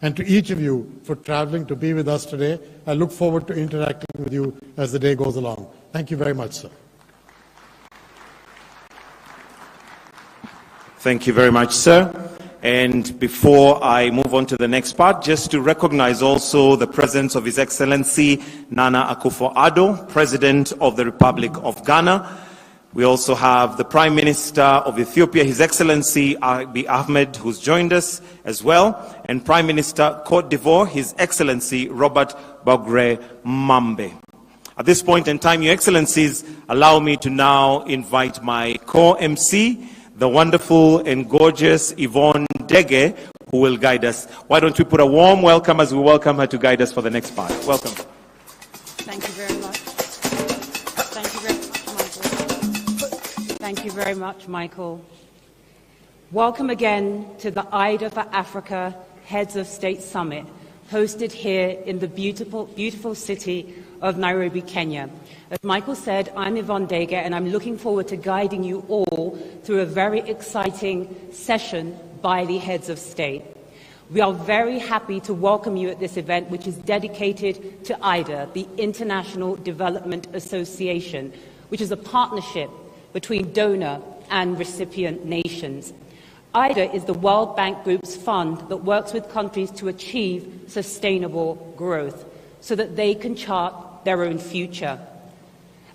And to each of you for traveling to be with us today. I look forward to interacting with you as the day goes along. Thank you very much, sir. Thank you very much, sir. And before I move on to the next part, just to recognize also the presence of His Excellency Nana Akufo-Addo, President of the Republic of Ghana. We also have the Prime Minister of Ethiopia, His Excellency Abiy Ahmed, who's joined us as well, and Prime Minister Cote d'Ivoire, His Excellency Robert Bagre Mambe. At this point in time, Your Excellencies, allow me to now invite my co-MC, the wonderful and gorgeous Yvonne Dege, who will guide us. Why don't we put a warm welcome as we welcome her to guide us for the next part. Welcome. Thank you very much. Thank you very much, Michael. Thank you very much, Michael. Welcome again to the IDA for Africa Heads of State Summit, hosted here in the beautiful city of Nairobi, Kenya. As Michael said, I'm Yvonne Dege, and I'm looking forward to guiding you all through a very exciting session by the heads of state. We are very happy to welcome you at this event, which is dedicated to IDA, the International Development Association, which is a partnership between donor and recipient nations. IDA is the World Bank Group's fund that works with countries to achieve sustainable growth so that they can chart their own future.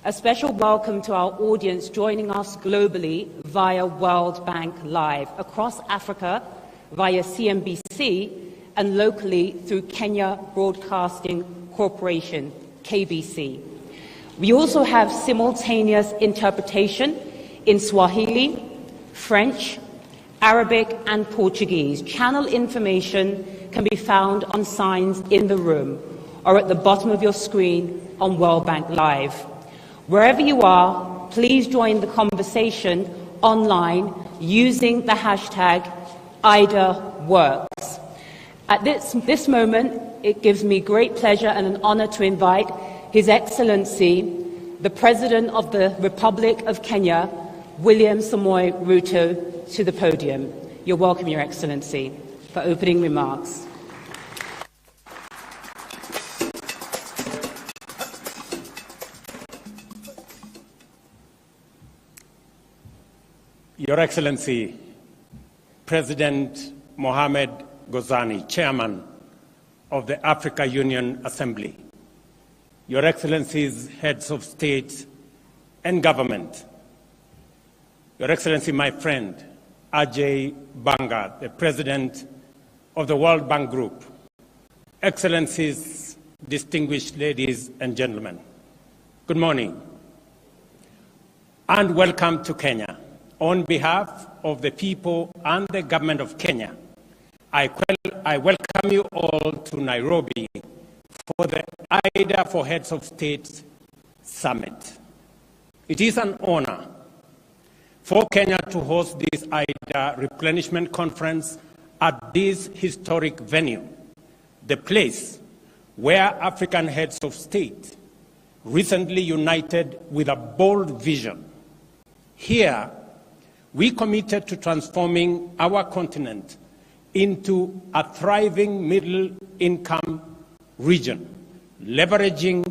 A special welcome to our audience joining us globally via World Bank Live, across Africa via CNBC, and locally through Kenya Broadcasting Corporation, KBC. We also have simultaneous interpretation in Swahili, French, Arabic, and Portuguese. Channel information can be found on signs in the room or at the bottom of your screen on World Bank Live. Wherever you are, please join the conversation online using the hashtag IDAWorks. At this moment, it gives me great pleasure and an honor to invite His Excellency, the President of the Republic of Kenya, William Samoei Ruto, to the podium. You're welcome, Your Excellency, for opening remarks. Your Excellency, President Mohamed Ghazani, Chairman of the Africa Union Assembly, Your Excellencies, Heads of State and Government, Your Excellency, my friend, Ajay Banga, the President of the World Bank Group, Excellencies, distinguished ladies and gentlemen, good morning and welcome to Kenya. On behalf of the people and the government of Kenya, I welcome you all to Nairobi for the IDA for Heads of State Summit. It is an honor for Kenya to host this IDA replenishment conference at this historic venue, the place where African heads of state recently united with a bold vision. Here, we committed to transforming our continent into a thriving middle-income region, leveraging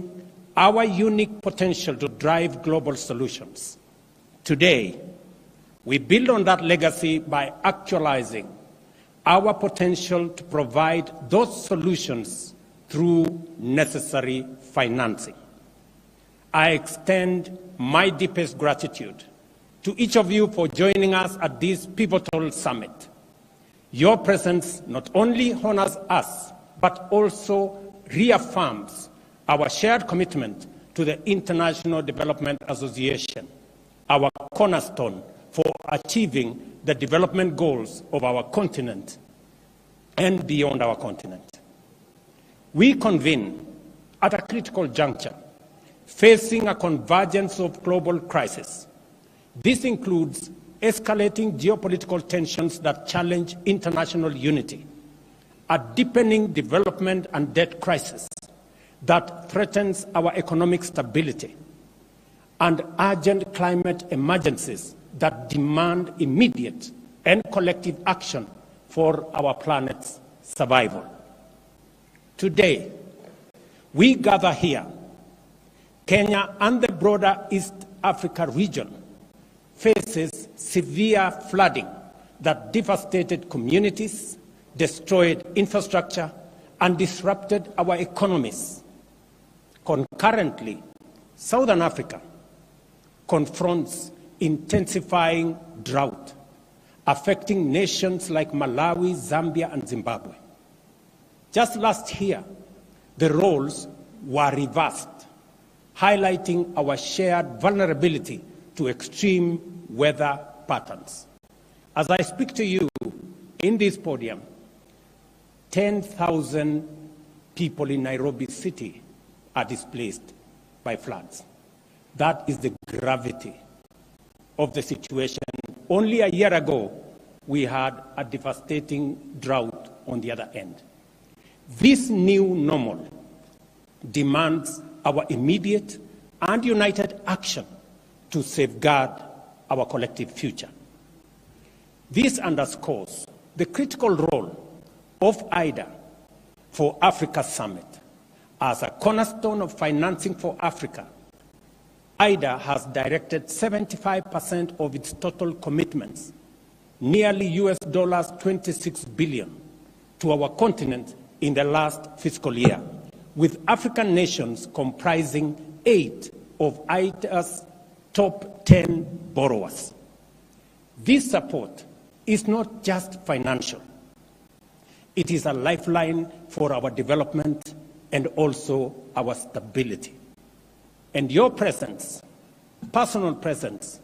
our unique potential to drive global solutions. Today, we build on that legacy by actualizing our potential to provide those solutions through necessary financing. I extend my deepest gratitude to each of you for joining us at this pivotal summit. Your presence not only honors us, but also reaffirms our shared commitment to the International Development Association, our cornerstone for achieving the development goals of our continent and beyond our continent. We convene at a critical juncture, facing a convergence of global crises. This includes escalating geopolitical tensions that challenge international unity, a deepening development and debt crisis that threatens our economic stability, and urgent climate emergencies that demand immediate and collective action for our planet's survival. Today, we gather here, Kenya and the broader East Africa region faces severe flooding that devastated communities, destroyed infrastructure, and disrupted our economies. Concurrently, Southern Africa confronts intensifying drought, affecting nations like Malawi, Zambia, and Zimbabwe. Just last year, the roles were reversed, highlighting our shared vulnerability to extreme weather patterns. As I speak to you in this podium, 10,000 people in Nairobi city are displaced by floods. That is the gravity of the situation. Only a year ago, we had a devastating drought on the other end. This new normal demands our immediate and united action to safeguard our collective future. This underscores the critical role of IDA for Africa Summit. As a cornerstone of financing for Africa, IDA has directed 75% of its total commitments, nearly $26 billion, to our continent in the last fiscal year, with African nations comprising 8 of IDA's top 10 borrowers. This support is not just financial. It is a lifeline for our development and also our stability. And your presence, personal presence,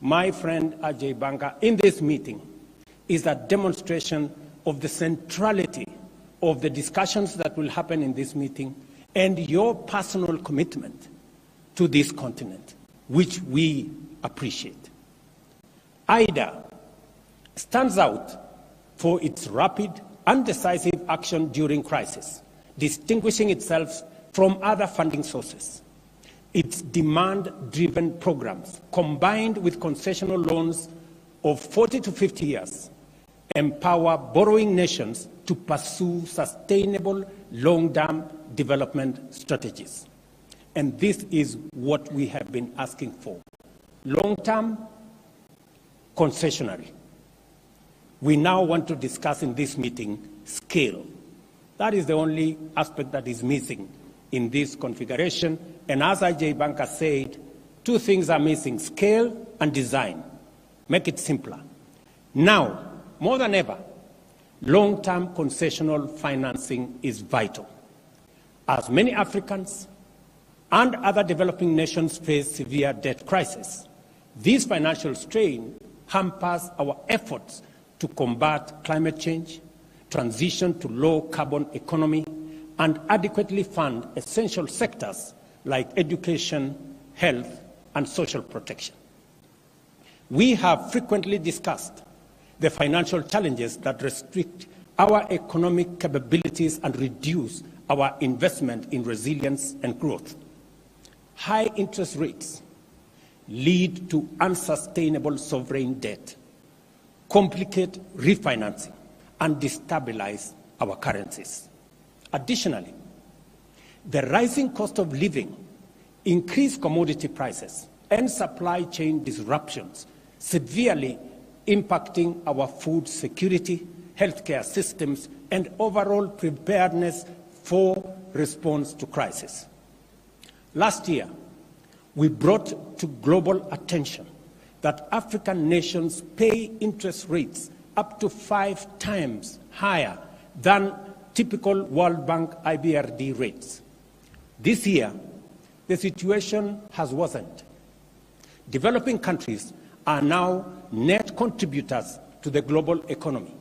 my friend Ajay Banga, in this meeting is a demonstration of the centrality of the discussions that will happen in this meeting and your personal commitment to this continent, which we appreciate. IDA stands out for its rapid and decisive action during crisis, distinguishing itself from other funding sources. Its demand-driven programs, combined with concessional loans of 40 to 50 years, empower borrowing nations to pursue sustainable long-term development strategies. And this is what we have been asking for. Long-term, concessionary. We now want to discuss in this meeting scale. That is the only aspect that is missing in this configuration. And as Ajay Banka said, 2 things are missing: scale and design. Make it simpler. Now, more than ever, long-term concessional financing is vital. As many Africans and other developing nations face severe debt crisis, this financial strain hampers our efforts to combat climate change, transition to low-carbon economy, and adequately fund essential sectors like education, health, and social protection. We have frequently discussed the financial challenges that restrict our economic capabilities and reduce our investment in resilience and growth. High interest rates lead to unsustainable sovereign debt, complicate refinancing, and destabilize our currencies. Additionally, the rising cost of living, increased commodity prices, and supply chain disruptions severely impacting our food security, healthcare systems, and overall preparedness for response to crisis. Last year, we brought to global attention that African nations pay interest rates up to 5 times higher than typical World Bank IBRD rates. This year, the situation has worsened. Developing countries are now net contributors to the global economy,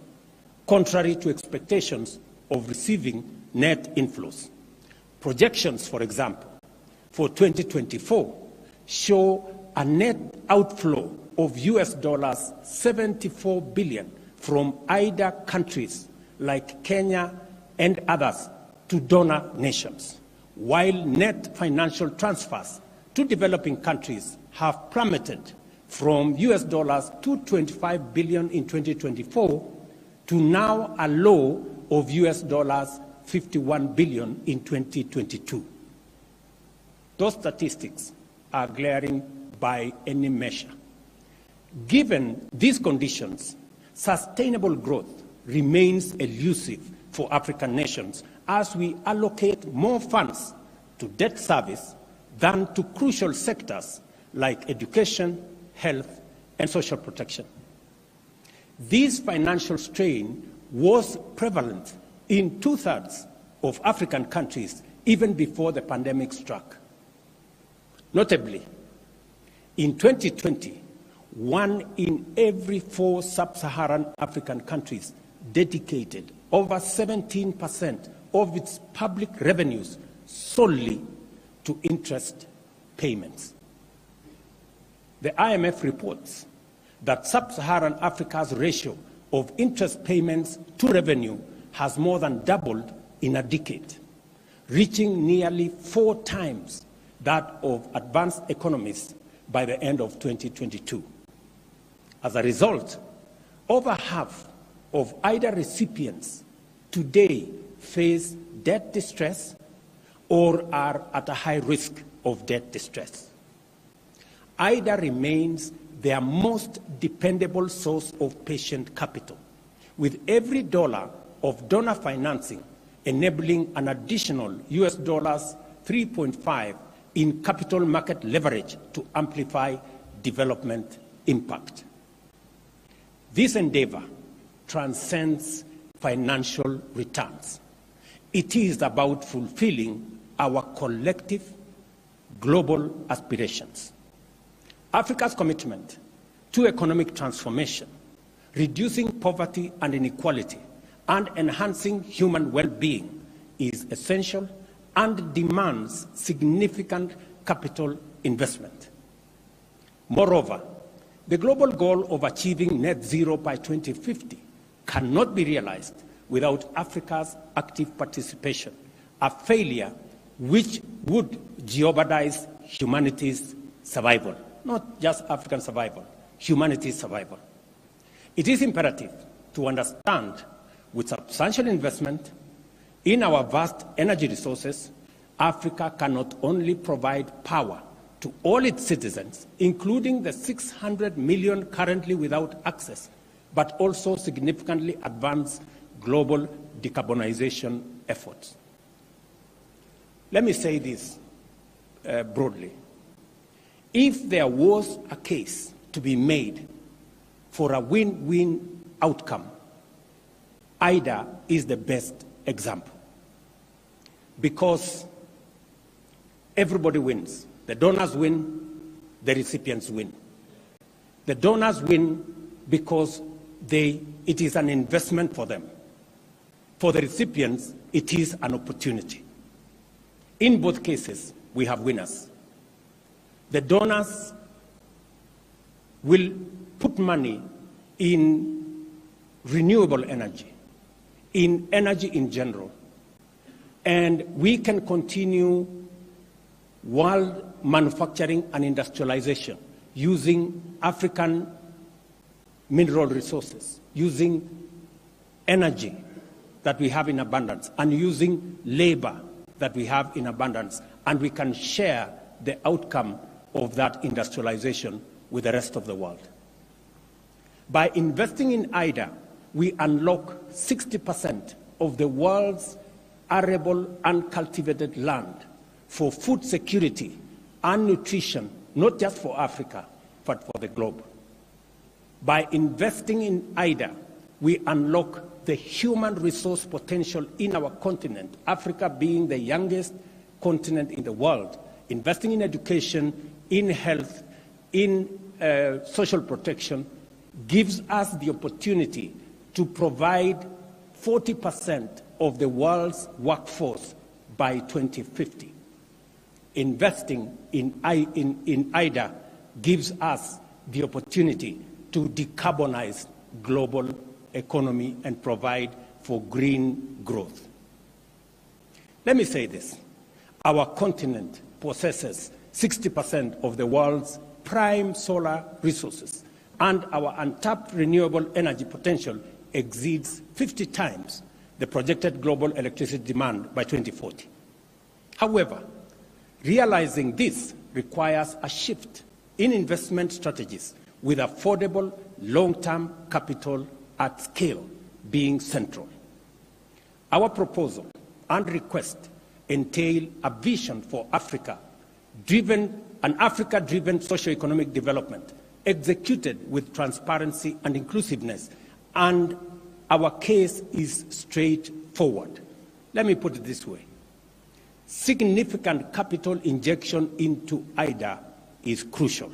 contrary to expectations of receiving net inflows. Projections, for example, for 2024 show a net outflow of $74 billion from IDA countries like Kenya and others to donor nations, while net financial transfers to developing countries have plummeted from $225 billion in 2024 to now a low of $50 51 billion in 2022. Those statistics are glaring by any measure. Given these conditions, sustainable growth remains elusive for African nations as we allocate more funds to debt service than to crucial sectors like education, health, and social protection. This financial strain was prevalent in two-thirds of African countries even before the pandemic struck. Notably, in 2020, 1 in every 4 sub-Saharan African countries dedicated over 17% of its public revenues solely to interest payments. The IMF reports that sub-Saharan Africa's ratio of interest payments to revenue has more than doubled in a decade, reaching nearly 4 times that of advanced economies by the end of 2022. As a result, over half of IDA recipients today face debt distress or are at a high risk of debt distress. IDA remains their most dependable source of patient capital, with every dollar of donor financing enabling an additional $3.5 in capital market leverage to amplify development impact. This endeavor transcends financial returns. It is about fulfilling our collective global aspirations. Africa's commitment to economic transformation, reducing poverty and inequality, and enhancing human well-being is essential and demands significant capital investment. Moreover, the global goal of achieving net zero by 2050 cannot be realized without Africa's active participation, a failure which would jeopardize humanity's survival, not just African survival, humanity's survival. It is imperative to understand with substantial investment in our vast energy resources, Africa can not only provide power to all its citizens, including the 600 million currently without access, but also significantly advance global decarbonization efforts. Let me say this broadly. If there was a case to be made for a win-win outcome, IDA is the best example, because everybody wins. The donors win, the recipients win. The donors win because it is an investment for them. For the recipients, it is an opportunity. In both cases, we have winners. The donors will put money in renewable energy, in energy in general, and we can continue world manufacturing and industrialization using African mineral resources, using energy that we have in abundance, and using labor that we have in abundance, and we can share the outcome of that industrialization with the rest of the world. By investing in IDA, we unlock 60% of the world's arable and cultivated land for food security and nutrition, not just for Africa, but for the globe. By investing in IDA, we unlock the human resource potential in our continent, Africa being the youngest continent in the world. Investing in education, in health, in social protection gives us the opportunity to provide 40% of the world's workforce by 2050. Investing in IDA gives us the opportunity to decarbonize global economy and provide for green growth. Let me say this. Our continent possesses 60% of the world's prime solar resources, and our untapped renewable energy potential exceeds 50 times the projected global electricity demand by 2040. However, realizing this requires a shift in investment strategies with affordable long-term capital at scale being central. Our proposal and request entail a vision for an Africa-driven socio-economic development executed with transparency and inclusiveness, and our case is straightforward. Let me put it this way. Significant capital injection into IDA is crucial.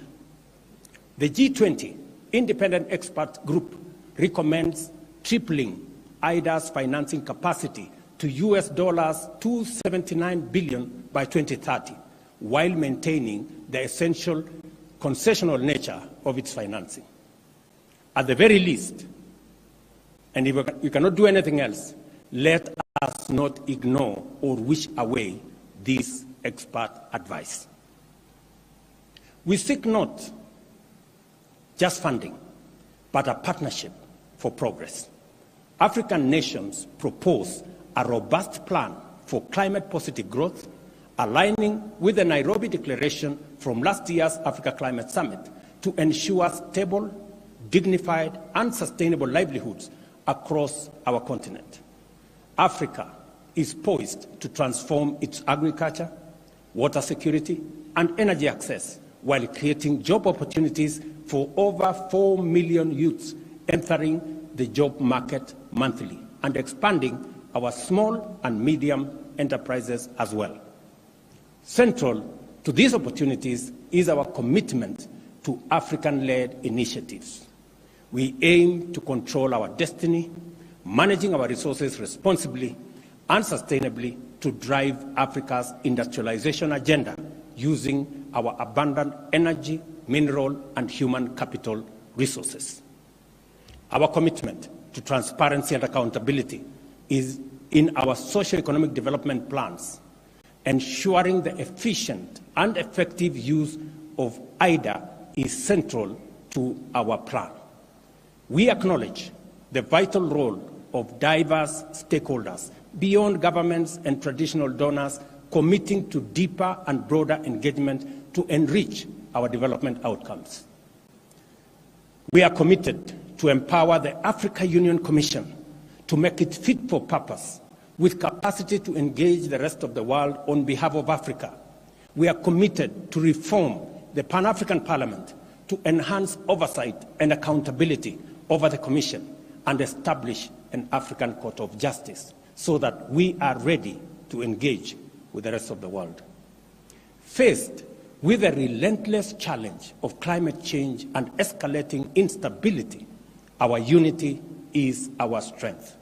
The G20 independent expert group recommends tripling IDA's financing capacity to US $279 billion by 2030, while maintaining the essential concessional nature of its financing. At the very least, and if we cannot do anything else, let us not ignore or wish away this expert advice. We seek not just funding, but a partnership for progress. African nations propose a robust plan for climate-positive growth, aligning with the Nairobi Declaration from last year's Africa Climate Summit to ensure stable, dignified, and sustainable livelihoods across our continent. Africa is poised to transform its agriculture, water security, and energy access while creating job opportunities for over 4 million youths entering the job market monthly and expanding our small and medium enterprises as well. Central to these opportunities is our commitment to African-led initiatives. We aim to control our destiny, managing our resources responsibly and sustainably to drive Africa's industrialization agenda using our abundant energy, mineral, and human capital resources. Our commitment to transparency and accountability is in our socio-economic development plans, ensuring the efficient and effective use of IDA is central to our plan. We acknowledge the vital role of diverse stakeholders beyond governments and traditional donors committing to deeper and broader engagement to enrich our development outcomes. We are committed to empower the Africa Union Commission to make it fit for purpose with capacity to engage the rest of the world on behalf of Africa. We are committed to reform the Pan-African Parliament to enhance oversight and accountability over the Commission and establish an African Court of Justice so that we are ready to engage with the rest of the world. Faced with the relentless challenge of climate change and escalating instability, our unity is our strength.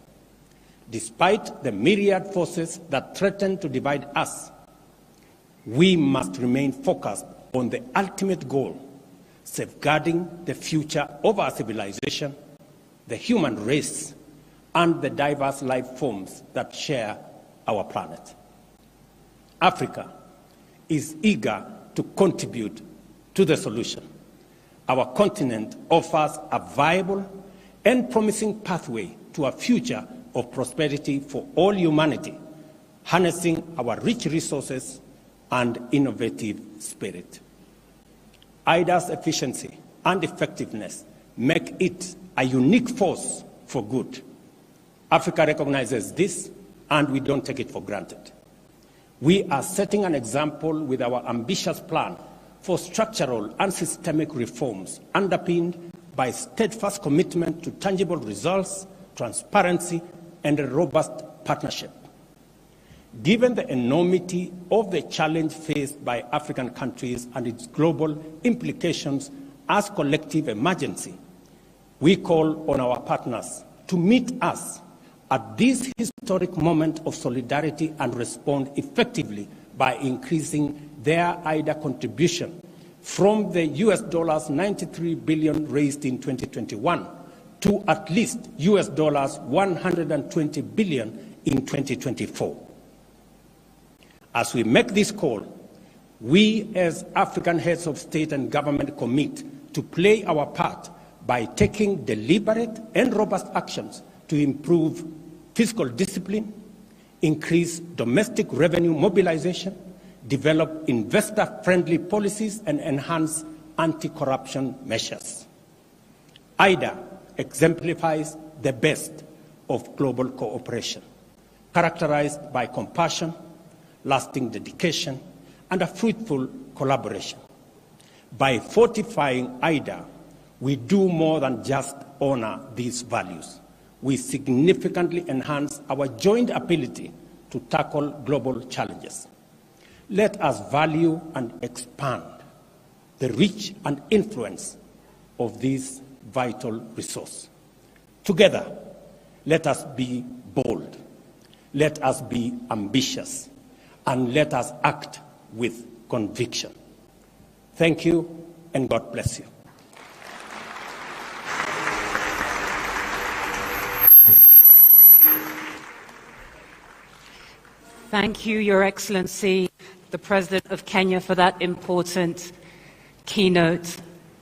Despite the myriad forces that threaten to divide us, we must remain focused on the ultimate goal, safeguarding the future of our civilization, the human race, and the diverse life forms that share our planet. Africa is eager to contribute to the solution. Our continent offers a viable and promising pathway to a future of prosperity for all humanity, harnessing our rich resources and innovative spirit. IDA's efficiency and effectiveness make it a unique force for good. Africa recognizes this, and we don't take it for granted. We are setting an example with our ambitious plan for structural and systemic reforms underpinned by steadfast commitment to tangible results, transparency, and a robust partnership. Given the enormity of the challenge faced by African countries and its global implications as collective emergency, we call on our partners to meet us at this historic moment of solidarity and respond effectively by increasing their IDA contribution from the US $93 billion raised in 2021 to at least US $120 billion in 2024. As we make this call, we as African heads of state and government commit to play our part by taking deliberate and robust actions to improve fiscal discipline, increase domestic revenue mobilization, develop investor-friendly policies, and enhance anti-corruption measures. IDA exemplifies the best of global cooperation, characterized by compassion, lasting dedication, and a fruitful collaboration. By fortifying IDA, we do more than just honor these values. We significantly enhance our joint ability to tackle global challenges. Let us value and expand the reach and influence of this vital resource. Together, let us be bold, let us be ambitious, and let us act with conviction. Thank you, and God bless you. Thank you, Your Excellency, the President of Kenya, for that important keynote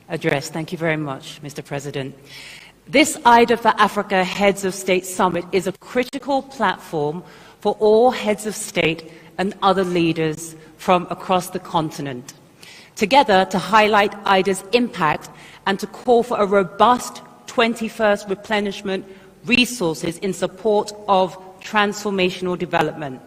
address. Thank you very much, Mr. President. This IDA for Africa Heads of State Summit is a critical platform for all heads of state and other leaders from across the continent, together to highlight IDA's impact and to call for a robust 21st replenishment resources in support of transformational development.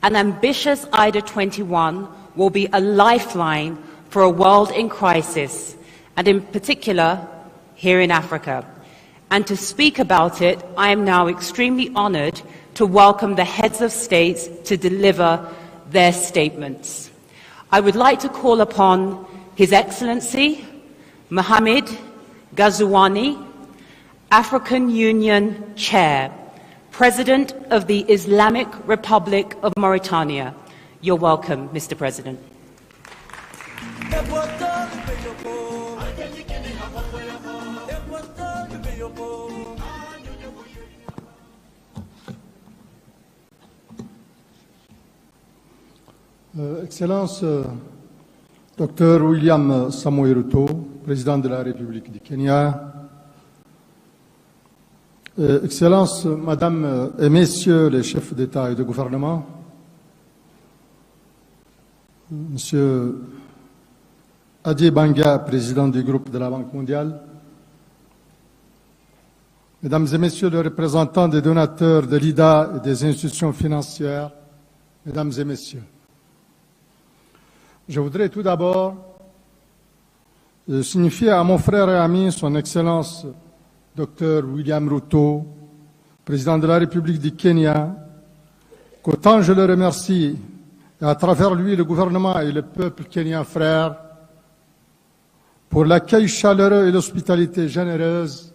An ambitious IDA21 will be a lifeline for a world in crisis, and in particular, here in Africa. And to speak about it, I am now extremely honored to welcome the heads of states to deliver their statements. I would like to call upon His Excellency Mohamed Ghazouani, African Union Chair, President of the Islamic Republic of Mauritania. You're welcome, Mr. President. Excellence, Dr. William Samoei Ruto, Président de la République du Kenya, Excellences, Madame et Messieurs les chefs d'État et de gouvernement, Monsieur IDA21, Président du groupe de la Banque mondiale, Mesdames et Messieurs les représentants des donateurs de l'IDA et des institutions financières, Mesdames et Messieurs, je voudrais tout d'abord signifier à mon frère et ami, son Excellence Dr. William Ruto, Président de la République du Kenya, qu'autant je le remercie, et à travers lui le gouvernement et le peuple kenyan frère, pour l'accueil chaleureux et l'hospitalité généreuse,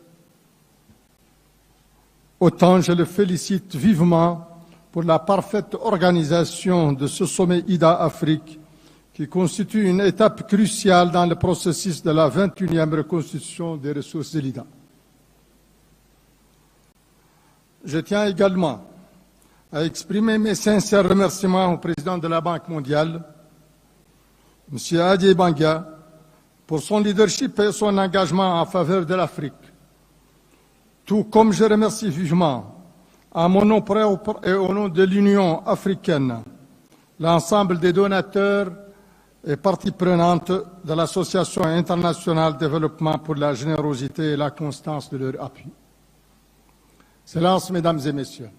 autant je le félicite vivement pour la parfaite organisation de ce sommet IDA-Afrique qui constitue une étape cruciale dans le processus de la 21e reconstitution des ressources de l'IDA. Je tiens également à exprimer mes sincères remerciements au président de la Banque mondiale, M. IDA21, pour son leadership et son engagement en faveur de l'Afrique. Tout comme je remercie vivement, à mon nom propre et au nom de l'Union africaine, l'ensemble des donateurs et parties prenantes de l'Association internationale de développement pour la générosité et la constance de leur appui. Excellences, Mesdames et Messieurs,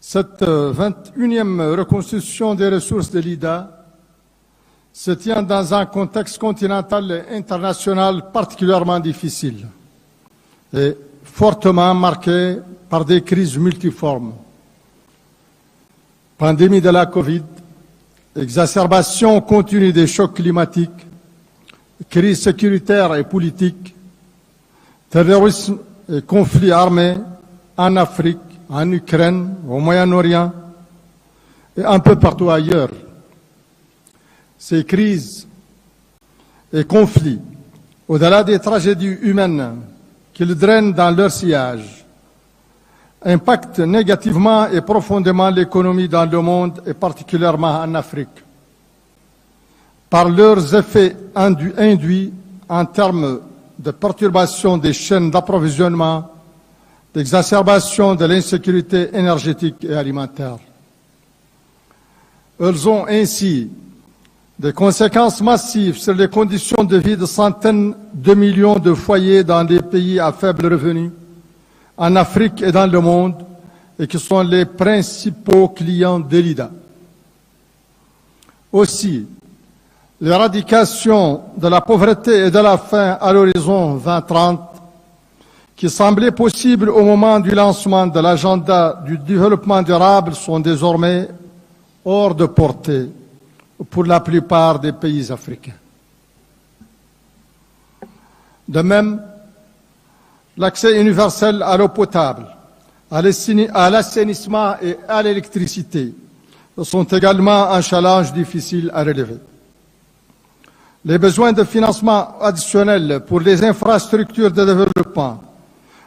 cette 21e reconstitution des ressources de l'IDA se tient dans un contexte continental et international particulièrement difficile et fortement marqué par des crises multiformes. Pandémie de la Covid, exacerbation continue des chocs climatiques, crise sécuritaire et politique, terrorisme et conflits armés en Afrique, en Ukraine, au Moyen-Orient et un peu partout ailleurs. Ces crises et conflits, au-delà des tragédies humaines qu'ils drainent dans leur sillage, impactent négativement et profondément l'économie dans le monde et particulièrement en Afrique, par leurs effets induits en termes de perturbation des chaînes d'approvisionnement, d'exacerbation de l'insécurité énergétique et alimentaire. Elles ont ainsi des conséquences massives sur les conditions de vie de centaines de millions de foyers dans des pays à faible revenu, en Afrique et dans le monde, et qui sont les principaux clients de l'IDA. Aussi, l'éradication de la pauvreté et de la faim à l'horizon 2030, qui semblait possible au moment du lancement de l'agenda du développement durable, sont désormais hors de portée pour la plupart des pays africains. De même, l'accès universel à l'eau potable, à l'assainissement et à l'électricité sont également un challenge difficile à relever. Les besoins de financement additionnels pour les infrastructures de développement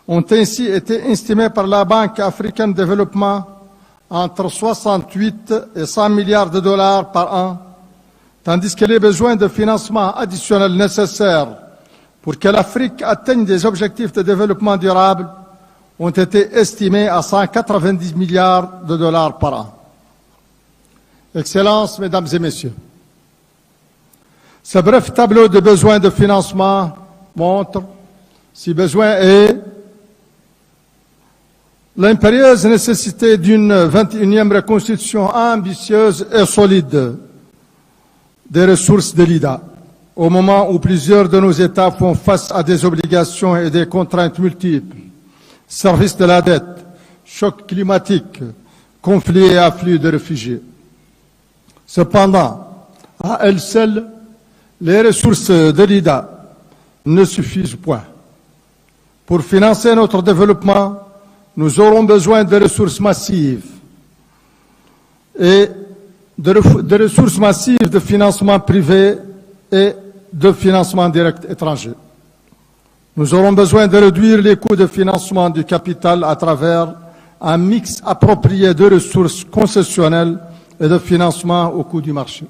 ont ainsi été estimés par la Banque africaine de développement entre 68 et 100 milliards de dollars par an, tandis que les besoins de financement additionnels nécessaires pour que l'Afrique atteigne des objectifs de développement durable ont été estimés à 190 milliards de dollars par an. Excellences, Mesdames et Messieurs, ce bref tableau de besoins de financement montre, si besoin est, l'impérieuse nécessité d'une 21e reconstitution ambitieuse et solide des ressources de l'IDA, au moment où plusieurs de nos États font face à des obligations et des contraintes multiples, service de la dette, choc climatique, conflits et afflux de réfugiés. Cependant, à elles seules, les ressources de l'IDA ne suffisent point. Pour financer notre développement, nous aurons besoin de ressources massives et de ressources massives de financement privé et de financement direct étranger. Nous aurons besoin de réduire les coûts de financement du capital à travers un mix approprié de ressources concessionnelles et de financement au coût du marché.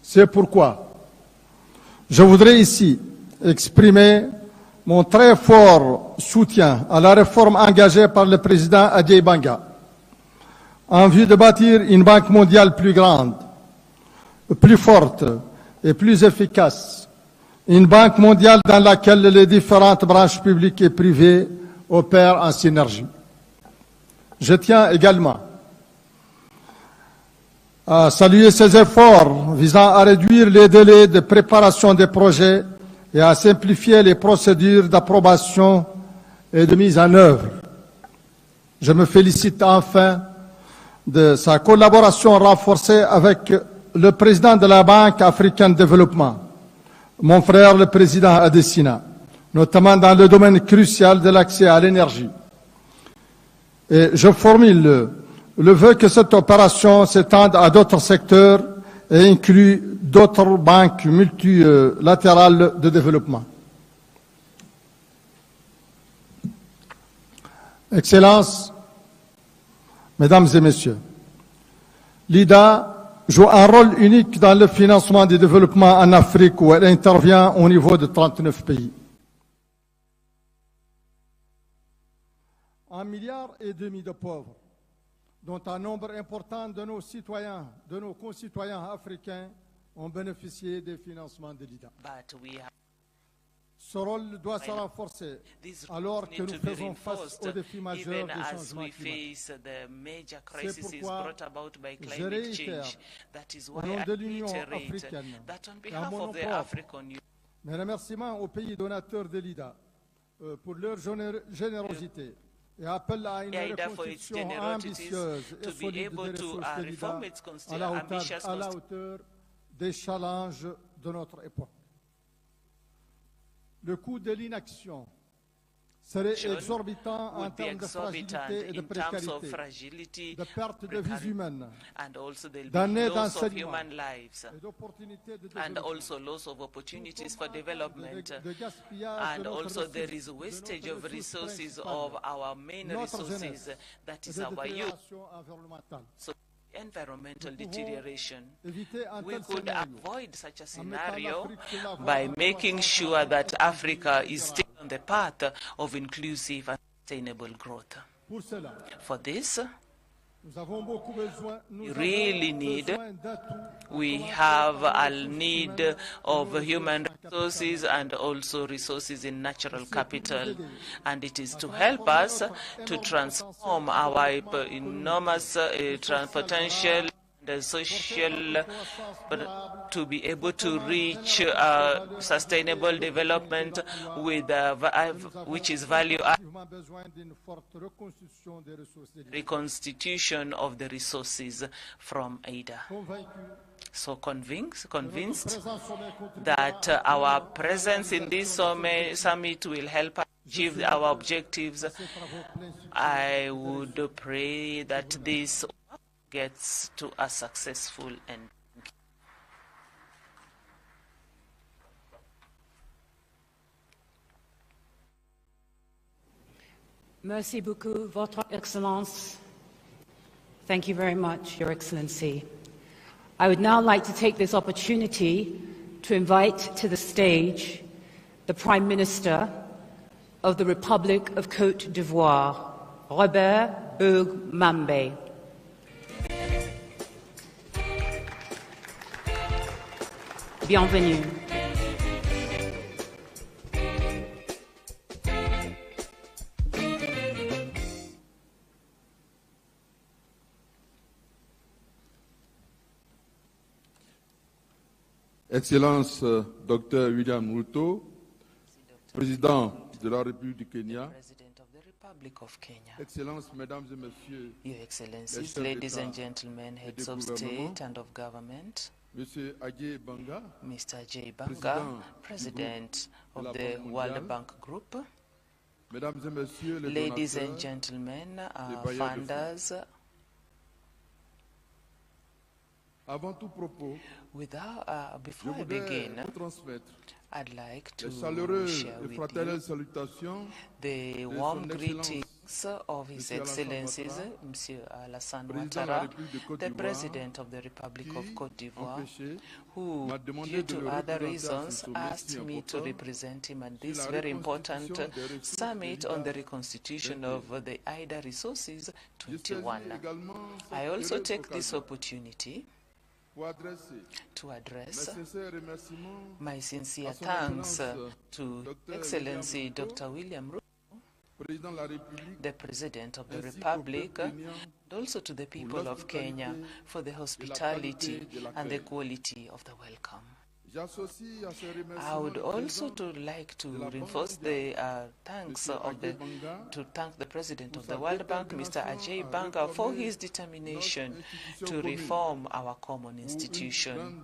C'est pourquoi je voudrais ici exprimer mon très fort soutien à la réforme engagée par le président IDA21 en vue de bâtir une banque mondiale plus grande, plus forte et plus efficace, une banque mondiale dans laquelle les différentes branches publiques et privées opèrent en synergie. Je tiens également à saluer ces efforts visant à réduire les délais de préparation des projets et à simplifier les procédures d'approbation et de mise en œuvre. Je me félicite enfin de sa collaboration renforcée avec le président de la Banque africaine de développement, mon frère le président Adesina, notamment dans le domaine crucial de l'accès à l'énergie. Et je formule le vœu que cette opération s'étende à d'autres secteurs et inclut d'autres banques multilatérales de développement. Excellences, Mesdames et Messieurs, l'IDA joue un rôle unique dans le financement du développement en Afrique où elle intervient au niveau de 39 pays. 1,5 milliard de pauvres, dont un nombre important de nos citoyens, de nos concitoyens africains, ont bénéficié des financements de l'IDA. Ce rôle doit se renforcer alors que nous faisons face aux défis majeurs du changement climatique. C'est pourquoi je réitère, au nom de l'Union africaine et à mon nom propre, mes remerciements aux pays donateurs de l'IDA pour leur générosité et appelle à une reconstitution ambitieuse et solide des ressources de l'IDA à la hauteur des challenges de notre époque. Le coût de l'inaction serait exorbitant en termes de fragilité et de précarité, de perte de vies humaines, d'années d'enseignement et d'opportunités de développement, de gaspillage de notre ressources of our main resources, that is our youth. environmental deterioration. éviter un We tel could scénario avoid such a en mettant scenario l'Afrique sur la voie by d'une making croissance sure that durable, Africa is still on the path of inclusive and sustainable growth. Pour cela, For this, nous avons beaucoup besoin, we really need, we commencer have par a les ressources need humaines of et human ressources en resources capital. and also resources in natural C'est pour nous capital. aider And it is à to transformer help us notre to énorme transform potentiel our de développement enormous économique et social potential durable, and porter social, notre croissance durable, to be able to fortement reach génératrice de valeur sustainable ajoutée et development d'emplois. with Nous avons which is value added. impérativement besoin d'une forte reconstitution des ressources dédiées. Reconstitution of the resources from IDA. So convinced that our presence in this summit will help us achieve our objectives. I would pray that this gets to a successful end. Merci beaucoup, Votre Excellence. Thank you very much, Your Excellency. I would now like to take this opportunity to invite to the stage the Prime Minister of the Republic of Côte d'Ivoire, Robert Hugues Mambe. Bienvenue. Excellence Dr William Ruto, Président de la République du Kenya, President of the Republic of Kenya. Excellences, Mesdames et Messieurs, Your Excellencies, ladies and gentlemen, heads of state and of government, Monsieur Ajay Banga, Mr. J. Banga, President of the World Bank Group, Mesdames et Messieurs les ladies and donateurs, gentlemen, bailleurs de funders, avant tout propos, before I voudrais begin, vous transmettre I'd like to les chaleureux share et with fraternelles you salutations the de warm Son Excellence greetings of His Monsieur Alassane Excellencies, Ouattara, Monsieur Alassane Président de la Ouattara, République de Côte the d'Ivoire, President of the Republic of qui, Côte d'Ivoire, empêché, who, m'a demandé due de to le other représenter à ce reasons, sommet asked si me to important represent him at sur this la very important reconstitution des ressources summit de on the l'IDA reconstitution 21. of the IDA Resources Je saisis 21. également cette I also heureuse take this occasion opportunity pour adresser to mes address sincères remerciements my sincere à son thanks Excellence, to Dr. Excellency William Ruto, Dr. William Ruto, Président de la République, the President of the ainsi qu'au Republic, peuple kenyan and also to the people of Kenya for the hospitality and the quality of the welcome. J'associe à ces I would remerciements also like to reinforce the thanks of to thank the President of the World Bank, Mr. Ajay Banga, for his determination to reform our common institution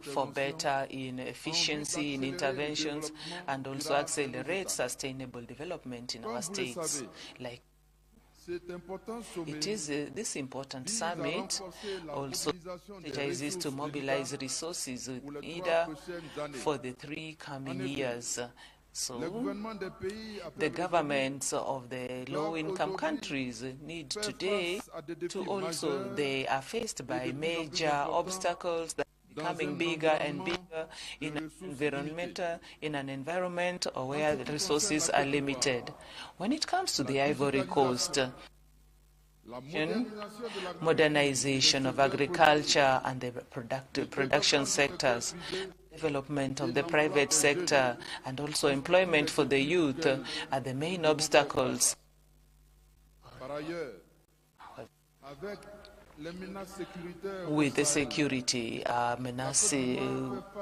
for better in efficiency in interventions and also accelerate sustainable development in our states. Like it is this important summit also strategizes to mobilize resources either for the 3 coming years. So the governments of the low-income countries need today to also, they are faced by major obstacles that are becoming bigger and bigger in an environment where the resources are limited. When it comes to the Ivory Coast, modernization of agriculture and the production sectors, development of the private sector, and also employment for the youth are the main obstacles. With the security menace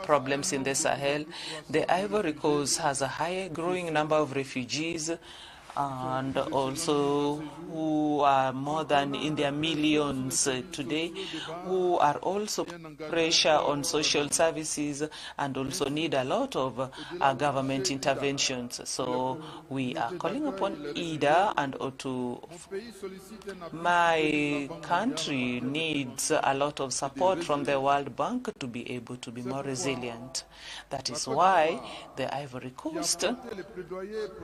problems in the Sahel, the Ivory Coast has a high growing number of refugees and also who are more than in their millions today, who are also pressure on social services and also need a lot of government interventions. So we are calling upon IDA and to my country needs a lot of support from the World Bank to be able to be more resilient. That is why the Ivory Coast,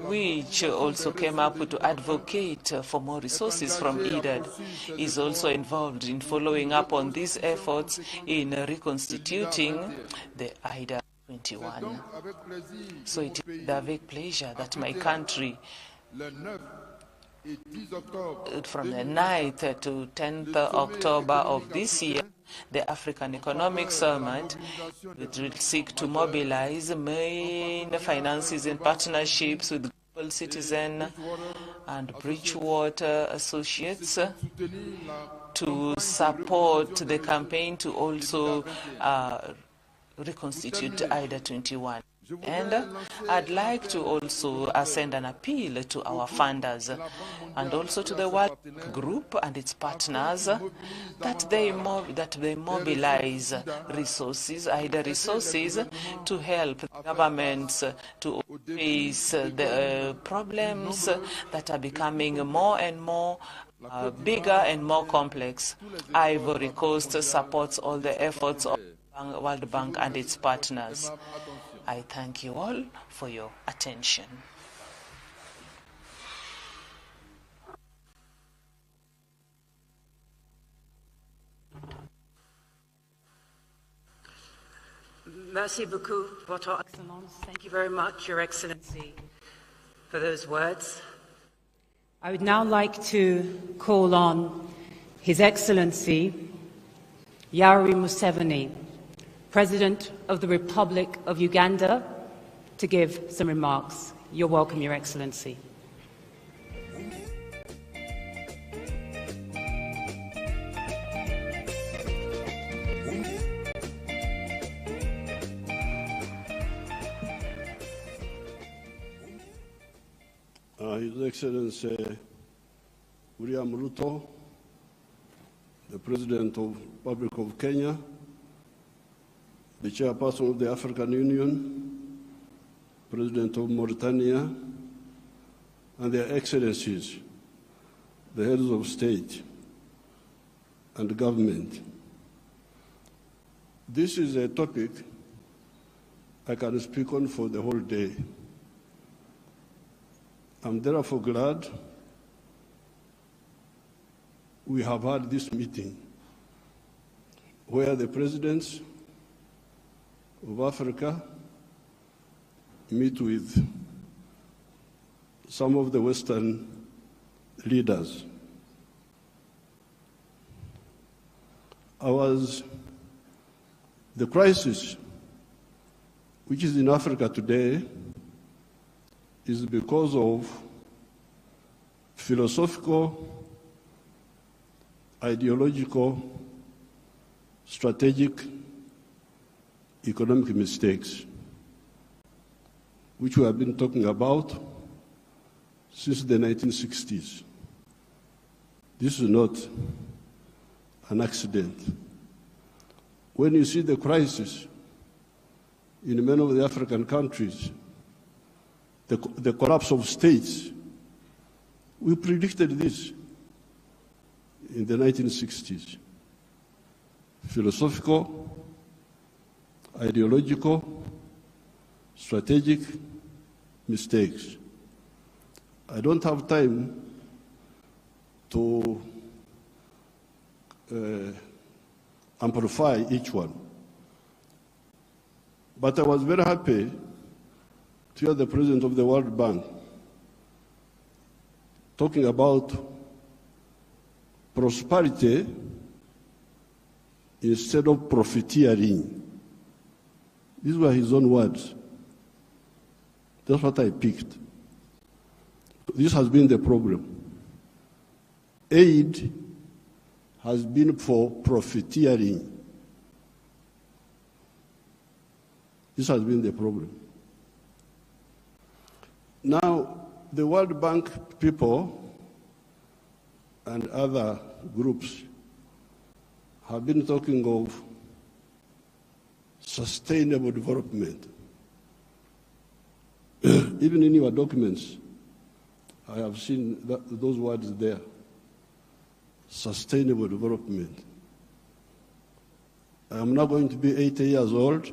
which also came up to advocate for more resources from IDA, is also involved in following up on these efforts in reconstituting the IDA21. So it is with great pleasure that my country, from the 9th to 10th October of this year, the African Economic Summit will seek to mobilize main finances and partnerships with Global Citizen and Bridgewater Associates to support the campaign to also reconstitute IDA21. And I'd like to also send an appeal to our funders and also to the World Group and its partners that they mobilize resources, IDA resources, to help governments to face the problems that are becoming more and more bigger and more complex. Ivory Coast supports all the efforts of the World Bank and its partners. I thank you all for your attention. Merci beaucoup, Votre Excellence. Thank you very much, Your Excellency, for those words. I would now like to call on His Excellency Yoweri Museveni, President of the Republic of Uganda, to give some remarks. You're welcome, Your Excellency. His Excellency William Ruto, the President of the Republic of Kenya, the Chairperson of the African Union, President of Mauritania, and their Excellencies, the heads of state and government. This is a topic I can speak on for the whole day. I'm therefore glad we have had this meeting where the presidents of Africa meet with some of the Western leaders. The crisis which is in Africa today is because of philosophical, ideological, strategic, economic mistakes, which we have been talking about since the 1960s. This is not an accident. When you see the crisis in many of the African countries, the collapse of states, we predicted this in the 1960s. Philosophical, ideological, strategic mistakes. I don't have time to amplify each one. But I was very happy to hear the President of the World Bank talking about prosperity instead of profiteering. These were his own words. That's what I picked. This has been the problem. Aid has been for profiteering. This has been the problem. Now, the World Bank people and other groups have been talking of sustainable development. Even in your documents, I have seen those words there. Sustainable development. I am now going to be 80 years old.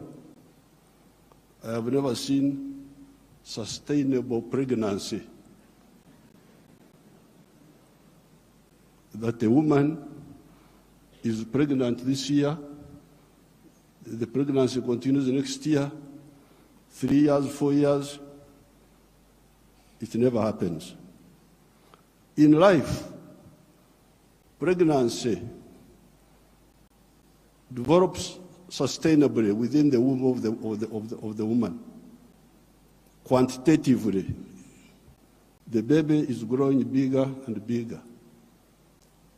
I have never seen sustainable pregnancy that a woman is pregnant this year, the pregnancy continues next year, 3 years, 4 years, it never happens. In life, pregnancy develops sustainably within the womb of the woman. Quantitatively, the baby is growing bigger and bigger.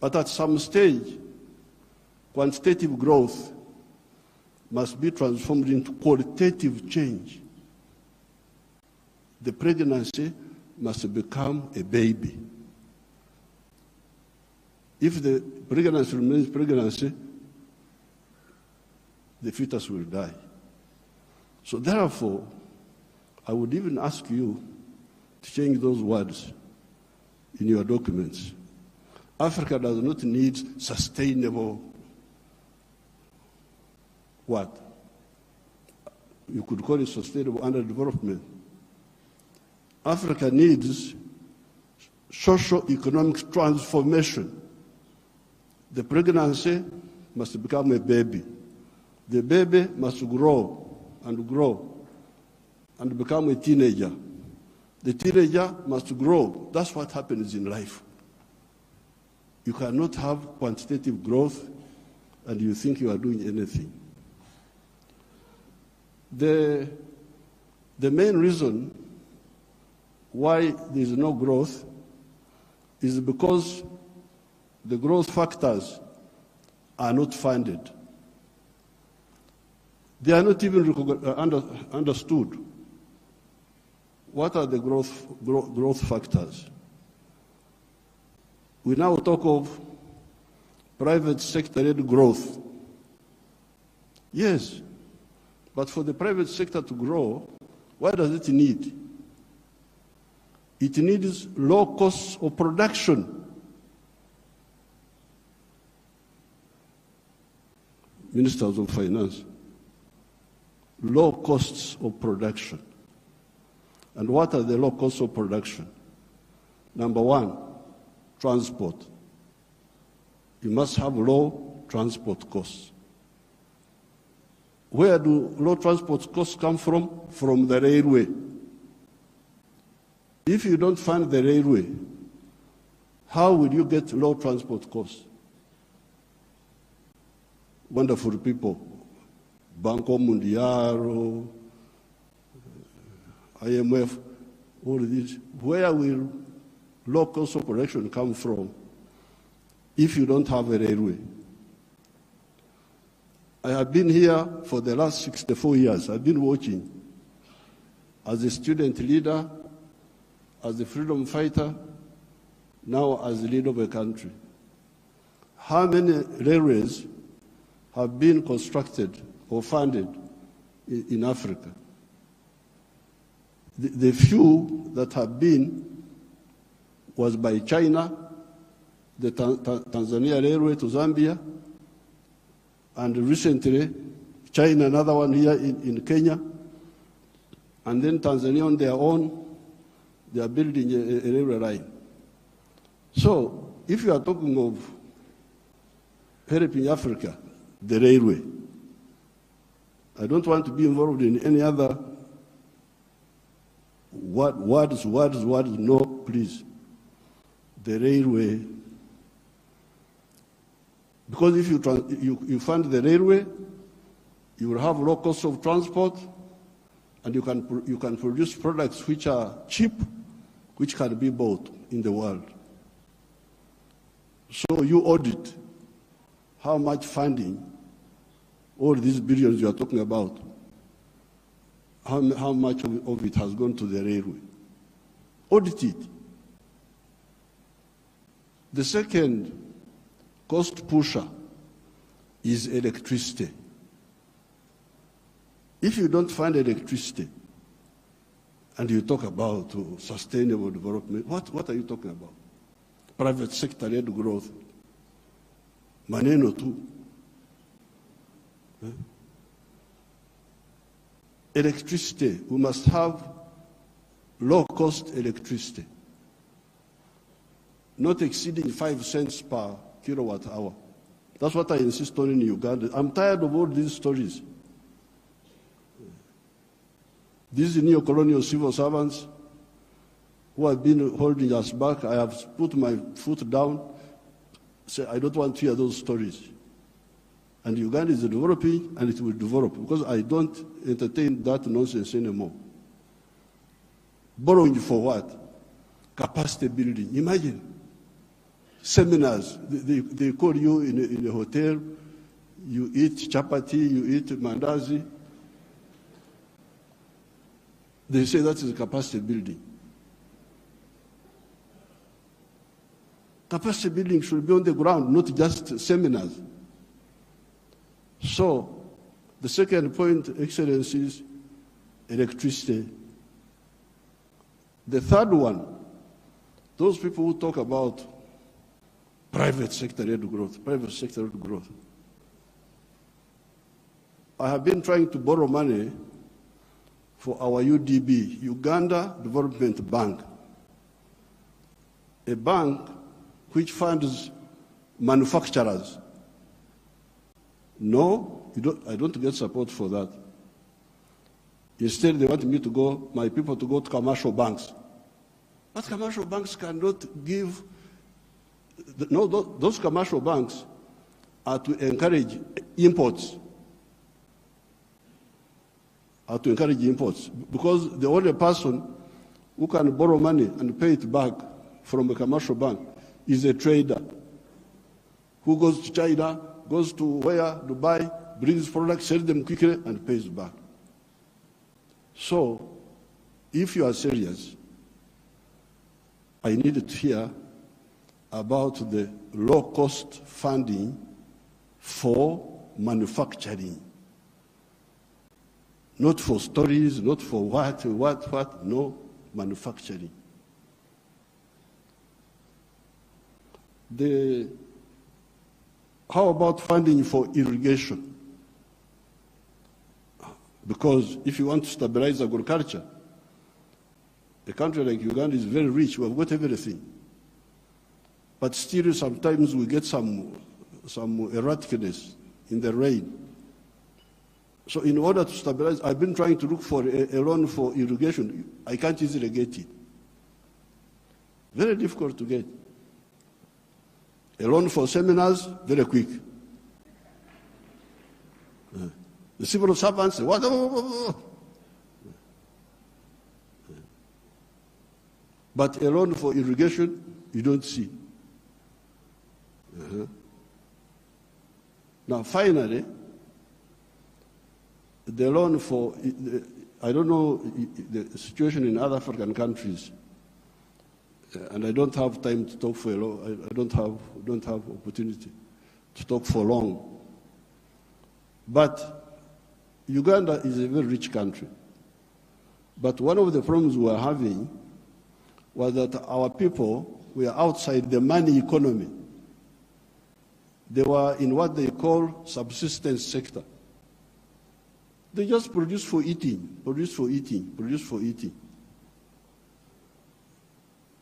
But at some stage, quantitative growth must be transformed into qualitative change. The pregnancy must become a baby. If the pregnancy remains pregnancy, the fetus will die. So therefore, I would even ask you to change those words in your documents. Africa does not need sustainable what? You could call it sustainable underdevelopment. Africa needs socio-economic transformation. The pregnancy must become a baby. The baby must grow and become a teenager. The teenager must grow. That's what happens in life. You cannot have quantitative growth and you think you are doing anything. The main reason why there is no growth is because the growth factors are not funded. They are not even understood. What are the growth factors? We now talk of private sector-led growth. Yes, but for the private sector to grow, what does it need? It needs low costs of production. Ministers of Finance, low costs of production. And what are the low costs of production? Number one, transport. You must have low transport costs. Where do low transport costs come from? From the railway. If you don't fund the railway, how will you get low transport costs? Wonderful people, Banco Mundial, IMF, all of these. Where will low cost of production come from if you don't have a railway? I have been here for the last 64 years. I've been watching as a student leader, as a freedom fighter, now as the leader of a country. How many railways have been constructed or funded in Africa? The few that have been was by China, the Tanzania Railway to Zambia, and recently China, another one here in Kenya, and then Tanzania on their own, they are building a railway line. So if you are talking of helping Africa, the railway, I don't want to be involved in any other words, no, please. The railway. Because if you fund the railway, you will have low cost of transport, and you can produce products which are cheap, which can be bought in the world. So you audit how much funding, all these billions you are talking about, how much of it has gone to the railway. Audit it. The second cost pusher is electricity. If you don't find electricity and you talk about sustainable development, what are you talking about? Private sector-led growth. Maneno tu. Electricity, we must have low-cost electricity. not exceeding 5 cents per kilowatt hour. That's what I insist on in Uganda. I'm tired of all these stories. These neo-colonial civil servants who have been holding us back, I have put my foot down, say I don't want to hear those stories. And Uganda is developing, and it will develop, because I don't entertain that nonsense anymore. Borrowing for what? Capacity building. Imagine seminars. They call you in a hotel, you eat chapati, you eat mandazi. They say that is capacity building. Capacity building should be on the ground, not just seminars. So, the second point, Excellencies, electricity. The third one, those people who talk about private sector-led growth. I have been trying to borrow money for our UDB, Uganda Development Bank, a bank which funds manufacturers. No, I don't get support for that. Instead, they want me to go, my people to go to commercial banks. But commercial banks cannot give, no, those commercial banks are to encourage imports. Because the only person who can borrow money and pay it back from a commercial bank is a trader who goes to China, goes to where, Dubai, brings products, sells them quickly, and pays back. So, if you are serious, I needed to hear about the low-cost funding for manufacturing. Not for stories, not for what, no, manufacturing. How about funding for irrigation? Because if you want to stabilize agriculture, a country like Uganda is very rich, we have got everything. But still sometimes we get some erraticness in the rain. So in order to stabilize, I've been trying to look for a loan for irrigation. I can't easily get it. Very difficult to get. A loan for seminars, very quick. The civil servants, what? But a loan for irrigation, you don't see. Now, finally, the loan for, I don't know the situation in other African countries, and I don't have time to talk for a long, I don't have opportunity to talk for long. But Uganda is a very rich country. But one of the problems we are having was that our people were outside the money economy. They were in what they call subsistence sector. They just produce for eating.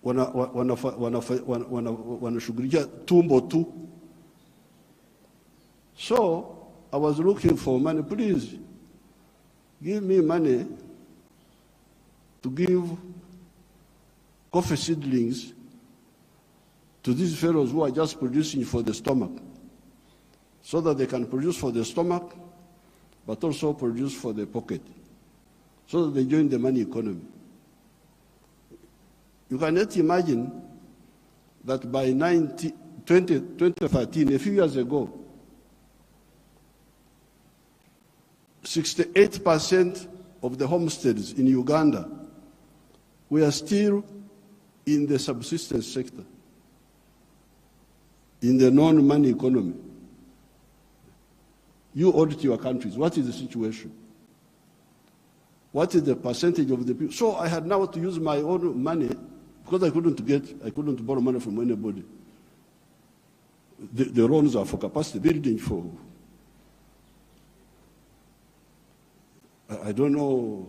Wanashughulikia tumbo tu. So I was looking for money. Please give me money to give coffee seedlings to these fellows who are just producing for the stomach, so that they can produce for the stomach, but also produce for the pocket, so that they join the money economy. You cannot imagine that by 2013, a few years ago, 68% of the homesteads in Uganda were still in the subsistence sector, in the non-money economy. You audit your countries. What is the situation? What is the percentage of the people? So I had now to use my own money, because I couldn't borrow money from anybody. The loans are for capacity building, for, I don't know,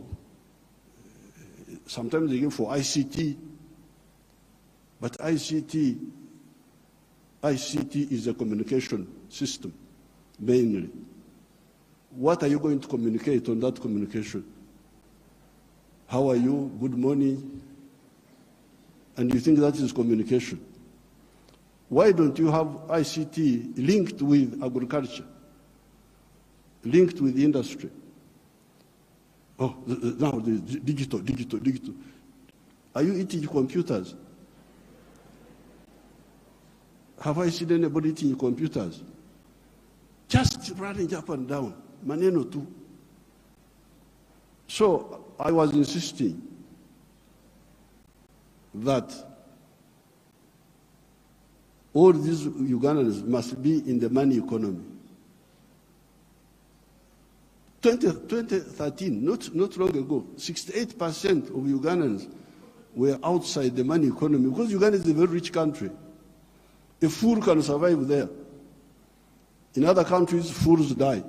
sometimes they give for ICT. But ICT is a communication system, mainly. What are you going to communicate on that communication? How are you? Good morning. And you think that is communication. Why don't you have ICT linked with agriculture, linked with industry? Oh, now the digital. Are you eating computers? Have I seen anybody eating computers? Just running up and down, maneno tu. So I was insisting that all these Ugandans must be in the money economy. 2013, not long ago, 68% of Ugandans were outside the money economy because Uganda is a very rich country. A fool can survive there. In other countries, fools die.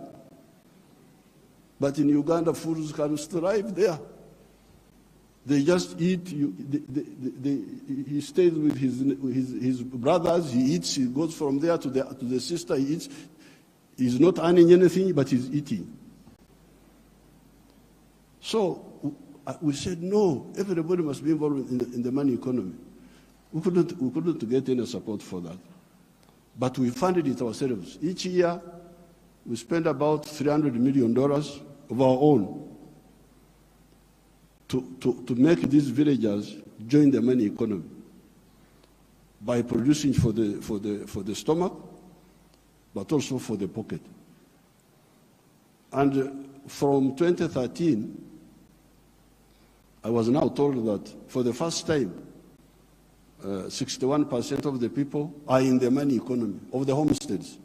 But in Uganda, fools can thrive there. They just eat. He stays with his brothers. He eats. He goes from there to the sister. He eats. He's not earning anything, but he's eating. So we said, no, everybody must be involved in the money economy. We couldn't get any support for that. But we funded it ourselves. Each year, we spend about $300 million of our own to make these villagers join the money economy by producing for the stomach, but also for the pocket. And from 2013, I was now told that for the first time, 61% of the people are in the money economy of the homesteads.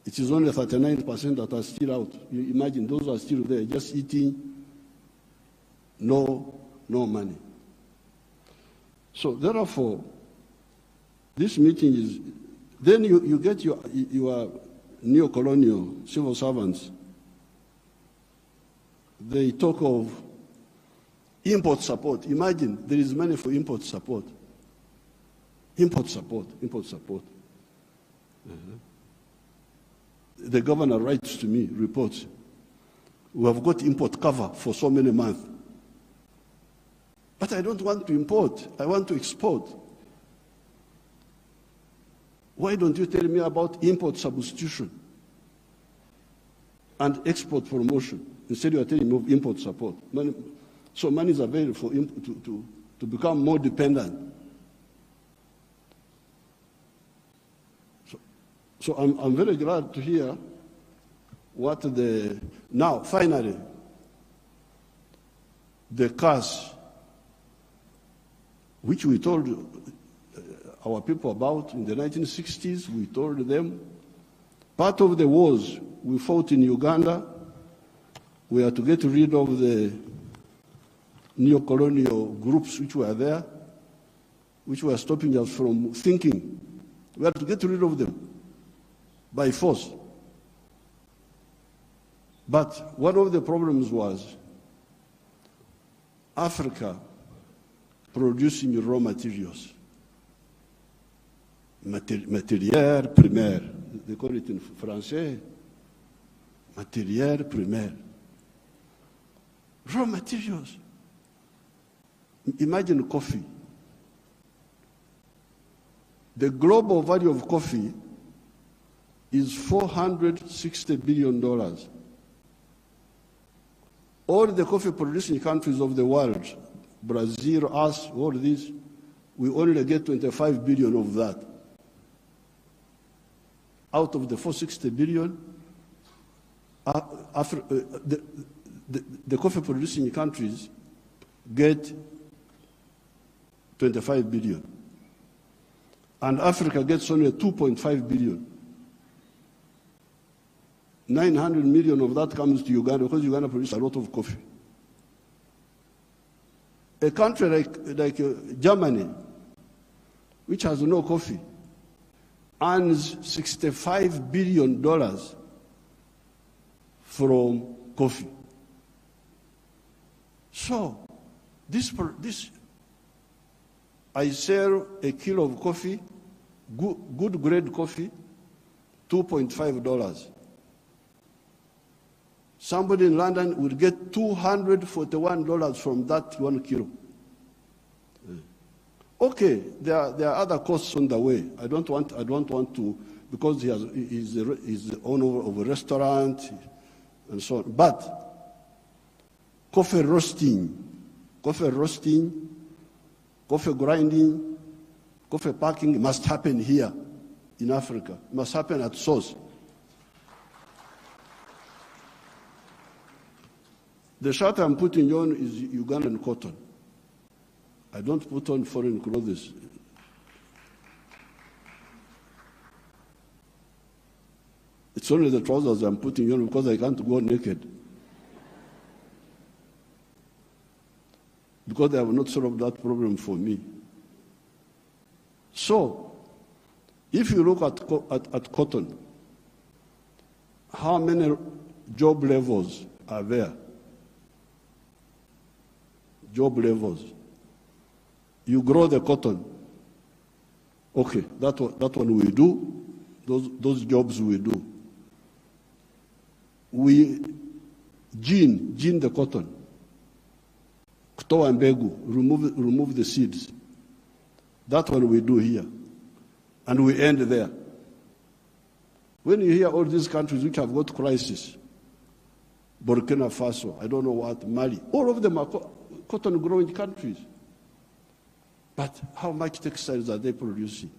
It is only 39% that are still out. You imagine those are still there, just eating, no money. So therefore, this meeting is, then you get your neo-colonial civil servants. They talk of import support. Imagine there is money for import support. Import support. The governor writes to me, reports, we have got import cover for so many months. But I don't want to import, I want to export. Why don't you tell me about import substitution and export promotion? Instead you are telling me of import support. So money is available for to become more dependent. So I'm very glad to hear what now finally the KICC, which we told our people about in the 1960s, we told them part of the wars we fought in Uganda were to get rid of the neo-colonial groups which were there, which were stopping us from thinking. We had to get rid of them by force. But one of the problems was Africa producing raw materials, matière primaire, they call it in Français, matière primaire. Raw materials. Imagine coffee. The global value of coffee is $460 billion. All the coffee producing countries of the world, Brazil, us, all this, we only get 25 billion of that. Out of the 460 billion, the coffee producing countries get 25 billion. And Africa gets only 2.5 billion. 900 million of that comes to Uganda because Uganda produces a lot of coffee. A country like Germany, which has no coffee, earns $65 billion from coffee. So, I sell a kilo of coffee, good grade coffee, $2.5. Somebody in London would get $241 from that 1 kilo. Okay, there are other costs on the way. I don't want to, because he's the owner of a restaurant and so on. But coffee roasting, coffee grinding, coffee packing must happen here in Africa. It must happen at source. The shirt I'm putting on is Ugandan cotton. I don't put on foreign clothes. It's only the trousers I'm putting on because I can't go naked. Because they have not solved that problem for me. So, if you look at cotton, how many job levels are there? Job levels. You grow the cotton. Okay, that one we do. Those jobs we do. We gene the cotton. Kutoa mbegu, remove the seeds. That one we do here. And we end there. When you hear all these countries which have got crisis, Burkina Faso, I don't know what, Mali, all of them are cotton growing countries. But how much textiles are they producing?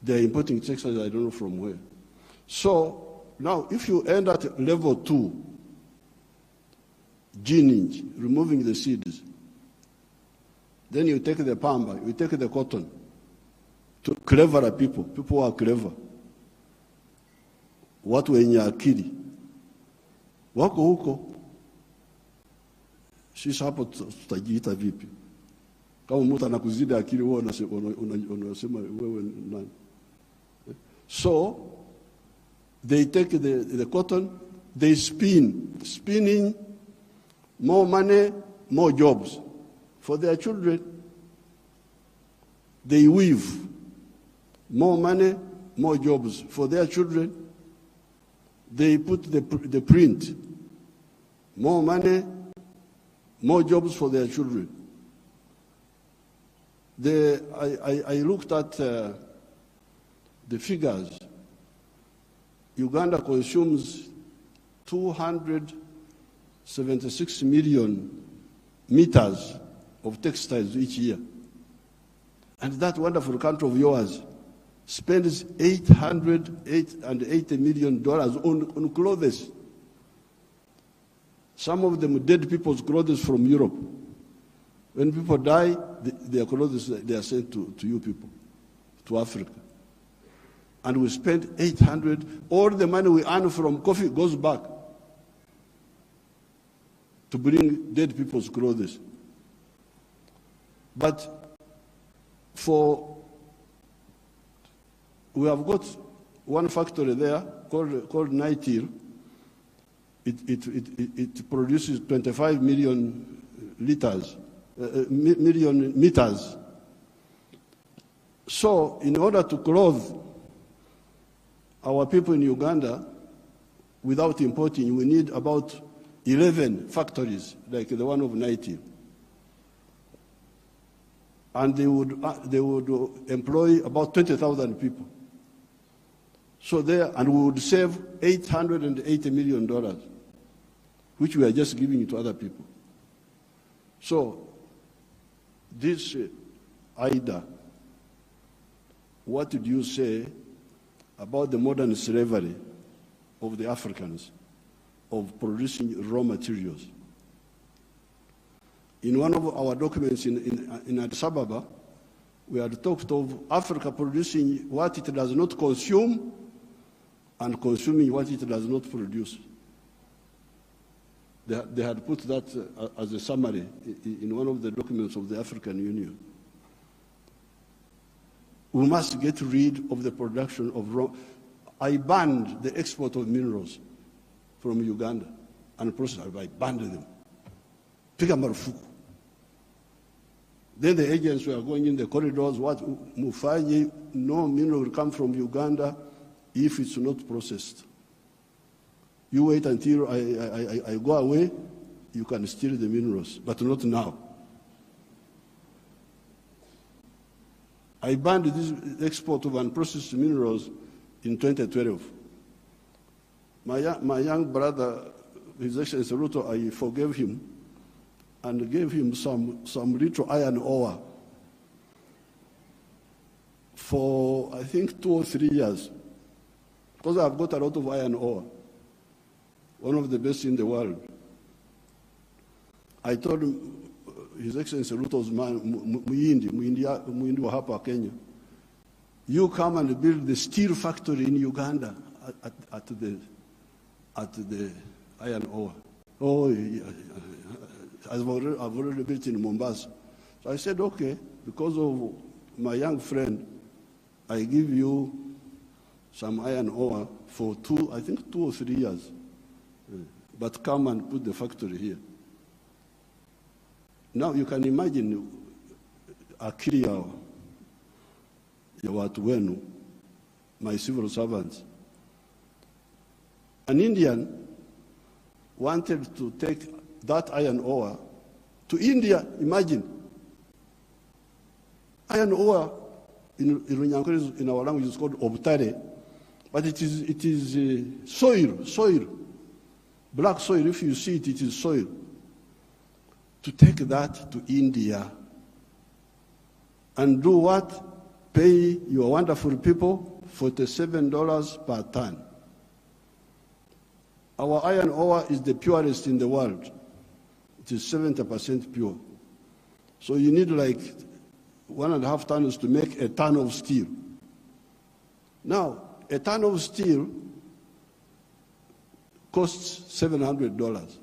They're importing textiles, I don't know from where. So now, if you end at level 2, gening, removing the seeds, then you take the pamba, you take the cotton, to cleverer people who are clever. Watu wenye akili wako huko. Sisi hapo tutajiita vipi? Kama mtu anakuzidi akili wewe unasema wewe nani? So they take the cotton, they spinning, more money, more jobs for their children. They weave, more money, more jobs for their children. They put the print, more money, more jobs for their children. I looked at the figures. Uganda consumes 276 million meters of textiles each year. And that wonderful country of yours spends $880 million on clothes. Some of them dead people's clothes from Europe. When people die, their clothes, they are sent to you people, to Africa. And we spend 800, all the money we earn from coffee goes back to bring dead people's clothes. But we have got one factory there called Nitil. It produces 25 million meters. So in order to clothe our people in Uganda without importing, we need about 11 factories like the one of Nitil. And they would employ about 20,000 people. So and we would save $880 million, which we are just giving to other people. So this IDA, what did you say about the modern slavery of the Africans of producing raw materials? In one of our documents in Addis Ababa, we had talked of Africa producing what it does not consume and consuming what it does not produce. They had put that as a summary in one of the documents of the African Union. We must get rid of the production of raw. I banned the export of minerals from Uganda and process. I banned them. Piga marufuku. Then the agents were going in the corridors, what Mufanyi, no mineral will come from Uganda if it's not processed. You wait until I go away, you can steal the minerals, but not now. I banned this export of unprocessed minerals in 2012. My young brother, His Excellency Ruto, I forgave him and gave him some little iron ore for, I think, 2 or 3 years, because I've got a lot of iron ore, one of the best in the world. I told him, His Excellency Ruto's man, Muindi wa hapa Kenya, you come and build the steel factory in Uganda at the iron ore. Oh, yeah. I've already built in Mombasa. So I said, okay, because of my young friend, I give you some iron ore for 2 or 3 years. But come and put the factory here. Now you can imagine akili ya watu wenu, my civil servants. An Indian wanted to take that iron ore to India. Imagine. Iron ore in Runyankore, in our language, is called obtare, but it is soil, black soil. If you see it, it is soil. To take that to India and do what? Pay your wonderful people $47 per ton. Our iron ore is the purest in the world. It is 70% pure. So you need like 1.5 tons to make a ton of steel. Now, a ton of steel costs $700.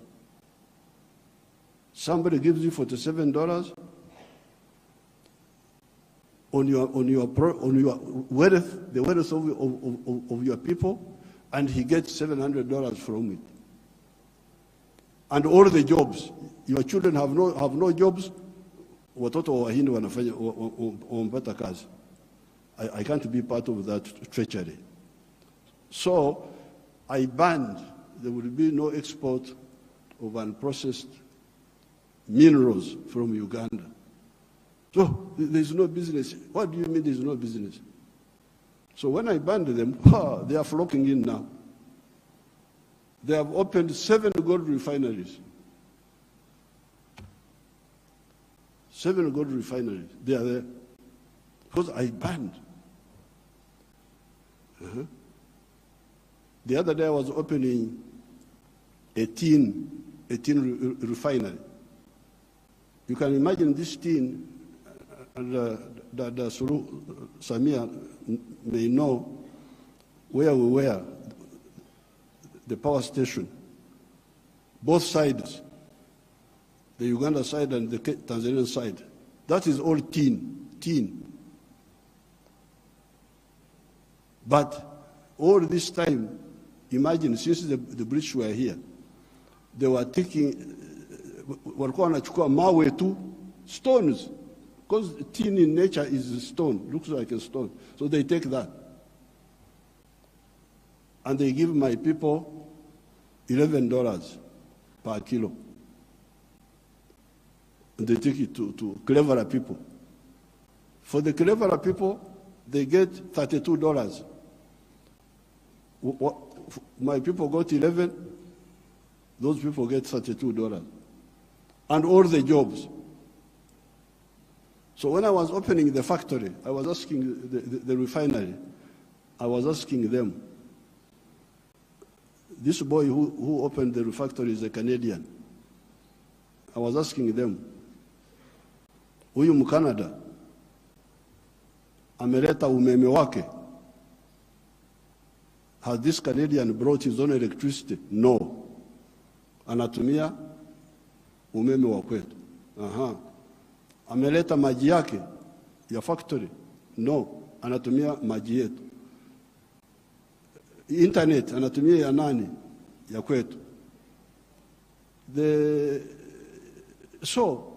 Somebody gives you $47 on your wealth, the wealth of your people, and he gets $700 from it. And all the jobs, your children have no jobs. Watoto wa Wahindi wanafanya wampata kazi. I can't be part of that treachery. So I banned, there will be no export of unprocessed minerals from Uganda. So there's no business. What do you mean there's no business? So when I banned them, they are flocking in now. They have opened 7 gold refineries. 7 gold refineries. They are there. Because I banned. The other day I was opening a tin refinery. You can imagine this tin, that Samia may know where we were, the power station, both sides, the Uganda side and the Tanzanian side. That is all tin. But all this time, imagine, since the British were here, they were taking, walikuwa wanachukua mawe tu, stones, because tin in nature is a stone, looks like a stone. So they take that. And they give my people $11 per kilo. And they take it to cleverer people. For the cleverer people, they get $32. My people got 11, those people get $32. And all the jobs. So when I was opening the factory, I was asking the refinery, I was asking them, this boy who opened the factory is a Canadian. I was asking them, huyu Mkanada ameleta umeme wake. Has this Canadian brought his own electricity? No. Anatumia umeme wa kwetu. Ameleta maji yake ya factory? No. Anatumia maji yetu. Internet anatumia ya nani? Ya kwetu. So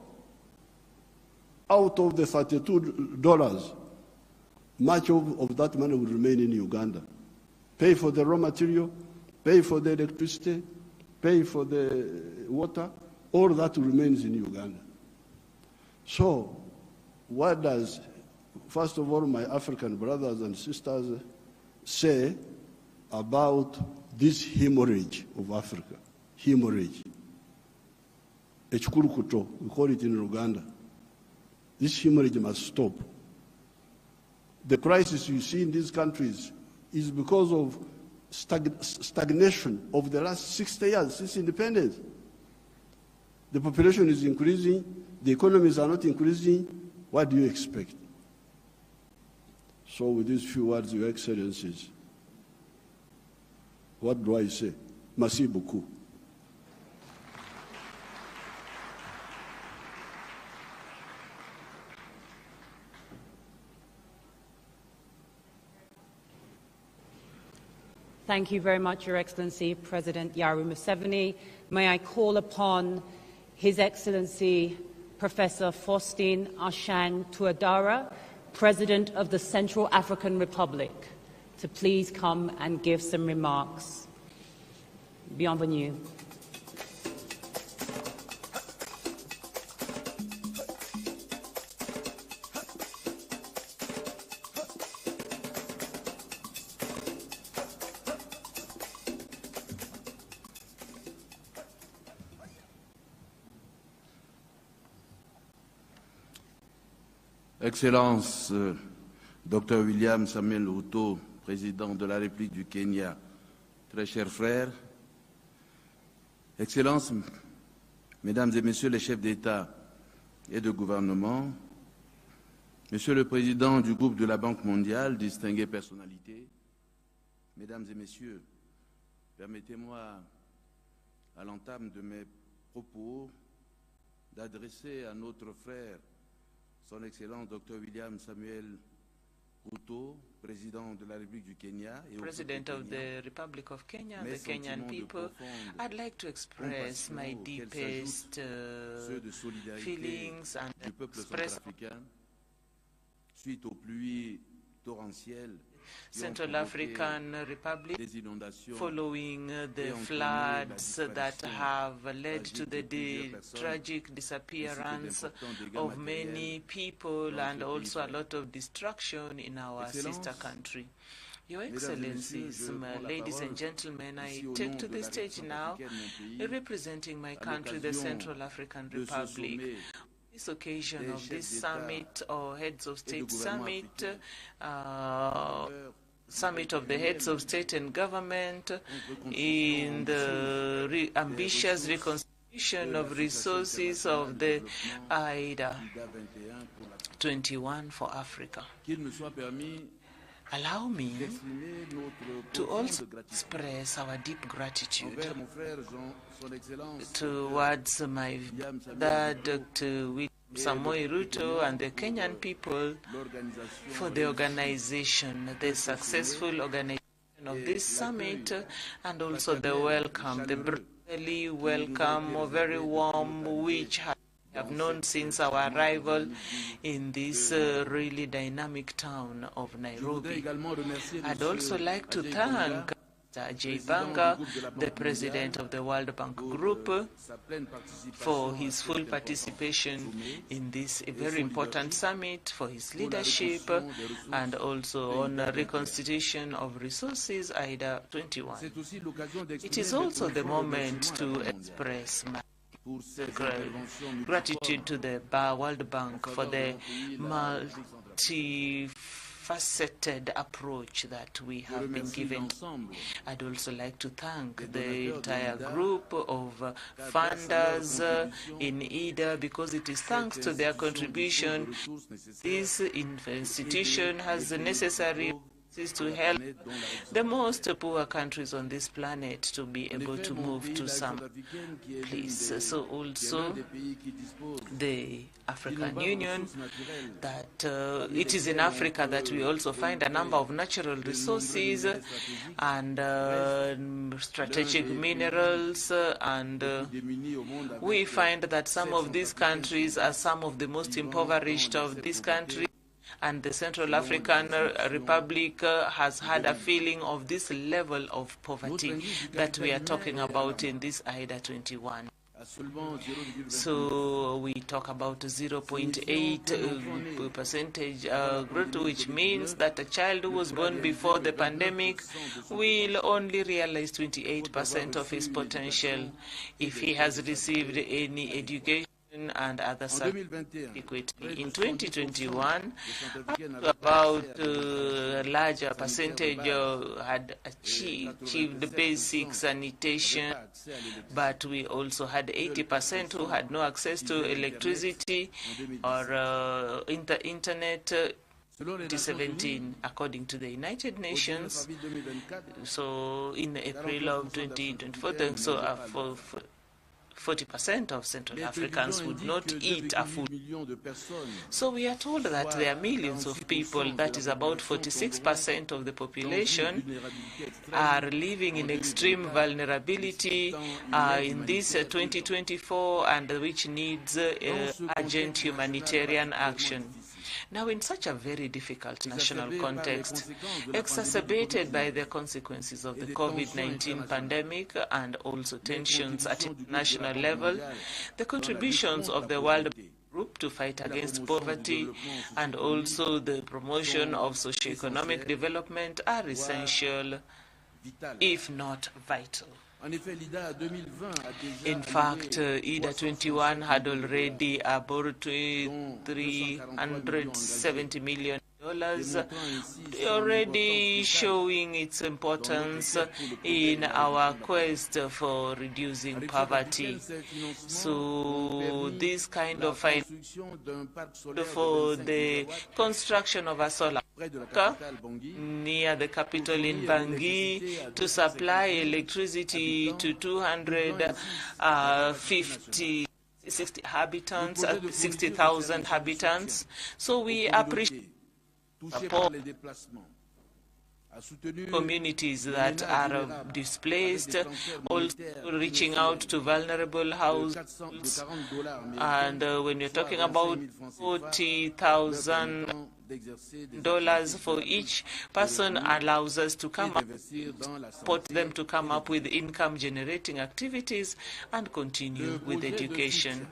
out of the $32, much of that money will remain in Uganda. Pay for the raw material, pay for the electricity, pay for the water, all that remains in Uganda. So what does, first of all, my African brothers and sisters say about this hemorrhage of Africa? Hemorrhage. Echikurukuto, we call it in Uganda. This hemorrhage must stop. The crisis you see in these countries is because of stagnation of the last 60 years since independence. The population is increasing, the economies are not increasing. What do you expect? So with these few words, Your Excellencies, what do I say? Merci beaucoup. Thank you very much, Your Excellency, President Yoweri Museveni. May I call upon His Excellency, Professor Faustin Archange Touadéra, President of the Central African Republic, to please come and give some remarks. Bienvenue. Excellence, Dr William Samuel Ruto, président de la République du Kenya, très chers frères, Excellences, Mesdames et Messieurs les chefs d'État et de gouvernement, Monsieur le Président du groupe de la Banque mondiale, distinguées personnalités, Mesdames et Messieurs, permettez-moi, à l'entame de mes propos, d'adresser à notre frère, Son Excellence Dr William Samuel Ruto, Président de la République du Kenya, President of the Republic of Kenya, the Kenyan people, I'd like to express my deepest feelings and express suite aux pluies torrentielles Central African Republic following the floods that have led to the tragic disappearance of many people and also a lot of destruction in our sister country. Your Excellencies, ladies and gentlemen, I take to the stage now, representing my country, the Central African Republic. This occasion of this summit or Heads of State Summit, summit of the Heads of State and Government in the ambitious reconstitution of resources of the IDA21 for Africa. Allow me to also express our deep gratitude towards my dad, Dr. William Samoei Ruto, and the Kenyan people for the organization, the successful organization of this summit, and also the welcome, the brotherly welcome, very warm, which I have known since our arrival in this really dynamic town of Nairobi. I'd also like to thank Ajay Banga, the President of the World Bank Group, for his full participation in this very important summit, for his leadership, and also on reconstitution of resources, IDA21. It is also the moment to express my gratitude to the World Bank for the multifaceted approach that we have been given. I'd also like to thank the entire group of funders in IDA, because it is thanks to their contribution this institution has the necessary is to help the most poor countries on this planet to be able to move to some place. So also the African Union, that it is in Africa that we also find a number of natural resources and strategic minerals, and we find that some of these countries are some of the most impoverished of these countries. And the Central African Republic has had a feeling of this level of poverty that we are talking about in this IDA21. So we talk about 0.8 percentage growth, which means that a child who was born before the pandemic will only realize 28% of his potential if he has received any education and other equity. In 2021, about a larger percentage had achieved basic sanitation, but we also had 80% who had no access to electricity or internet. 2017, according to the United Nations. So in April of 2024, so for 40% of Central Africans would not eat a food. So we are told that there are millions of people, that is about 46% of the population, are living in extreme vulnerability in this 2024, and which needs urgent humanitarian action. Now, in such a very difficult national context, exacerbated by the consequences of the COVID-19 pandemic and also tensions at international level, the contributions of the World Group to fight against poverty and also the promotion of socio-economic development are essential, if not vital. In fact, IDA21 had already about $370 million, already showing its importance in our quest for reducing poverty. So this kind of finance for the construction of a solar park near the capital in Bangui to supply electricity to 60,000 inhabitants. So we appreciate support communities that are displaced, also reaching out to vulnerable households. And when you're talking about $40,000 for each person, allows us to come up, support them to come up with income-generating activities and continue with education.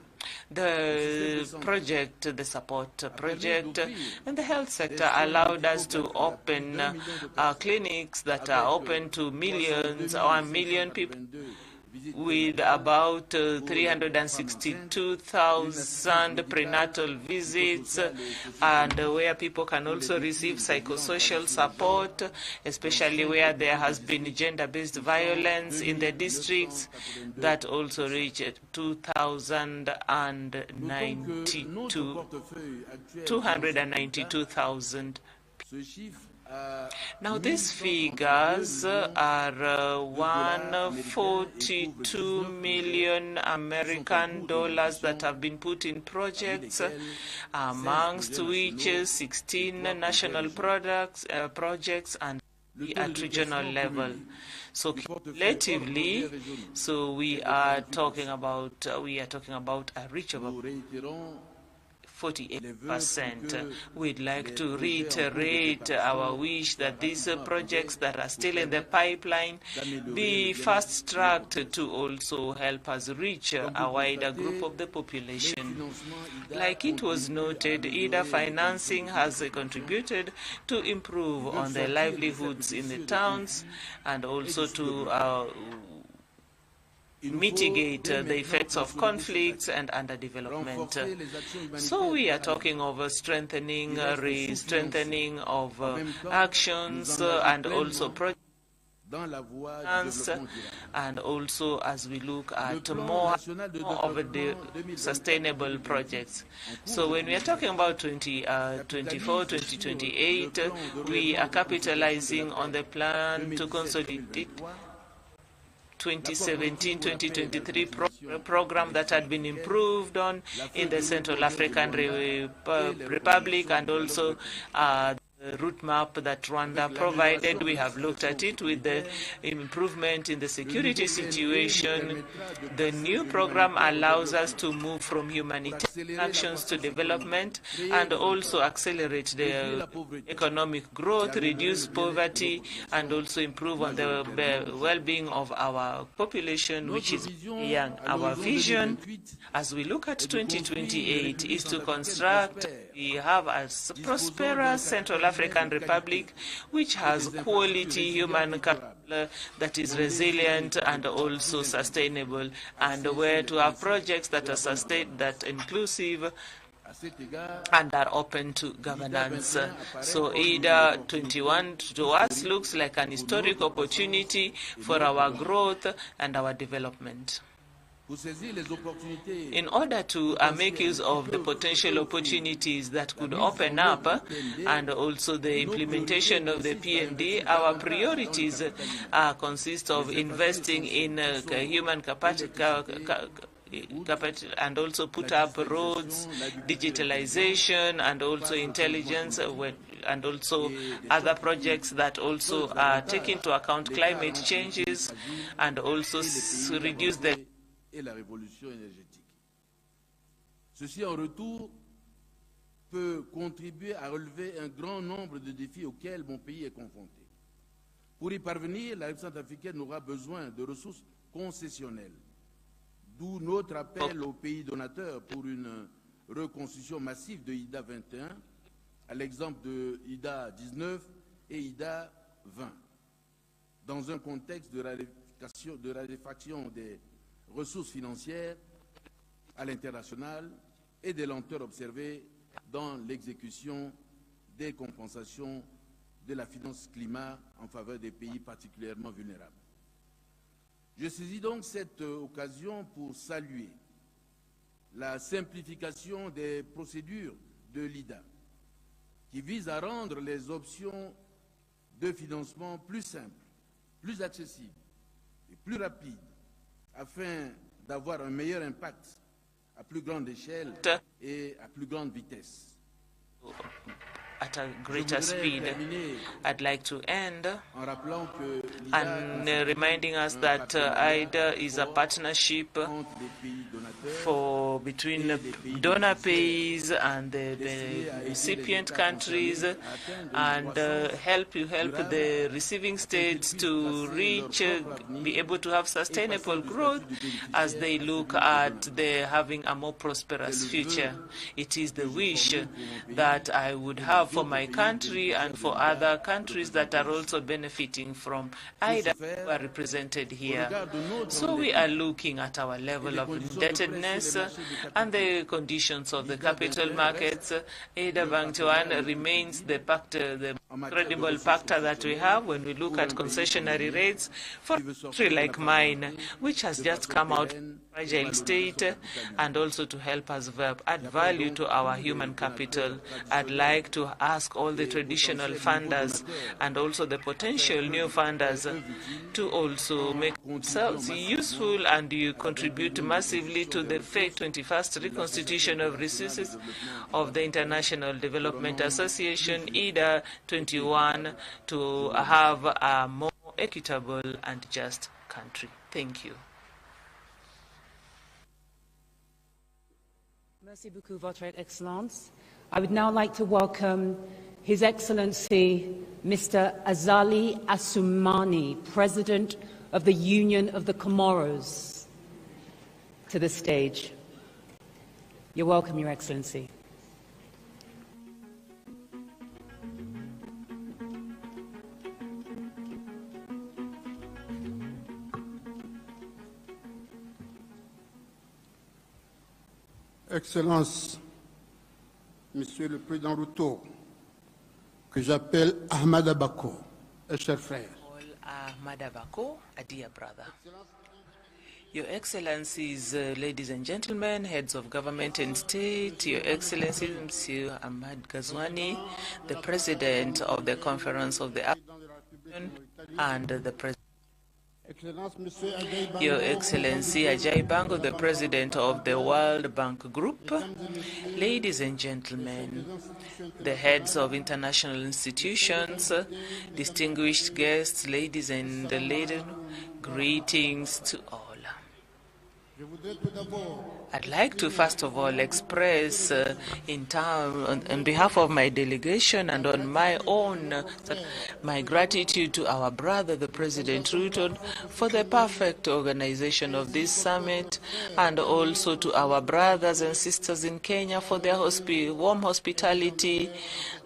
The project, the support project, and the health sector allowed us to open clinics that are open to millions or 1 million people, with about 362,000 prenatal visits, and where people can also receive psychosocial support, especially where there has been gender-based violence in the districts, that also reached 292,000. Now, these figures are 142 million American dollars that have been put in projects, amongst which 16 national projects and at regional level. So cumulatively, so we are talking about a reach of 48%. We'd like to reiterate our wish that these projects that are still in the pipeline be fast-tracked to also help us reach a wider group of the population. Like it was noted, IDA financing has contributed to improve on the livelihoods in the towns and also to mitigate the effects of conflicts and underdevelopment. So we are talking of strengthening of actions and also projects and also as we look at more of the sustainable projects. So when we are talking about 2024, 2028, we are capitalizing on the plan to consolidate 2017-2023 program that had been improved on in the Central African Republic, and also the route map that Rwanda provided. We have looked at it with the improvement in the security situation. The new program allows us to move from humanitarian actions to development and also accelerate the economic growth, reduce poverty, and also improve on the well-being of our population, which is young. Our vision, as we look at 2028, is to construct, we have a prosperous Central African Republic which has quality human capital that is resilient and also sustainable, and where to have projects that are sustained, that inclusive, and are open to governance. So IDA21 to us looks like an historic opportunity for our growth and our development. In order to make use of the potential opportunities that could open up and also the implementation of the PMD, our priorities consist of investing in human capacity and also put up roads, digitalization, and also intelligence, and also other projects that also take into account climate changes and also reduce the et la révolution énergétique. Ceci, en retour, peut contribuer à relever un grand nombre de défis auxquels mon pays est confronté. Pour y parvenir, la République centrafricaine aura besoin de ressources concessionnelles, d'où notre appel aux pays donateurs pour une reconstruction massive de IDA21, à l'exemple de IDA19 et IDA20, dans un contexte de raréfaction des ressources financières à l'international et des lenteurs observées dans l'exécution des compensations de la finance climat en faveur des pays particulièrement vulnérables. Je saisis donc cette occasion pour saluer la simplification des procédures de l'IDA, qui vise à rendre les options de financement plus simples, plus accessibles et plus rapides, afin d'avoir un meilleur impact à plus grande échelle et à plus grande vitesse. At a greater speed. I'd like to end and reminding us that IDA is a partnership between donor pays and the recipient countries, and help the receiving states to reach, be able to have sustainable growth as they look at having a more prosperous future. It is the wish that I would have for my country and for other countries that are also benefiting from IDA who are represented here. So we are looking at our level of indebtedness and the conditions of the capital markets. IDA21 remains the credible factor that we have when we look at concessionary rates for a country like mine, which has just come out of a fragile state, and also to help us add value to our human capital. I'd like to ask all the traditional funders and also the potential new funders to also make themselves useful, and you contribute massively to the 21st reconstitution of resources of the International Development Association, IDA21, to have a more equitable and just country. Thank you. Merci beaucoup, Votre Excellence. I would now like to welcome His Excellency Mr. Azali Assoumani, President of the Union of the Comoros, to the stage. You're welcome, Your Excellency. Excellence, Monsieur le Président Ruto, que j'appelle Ahmad Abako, et chers frères. Madavako, a dear brother. Your Excellencies, ladies and gentlemen, heads of government and state, Your Excellency, Monsieur Ahmad Ghazouani, the President of the Conference of the African and the President. Your Excellency Ajay Bango, the President of the World Bank Group, ladies and gentlemen, the heads of international institutions, distinguished guests, ladies and ladies, greetings to all. I'd like to first of all express on behalf of my delegation and on my own my gratitude to our brother, the President Ruto, for the perfect organization of this summit, and also to our brothers and sisters in Kenya for their warm hospitality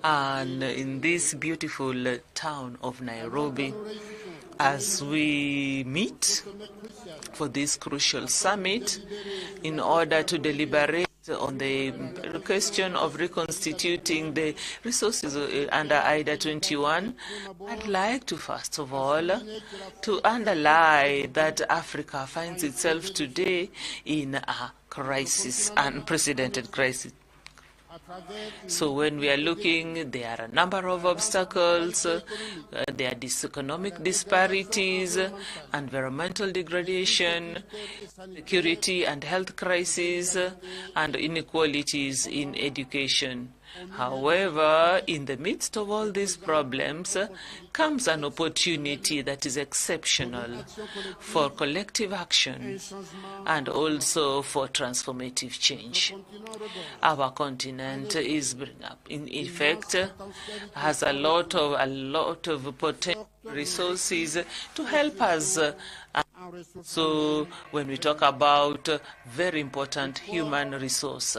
and in this beautiful town of Nairobi. As we meet for this crucial summit in order to deliberate on the question of reconstituting the resources under IDA21, I'd like to first of all to underline that Africa finds itself today in a crisis, unprecedented crisis. So when we are looking, there are a number of obstacles. There are economic disparities, environmental degradation, security and health crises, and inequalities in education. However, in the midst of all these problems comes an opportunity that is exceptional for collective action and also for transformative change. Our continent is, in effect, has a lot of potential resources to help us. So when we talk about very important human resource,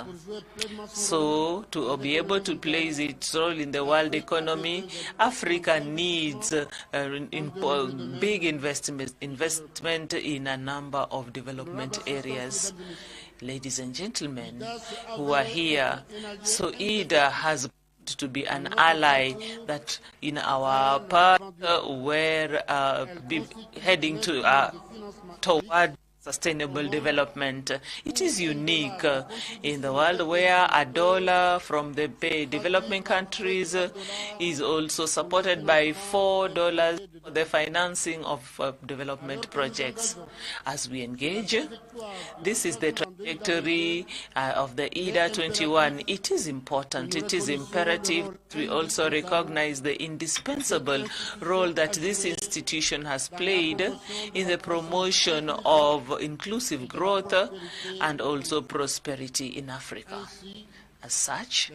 so to be able to play its role in the world economy, Africa needs big investment in a number of development areas. Ladies and gentlemen who are here, so IDA has to be an ally that in our part we're heading to toward sustainable development. It is unique in the world where a dollar from the developing countries is also supported by $4 for the financing of development projects. As we engage, this is the trajectory of the IDA21. It is important, it is imperative. We also recognize the indispensable role that this institution has played in the promotion of inclusive growth and also prosperity in Africa. As such,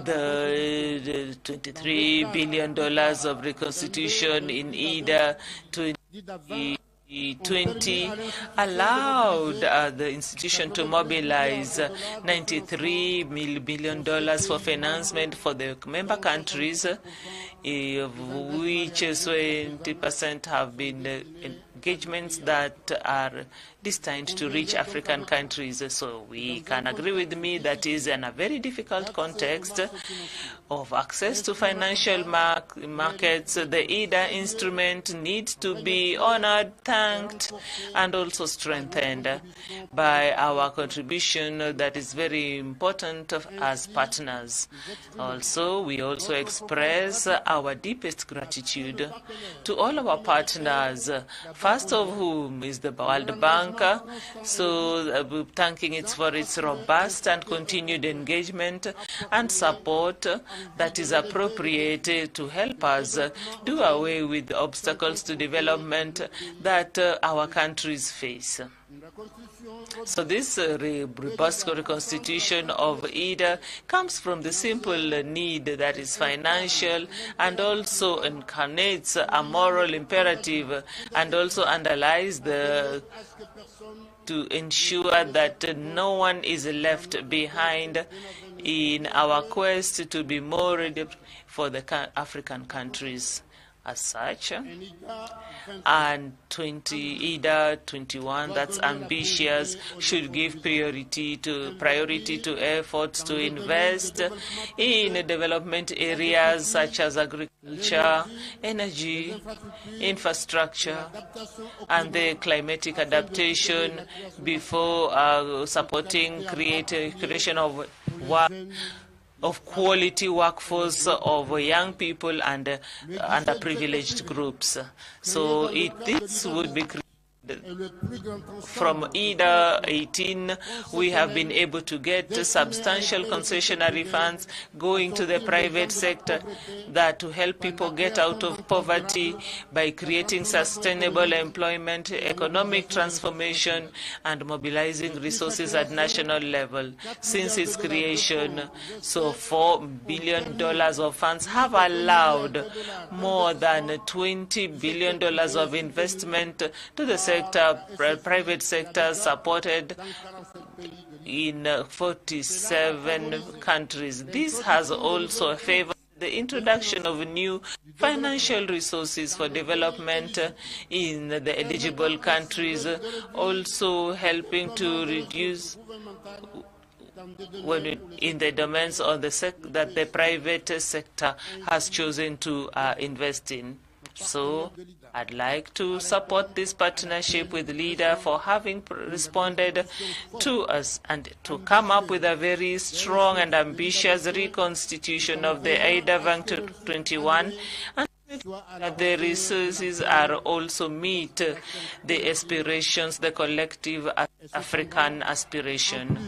the $23 billion of reconstitution in IDA 2020 allowed the institution to mobilize $93 billion for financement for the member countries, of which 20% have been engagements that are destined to reach African countries. So we can agree with me that is in a very difficult context of access to financial markets. The IDA instrument needs to be honored, thanked, and also strengthened by our contribution that is very important as partners. Also, we also express our deepest gratitude to all of our partners, first of whom is the World Bank. So thanking it for its robust and continued engagement and support that is appropriate to help us do away with the obstacles to development that our countries face. So this robust reconstitution of IDA comes from the simple need that is financial and also incarnates a moral imperative and also underlies to ensure that no one is left behind in our quest to be more ready for the African countries. as such. And IDA21, that's ambitious, should give priority to efforts to invest in development areas such as agriculture, energy, infrastructure, and the climatic adaptation before supporting creation of quality workforce of young people and underprivileged groups. So this would be from IDA18, we have been able to get substantial concessionary funds going to the private sector that to help people get out of poverty by creating sustainable employment, economic transformation, and mobilizing resources at national level. Since its creation, so $4 billion of funds have allowed more than $20 billion of investment to the private sector, supported in 47 countries. This has also favored the introduction of new financial resources for development in the eligible countries, also helping to reduce in the domains of that the private sector has chosen to invest in. So I'd like to support this partnership with LEADER for having responded to us and to come up with a very strong and ambitious reconstitution of the IDA21, and that the resources are also meet the aspirations, the collective African aspiration.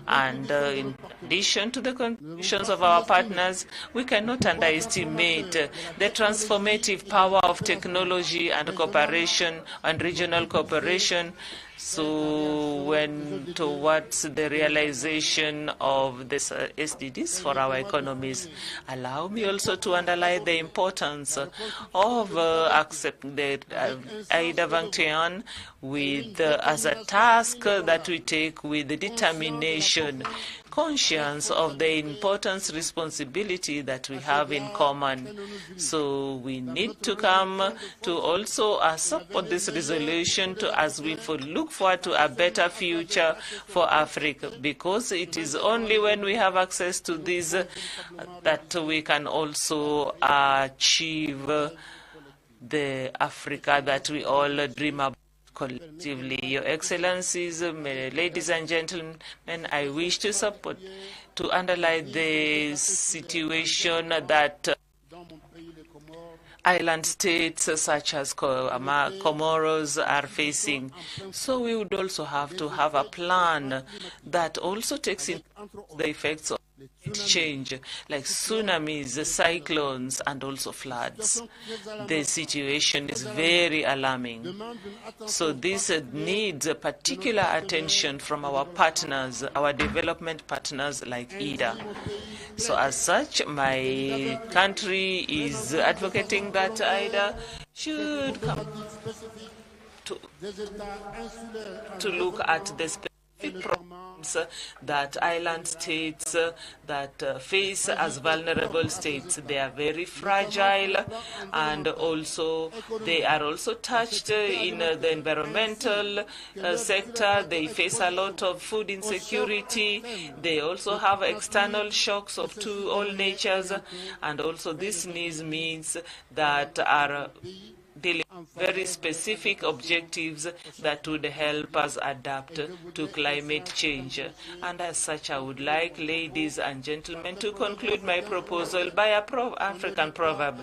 And in addition to the contributions of our partners, we cannot underestimate the transformative power of technology and cooperation and regional cooperation. So when towards the realization of this SDGs for our economies, allow me also to underline the importance of accepting the IDA21 with as a task that we take with determination, conscious of the importance, responsibility that we have in common. So we need to come to also support this resolution as we look forward to a better future for Africa, because it is only when we have access to this that we can also achieve the Africa that we all dream about collectively. Your Excellencies, ladies and gentlemen, I wish to underline the situation that island states such as Comoros are facing. So we would also have to have a plan that also takes into the effects of change, like tsunamis, cyclones, and also floods. The situation is very alarming. So this needs particular attention from our partners, our development partners like IDA. So as such, my country is advocating that IDA should come to look at the specific problems that island states that face as vulnerable states. They are very fragile, and also they are also touched in the environmental sector. They face a lot of food insecurity. They also have external shocks of all natures, and also this means that are dealing very specific objectives that would help us adapt to climate change. And as such, I would like, ladies and gentlemen, to conclude my proposal by a African proverb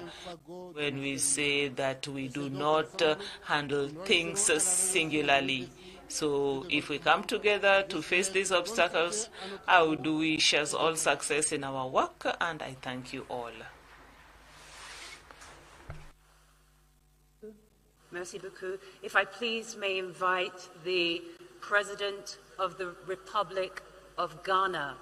when we say that we do not handle things singularly. So if we come together to face these obstacles, I would wish us all success in our work, and I thank you all. Merci beaucoup. If I please may invite the President of the Republic of Ghana,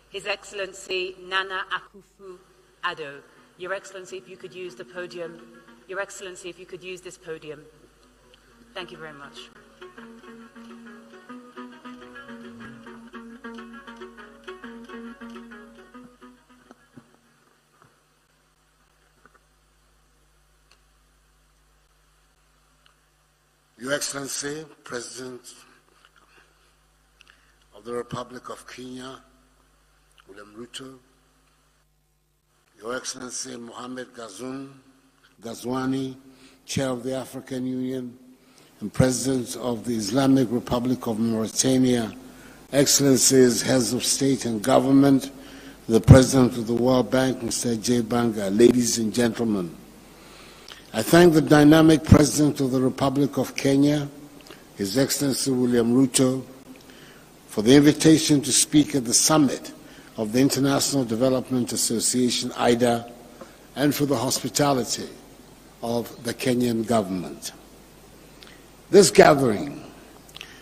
His Excellency Nana Akufo-Addo. Your Excellency, if you could use the podium. Your Excellency, if you could use this podium. Thank you very much. Your Excellency, President of the Republic of Kenya, William Ruto, Your Excellency Mohamed Ghazouani, Chair of the African Union and President of the Islamic Republic of Mauritania, Excellencies, Heads of State and Government, the President of the World Bank, Mr. J. Banga, ladies and gentlemen, I thank the dynamic President of the Republic of Kenya, His Excellency William Ruto, for the invitation to speak at the summit of the International Development Association, IDA, and for the hospitality of the Kenyan government. This gathering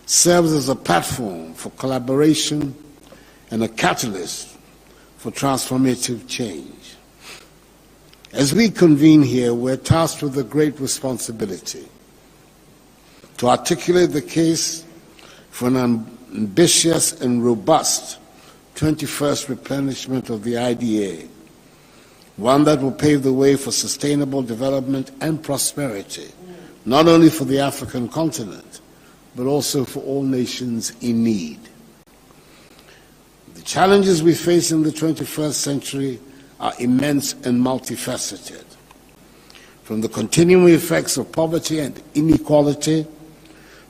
serves as a platform for collaboration and a catalyst for transformative change. As we convene here, we're tasked with a great responsibility to articulate the case for an ambitious and robust 21st replenishment of the IDA, one that will pave the way for sustainable development and prosperity, not only for the African continent, but also for all nations in need. The challenges we face in the 21st century are immense and multifaceted. From the continuing effects of poverty and inequality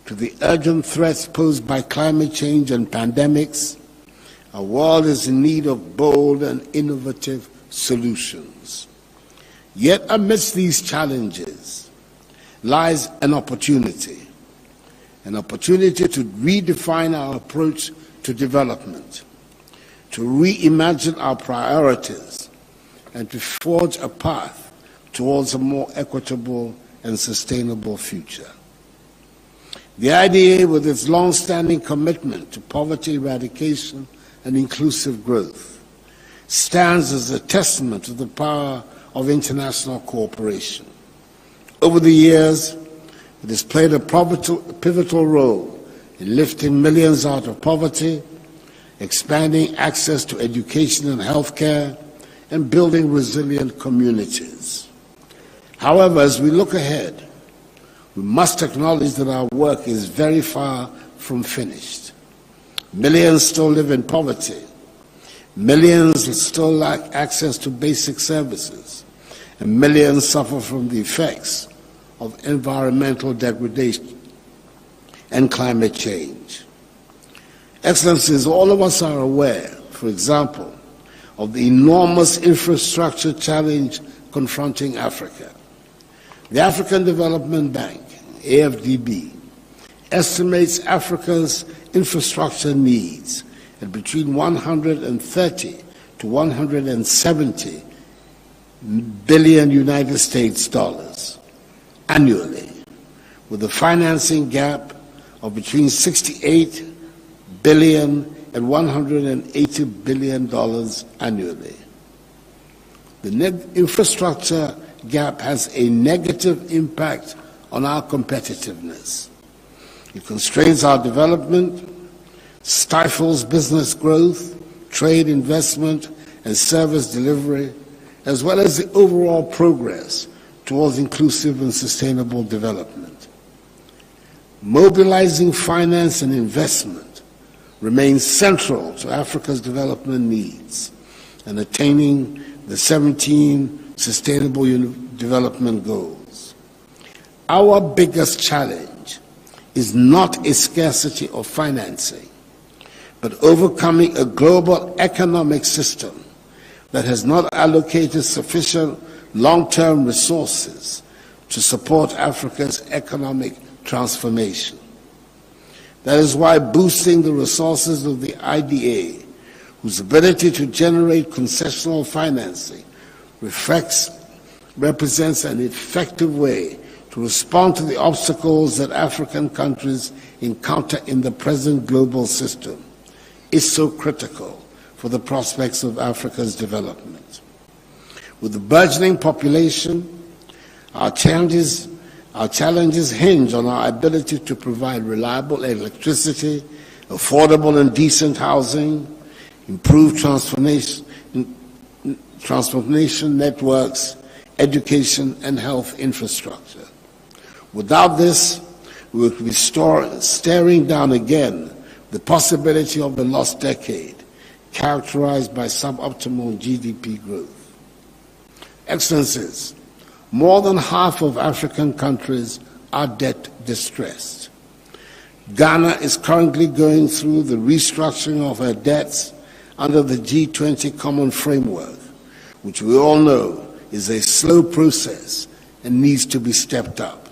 to the urgent threats posed by climate change and pandemics, our world is in need of bold and innovative solutions. Yet amidst these challenges lies an opportunity to redefine our approach to development, to reimagine our priorities, and to forge a path towards a more equitable and sustainable future. The IDA, with its long-standing commitment to poverty eradication and inclusive growth, stands as a testament to the power of international cooperation. Over the years, it has played a pivotal role in lifting millions out of poverty, expanding access to education and healthcare, and building resilient communities. However, as we look ahead, we must acknowledge that our work is very far from finished. Millions still live in poverty. Millions still lack access to basic services. And millions suffer from the effects of environmental degradation and climate change. Excellencies, all of us are aware, for example, of the enormous infrastructure challenge confronting Africa. The African Development Bank, AFDB, estimates Africa's infrastructure needs at between 130 to 170 billion United States dollars annually, with a financing gap of between 68 billion and $180 billion annually. The infrastructure gap has a negative impact on our competitiveness. It constrains our development, stifles business growth, trade, investment, and service delivery, as well as the overall progress towards inclusive and sustainable development. Mobilizing finance and investment remains central to Africa's development needs and attaining the 17 Sustainable Development Goals. Our biggest challenge is not a scarcity of financing, but overcoming a global economic system that has not allocated sufficient long-term resources to support Africa's economic transformation. That is why boosting the resources of the IDA, whose ability to generate concessional financing represents an effective way to respond to the obstacles that African countries encounter in the present global system, is so critical for the prospects of Africa's development. With the burgeoning population, our challenges hinge on our ability to provide reliable electricity, affordable and decent housing, improved transportation networks, education, and health infrastructure. Without this, we will be staring down again the possibility of the lost decade, characterized by suboptimal GDP growth. Excellencies, more than half of African countries are debt distressed. Ghana is currently going through the restructuring of her debts under the G20 Common Framework, which we all know is a slow process and needs to be stepped up.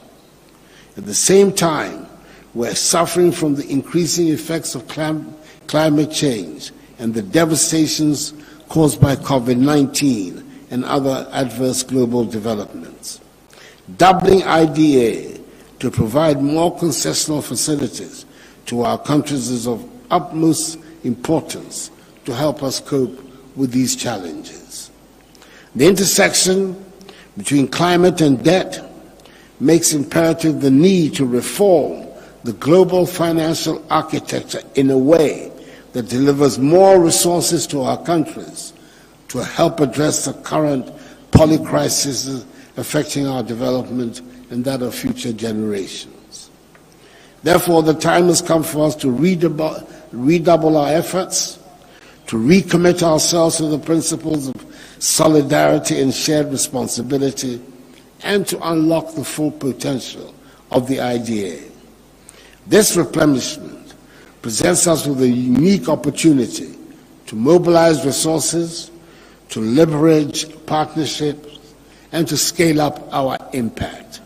At the same time, we're suffering from the increasing effects of climate change and the devastations caused by COVID-19 and other adverse global developments. Doubling IDA to provide more concessional facilities to our countries is of utmost importance to help us cope with these challenges. The intersection between climate and debt makes imperative the need to reform the global financial architecture in a way that delivers more resources to our countries to help address the current polycrises affecting our development and that of future generations. Therefore, the time has come for us to redouble our efforts, to recommit ourselves to the principles of solidarity and shared responsibility, and to unlock the full potential of the IDA. This replenishment presents us with a unique opportunity to mobilize resources, to leverage partnerships, and to scale up our impact.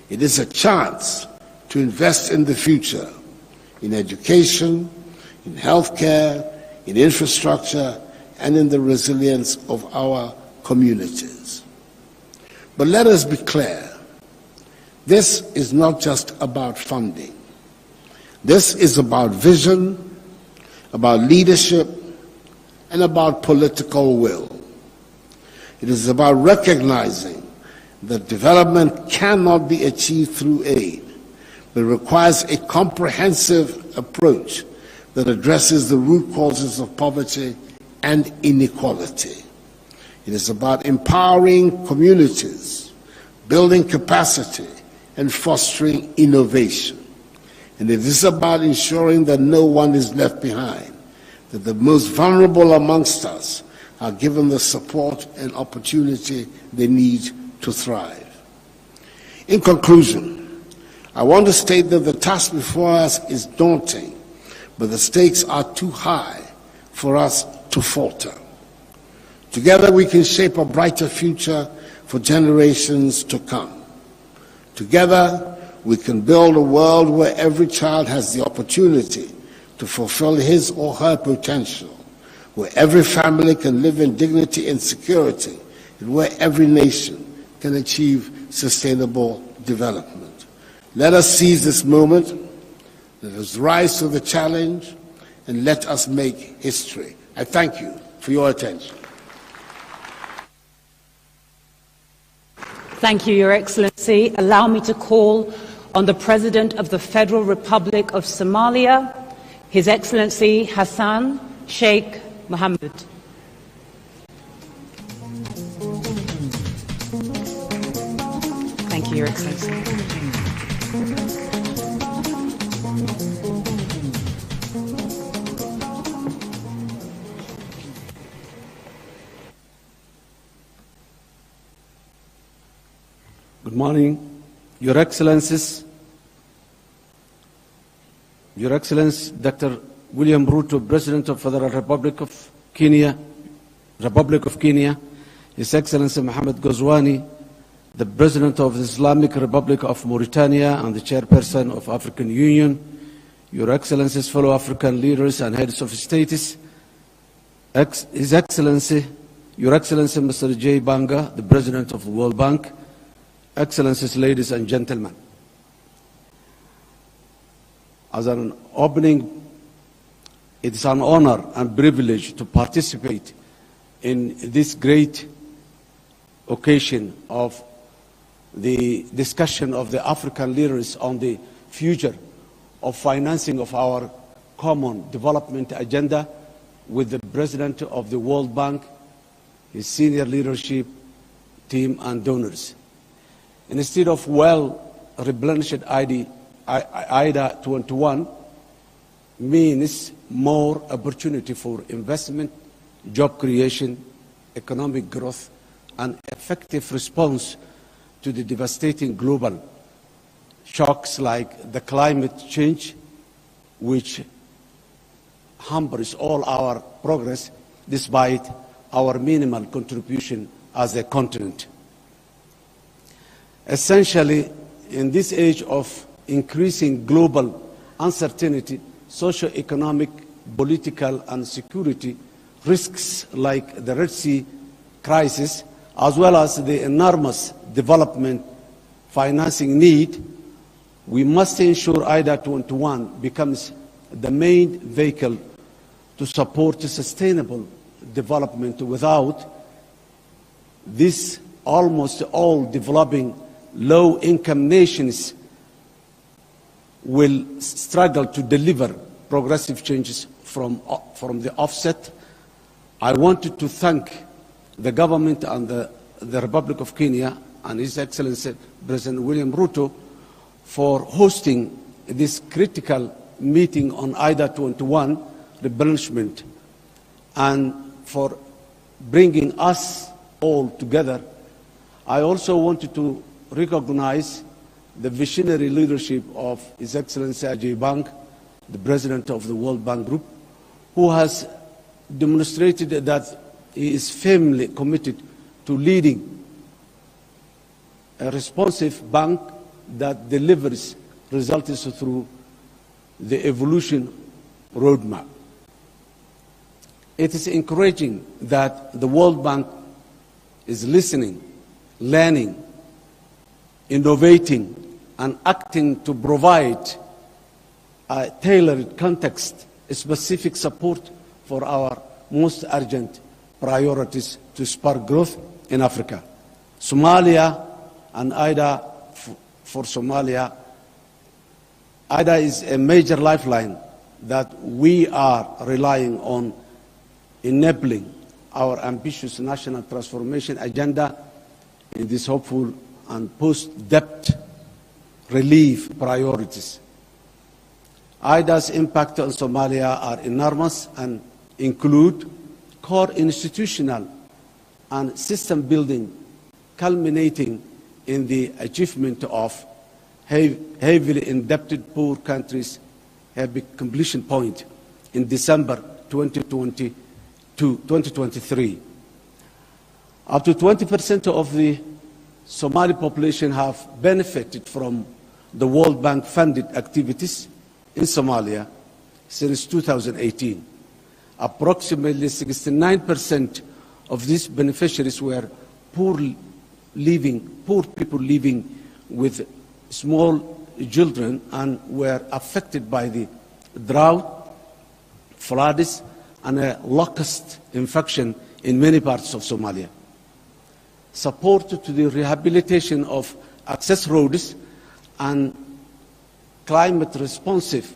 It is a chance to invest in the future, in education, in healthcare, in infrastructure, and in the resilience of our communities. But let us be clear, this is not just about funding. This is about vision, about leadership, and about political will. It is about recognizing that development cannot be achieved through aid, but requires a comprehensive approach that addresses the root causes of poverty and inequality. It is about empowering communities, building capacity, and fostering innovation. And it is about ensuring that no one is left behind, that the most vulnerable amongst us are given the support and opportunity they need to thrive. In conclusion, I want to state that the task before us is daunting, but the stakes are too high for us to falter. Together we can shape a brighter future for generations to come. Together we can build a world where every child has the opportunity to fulfill his or her potential, where every family can live in dignity and security, and where every nation can achieve sustainable development. Let us seize this moment, let us rise to the challenge, and let us make history. I thank you for your attention. Thank you, Your Excellency. Allow me to call on the President of the Federal Republic of Somalia, His Excellency Hassan Sheikh Mohammed. Thank you, Your Excellency. Good morning, Your Excellencies. Your Excellency Dr. William Ruto, President of Federal Republic of Kenya, His Excellency Mohammed Ghazwani, the President of the Islamic Republic of Mauritania and the Chairperson of African Union, Your Excellencies, fellow African leaders and heads of states, His Excellency, Your Excellency Mr. J. Banga, the President of the World Bank, Excellencies, ladies and gentlemen. As an opening, it is an honor and privilege to participate in this great occasion of the discussion of the African leaders on the future of financing of our common development agenda with the President of the World Bank, his senior leadership team and donors. Instead of well-replenished IDA21 means more opportunity for investment, job creation, economic growth, and effective response to the devastating global shocks like the climate change, which hampers all our progress despite our minimal contribution as a continent. Essentially, in this age of increasing global uncertainty, socio-economic, political, and security risks like the Red Sea crisis, as well as the enormous development financing need, we must ensure IDA21 becomes the main vehicle to support sustainable development. Without this, almost all developing low-income nations will struggle to deliver progressive changes from the offset. I wanted to thank the government and the Republic of Kenya and His Excellency President William Ruto for hosting this critical meeting on IDA21 replenishment and for bringing us all together. I also wanted to recognize the visionary leadership of His Excellency Ajay Bang, the President of the World Bank Group, who has demonstrated that he is firmly committed to leading a responsive bank that delivers results through the evolution roadmap. It is encouraging that the World Bank is listening, learning, innovating, and acting to provide a tailored context-specific support for our most urgent priorities to spark growth in Africa. Somalia and IDA for Somalia. IDA is a major lifeline that we are relying on enabling our ambitious national transformation agenda in these hopeful and post-debt relief priorities. IDA's impact on Somalia are enormous and include core institutional and system building, culminating in the achievement of heavily indebted poor countries have a completion point in December 2023. Up to 20% of the Somali population have benefited from the World Bank funded activities in Somalia since 2018. Approximately 69% of these beneficiaries were poor people living with small children and were affected by the drought, floods, and a locust infection in many parts of Somalia. Support to the rehabilitation of access roads and climate resistant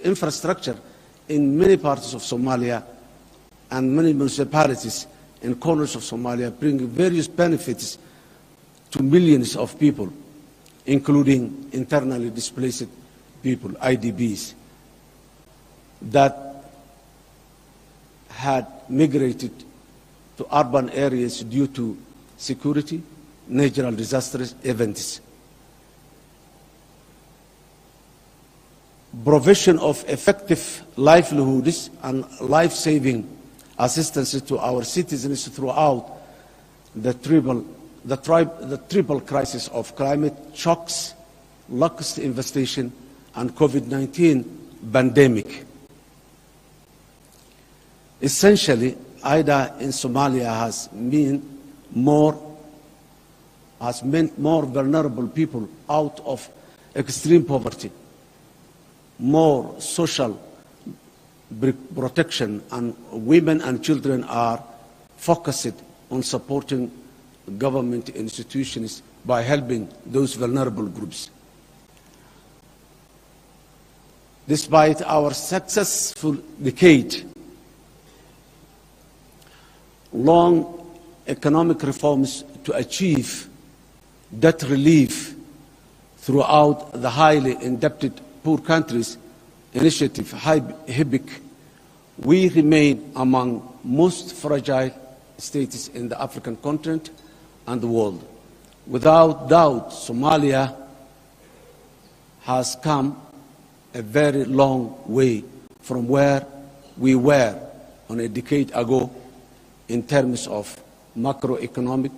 infrastructure in many parts of Somalia and many municipalities in corners of Somalia bring various benefits to millions of people, including internally displaced people, IDPs, that had migrated to urban areas due to security, natural disasters, events. Provision of effective livelihoods and life-saving assistance to our citizens throughout the triple crisis of climate shocks, locust infestation, and COVID-19 pandemic. Essentially, IDA in Somalia has meant more vulnerable people out of extreme poverty, more social protection, and women and children are focused on supporting government institutions by helping those vulnerable groups. Despite our successful decade, long economic reforms to achieve debt relief throughout the highly indebted poor countries initiative, HIBIC, we remain among most fragile states in the African continent and the world. Without doubt, Somalia has come a very long way from where we were a decade ago in terms of macroeconomic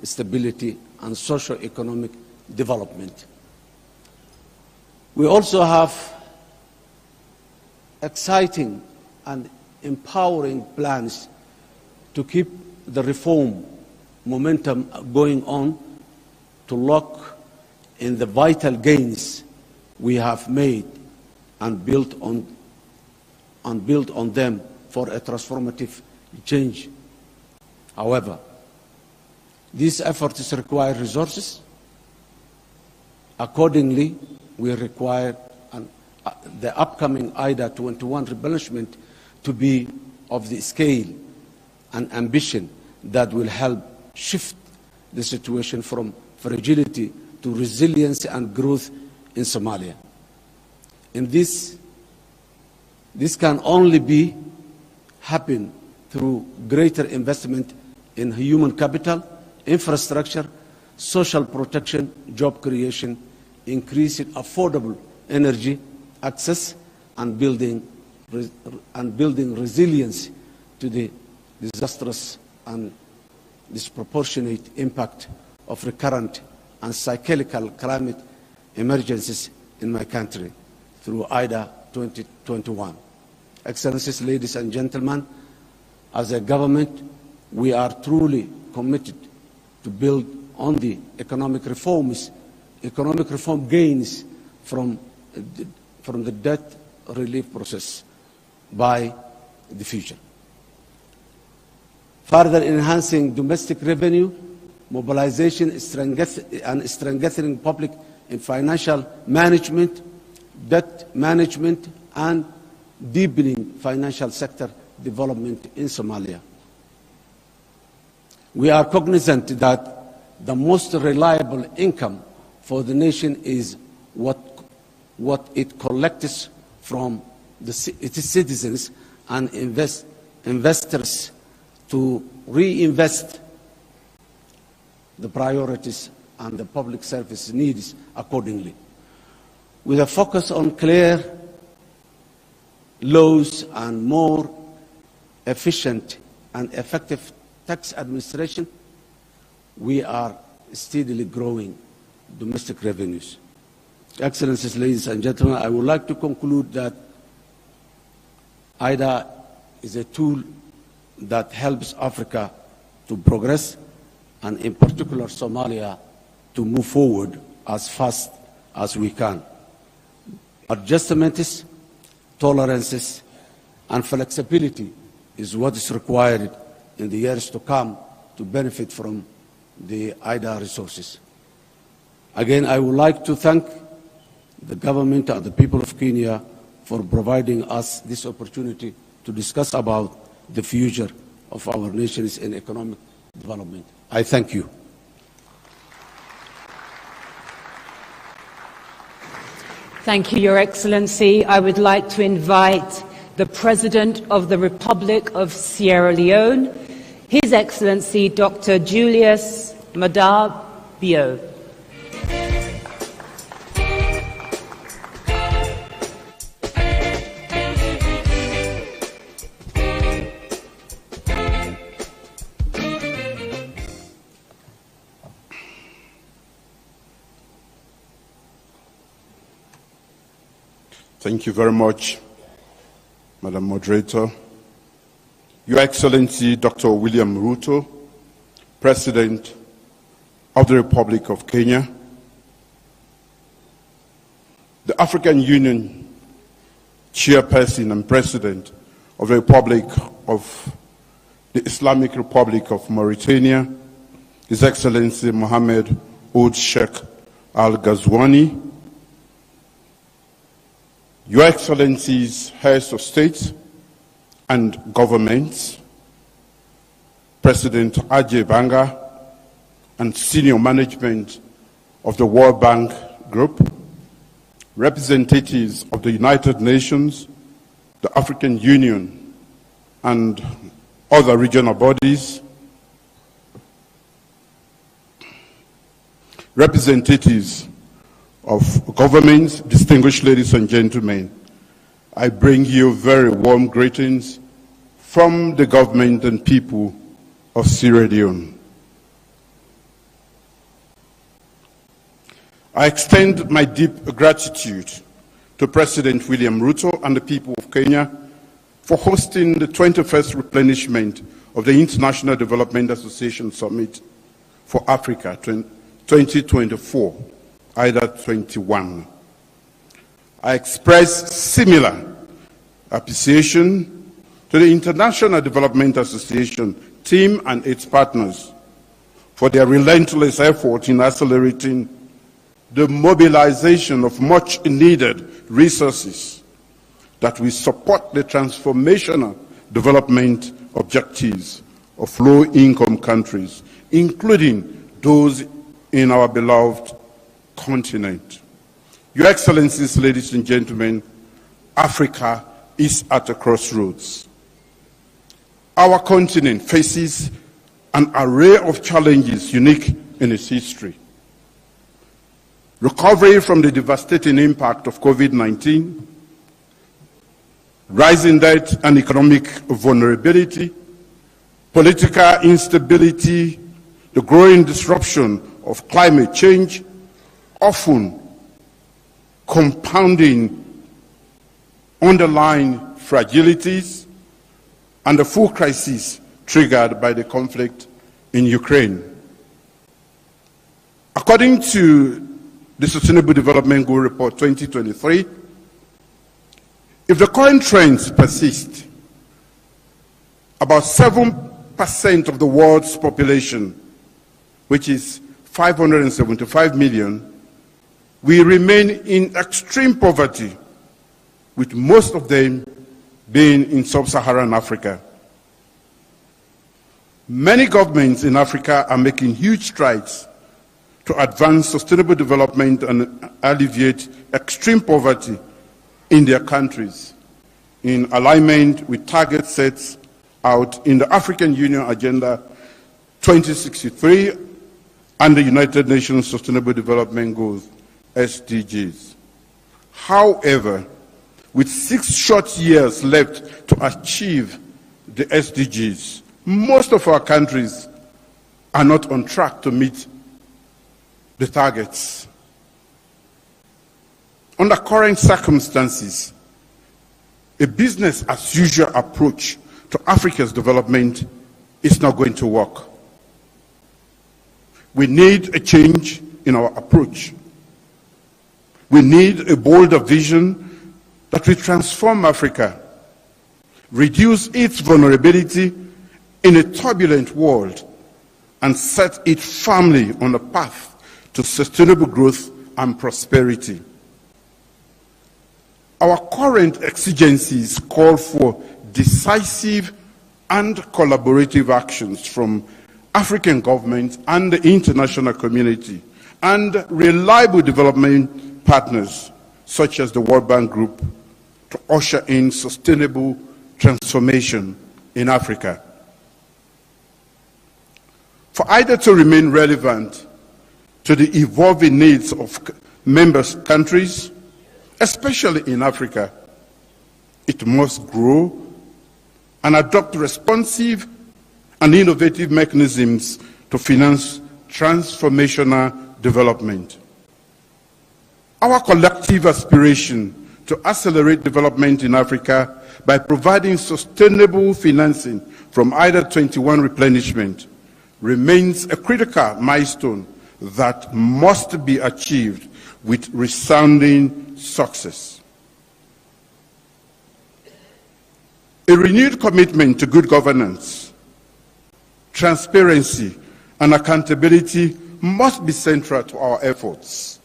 stability and socio-economic development. We also have exciting and empowering plans to keep the reform momentum going on, to lock in the vital gains we have made and build on them for a transformative change. However, these efforts require resources. Accordingly, we require the upcoming IDA21 replenishment to be of the scale and ambition that will help shift the situation from fragility to resilience and growth in Somalia. And this can only happen through greater investment in human capital, infrastructure, social protection, job creation, increasing affordable energy access, and building resilience to the disastrous and disproportionate impact of recurrent and cyclical climate emergencies in my country through IDA 2021. Excellencies, ladies and gentlemen, as a government, we are truly committed to build on the economic reform gains from the debt relief process by the future. Further enhancing domestic revenue, mobilization and strengthening public and financial management, debt management, and deepening financial sector development in Somalia. We are cognizant that the most reliable income for the nation is what it collects from its citizens and investors to reinvest the priorities and the public service needs accordingly. With a focus on clear laws and more efficient and effective tax administration, we are steadily growing domestic revenues. Excellencies, ladies and gentlemen, I would like to conclude that IDA is a tool that helps Africa to progress, and in particular Somalia to move forward as fast as we can. Adjustments, tolerances, and flexibility is what is required in the years to come to benefit from the IDA resources. Again, I would like to thank the government and the people of Kenya for providing us this opportunity to discuss about the future of our nations in economic development. I thank you. Thank you, Your Excellency. I would like to invite the President of the Republic of Sierra Leone, His Excellency Dr. Julius Maada Bio. Thank you very much, Madam Moderator. Your Excellency, Dr. William Ruto, President of the Republic of Kenya, the African Union Chairperson and President of the Republic of the Islamic Republic of Mauritania, His Excellency Mohammed Ould Sheikh Al Ghazouani, Your Excellencies, Heads of State and Governments, President Ajay Banga, and senior management of the World Bank, Group, representatives of the United Nations, the African Union, and other regional bodies, representatives of governments, distinguished ladies and gentlemen, I bring you very warm greetings from the government and people of Sierra Leone. I extend my deep gratitude to President William Ruto and the people of Kenya for hosting the 21st replenishment of the International Development Association Summit for Africa 2024, IDA21. I express similar appreciation to the International Development Association team and its partners for their relentless effort in accelerating the mobilization of much needed resources that will support the transformational development objectives of low-income countries, including those in our beloved continent. Your Excellencies, ladies and gentlemen, Africa is at a crossroads. Our continent faces an array of challenges unique in its history. Recovery from the devastating impact of COVID-19, rising debt and economic vulnerability, political instability, the growing disruption of climate change, often compounding underlying fragilities, and the full crisis triggered by the conflict in Ukraine. According to the Sustainable Development Goal Report 2023, if the current trends persist, about 7% of the world's population, which is 575 million, will remain in extreme poverty, with most of them being in sub-Saharan Africa. Many governments in Africa are making huge strides to advance sustainable development and alleviate extreme poverty in their countries, in alignment with targets set out in the African Union Agenda 2063 and the United Nations Sustainable Development Goals, SDGs. However, with 6 short years left to achieve the SDGs, most of our countries are not on track to meet the targets. Under current circumstances, a business as usual approach to Africa's development is not going to work. We need a change in our approach. We need a bolder vision that will transform Africa, reduce its vulnerability in a turbulent world, and set it firmly on a path to sustainable growth and prosperity. Our current exigencies call for decisive and collaborative actions from African governments and the international community, and reliable development partners such as the World Bank Group to usher in sustainable transformation in Africa. For IDA to remain relevant to the evolving needs of member countries, especially in Africa, it must grow and adopt responsive and innovative mechanisms to finance transformational development. Our collective aspiration to accelerate development in Africa by providing sustainable financing from IDA21 replenishment remains a critical milestone that must be achieved with resounding success. A renewed commitment to good governance, transparency, and accountability must be central to our efforts.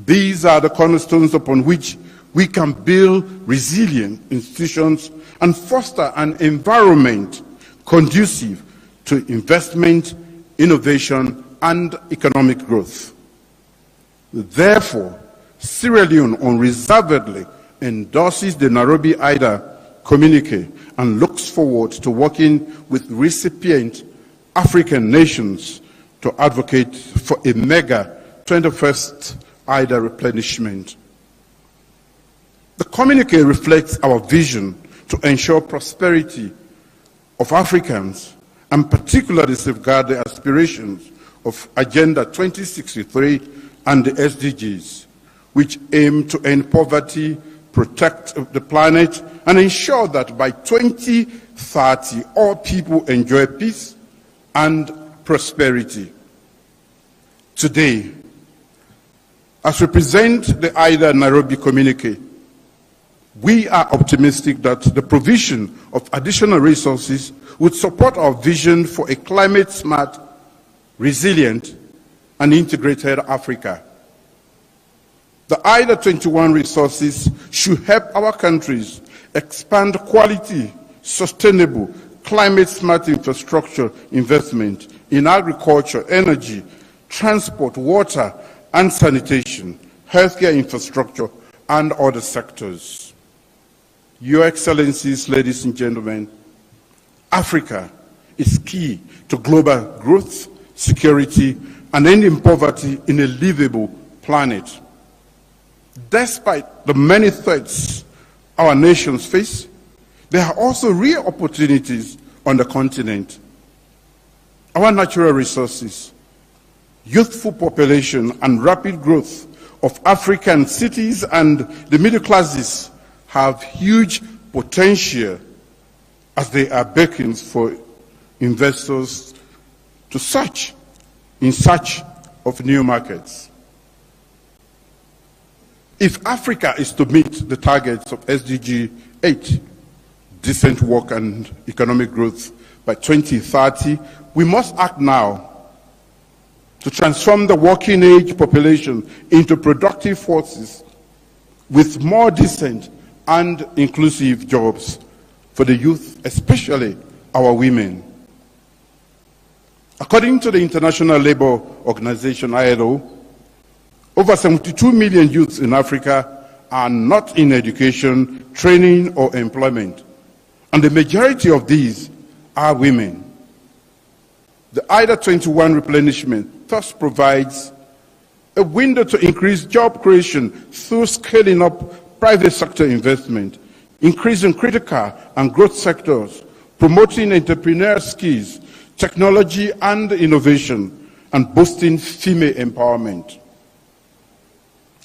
These are the cornerstones upon which we can build resilient institutions and foster an environment conducive to investment, innovation, and economic growth. Therefore, Sierra Leone unreservedly endorses the Nairobi IDA communique and looks forward to working with recipient African nations to advocate for a mega 21st IDA replenishment. The communique reflects our vision to ensure prosperity of Africans and particularly safeguard the aspirations of Agenda 2063 and the SDGs, which aim to end poverty, protect the planet, and ensure that by 2030 all people enjoy peace and prosperity. Today, as we present the IDA Nairobi communique, we are optimistic that the provision of additional resources would support our vision for a climate-smart, resilient, and integrated Africa. The IDA21 resources should help our countries expand quality, sustainable, climate-smart infrastructure investment in agriculture, energy, transport, water, and sanitation, healthcare infrastructure, and other sectors. Your Excellencies, ladies and gentlemen, Africa is key to global growth, security, and ending poverty in a livable planet. Despite the many threats our nations face, there are also real opportunities on the continent. Our natural resources, youthful population, and rapid growth of African cities and the middle classes have huge potential as they are beckons for investors to search in search of new markets. If Africa is to meet the targets of SDG 8, decent work and economic growth by 2030, we must act now to transform the working age population into productive forces with more decent and inclusive jobs for the youth, especially our women. According to the International Labour Organization, ILO, over 72 million youths in Africa are not in education, training, or employment, and the majority of these are women. The IDA21 replenishment thus provides a window to increase job creation through scaling up private sector investment, increasing critical and growth sectors, promoting entrepreneur skills, technology and innovation, and boosting female empowerment.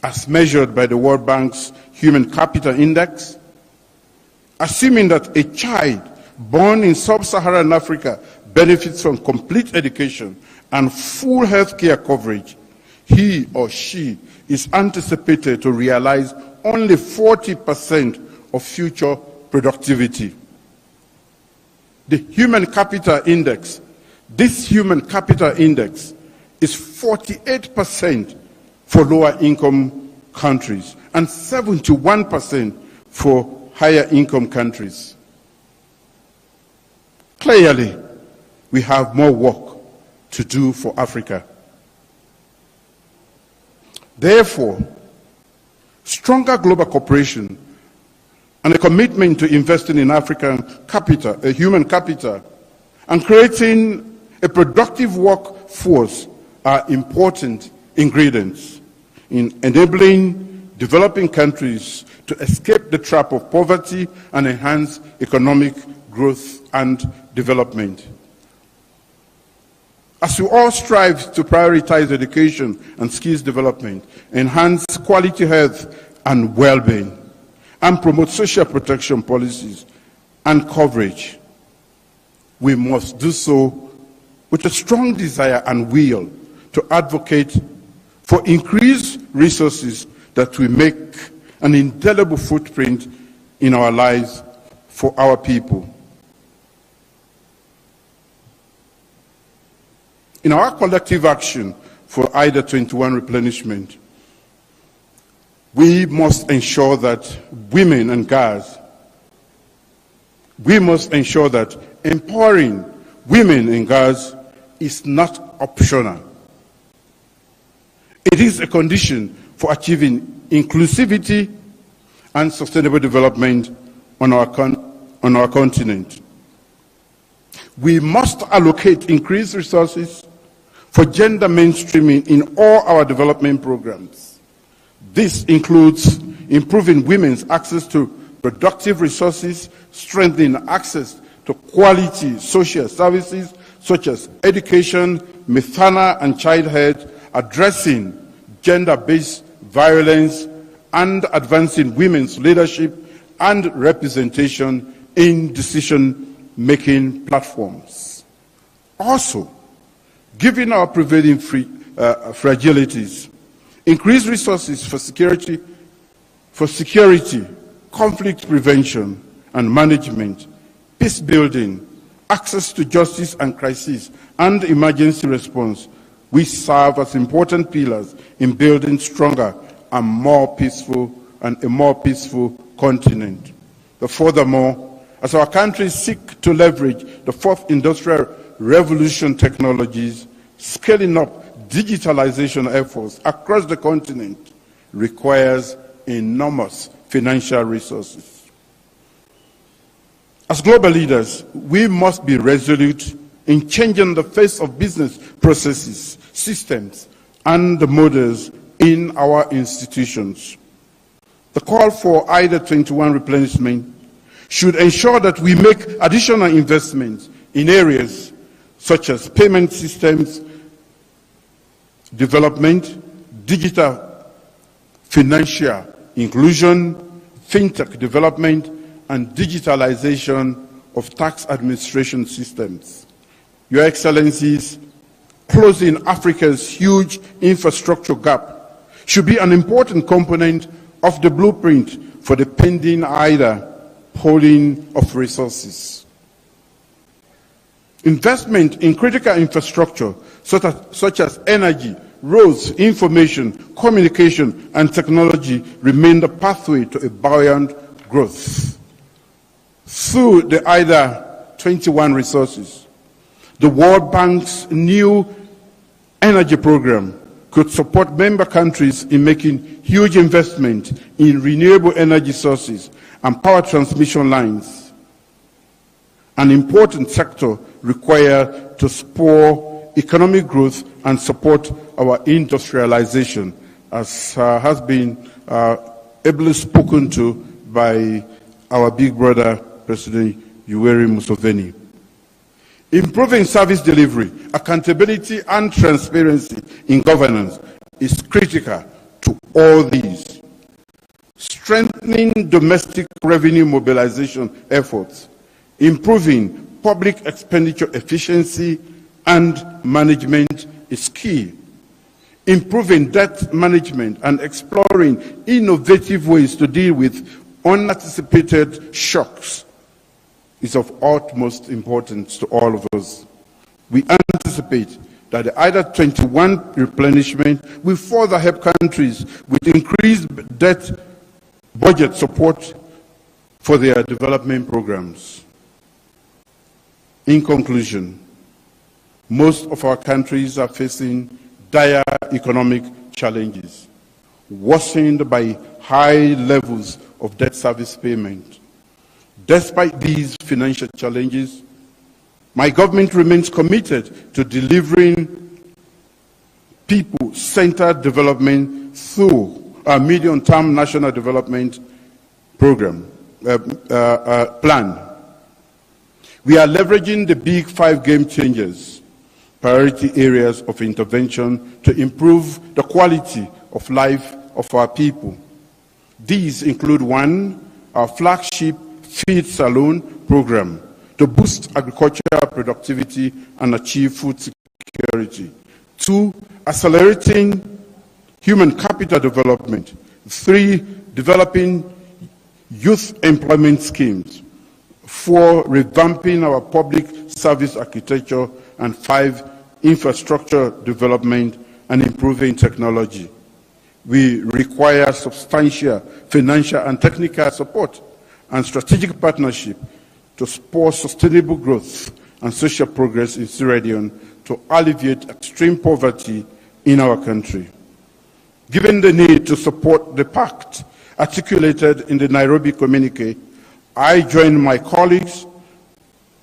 As measured by the World Bank's Human Capital Index, assuming that a child born in sub-Saharan Africa benefits from complete education and full health care coverage, he or she is anticipated to realize only 40% of future productivity. The Human Capital Index, this Human Capital Index is 48% for lower income countries and 71% for higher income countries. Clearly, we have more work to do for Africa. Therefore, stronger global cooperation and a commitment to investing in African capital, human capital, and creating a productive workforce are important ingredients in enabling developing countries to escape the trap of poverty and enhance economic growth and development. As we all strive to prioritize education and skills development, enhance quality health and well-being, and promote social protection policies and coverage, we must do so with a strong desire and will to advocate for increased resources that will make an indelible footprint in our lives for our people. In our collective action for IDA21 replenishment, we must ensure that women and girls, we must ensure that empowering women and girls is not optional. It is a condition for achieving inclusivity and sustainable development on our continent. We must allocate increased resources for gender mainstreaming in all our development programs. This includes improving women's access to productive resources, strengthening access to quality social services such as education, maternal and childhood, addressing gender-based violence, and advancing women's leadership and representation in decision-making platforms. Also, given our prevailing fragilities, increased resources for security, conflict prevention and management, peace building, access to justice and crisis, and emergency response, we serve as important pillars in building stronger and a more peaceful continent. But furthermore, as our countries seek to leverage the fourth industrial revolution technologies, scaling up digitalization efforts across the continent requires enormous financial resources. As global leaders, we must be resolute in changing the face of business processes, systems, and the models in our institutions. The call for IDA21 replenishment should ensure that we make additional investments in areas such as payment systems development, digital financial inclusion, fintech development, and digitalization of tax administration systems. Your Excellencies, closing Africa's huge infrastructure gap should be an important component of the blueprint for the pending IDA pooling of resources. Investment in critical infrastructure such as energy, roads, information, communication, and technology remain the pathway to a buoyant growth. Through the IDA21 resources, the World Bank's new energy program could support member countries in making huge investments in renewable energy sources and power transmission lines, an important sector required to spur economic growth and support our industrialization, as has been ably spoken to by our big brother, President Yoweri Museveni. Improving service delivery, accountability, and transparency in governance is critical to all these. Strengthening domestic revenue mobilization efforts, improving public expenditure efficiency and management is key. Improving debt management and exploring innovative ways to deal with unanticipated shocks is of utmost importance to all of us. We anticipate that the IDA21 replenishment will further help countries with increased debt budget support for their development programs. In conclusion, most of our countries are facing dire economic challenges, worsened by high levels of debt service payment. Despite these financial challenges, my government remains committed to delivering people-centered development through our medium-term national development program plan. We are leveraging the big 5 game changers, priority areas of intervention to improve the quality of life of our people. These include 1, our flagship Feed Saloon program to boost agricultural productivity and achieve food security. 2, accelerating human capital development. 3, developing youth employment schemes. 4, revamping our public service architecture. And 5, infrastructure development and improving technology. We require substantial financial and technical support and strategic partnership to spur sustainable growth and social progress in Sierra Leone to alleviate extreme poverty in our country. Given the need to support the pact articulated in the Nairobi communique, I join my colleagues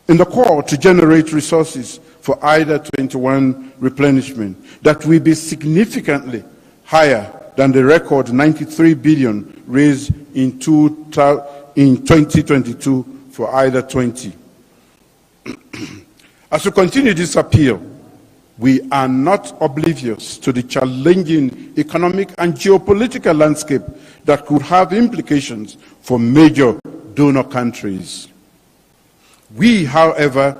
in the call to generate resources for IDA21 replenishment that will be significantly higher than the record 93 billion raised in 2022 for IDA20. As we continue this appeal, we are not oblivious to the challenging economic and geopolitical landscape that could have implications for major donor countries. We, however,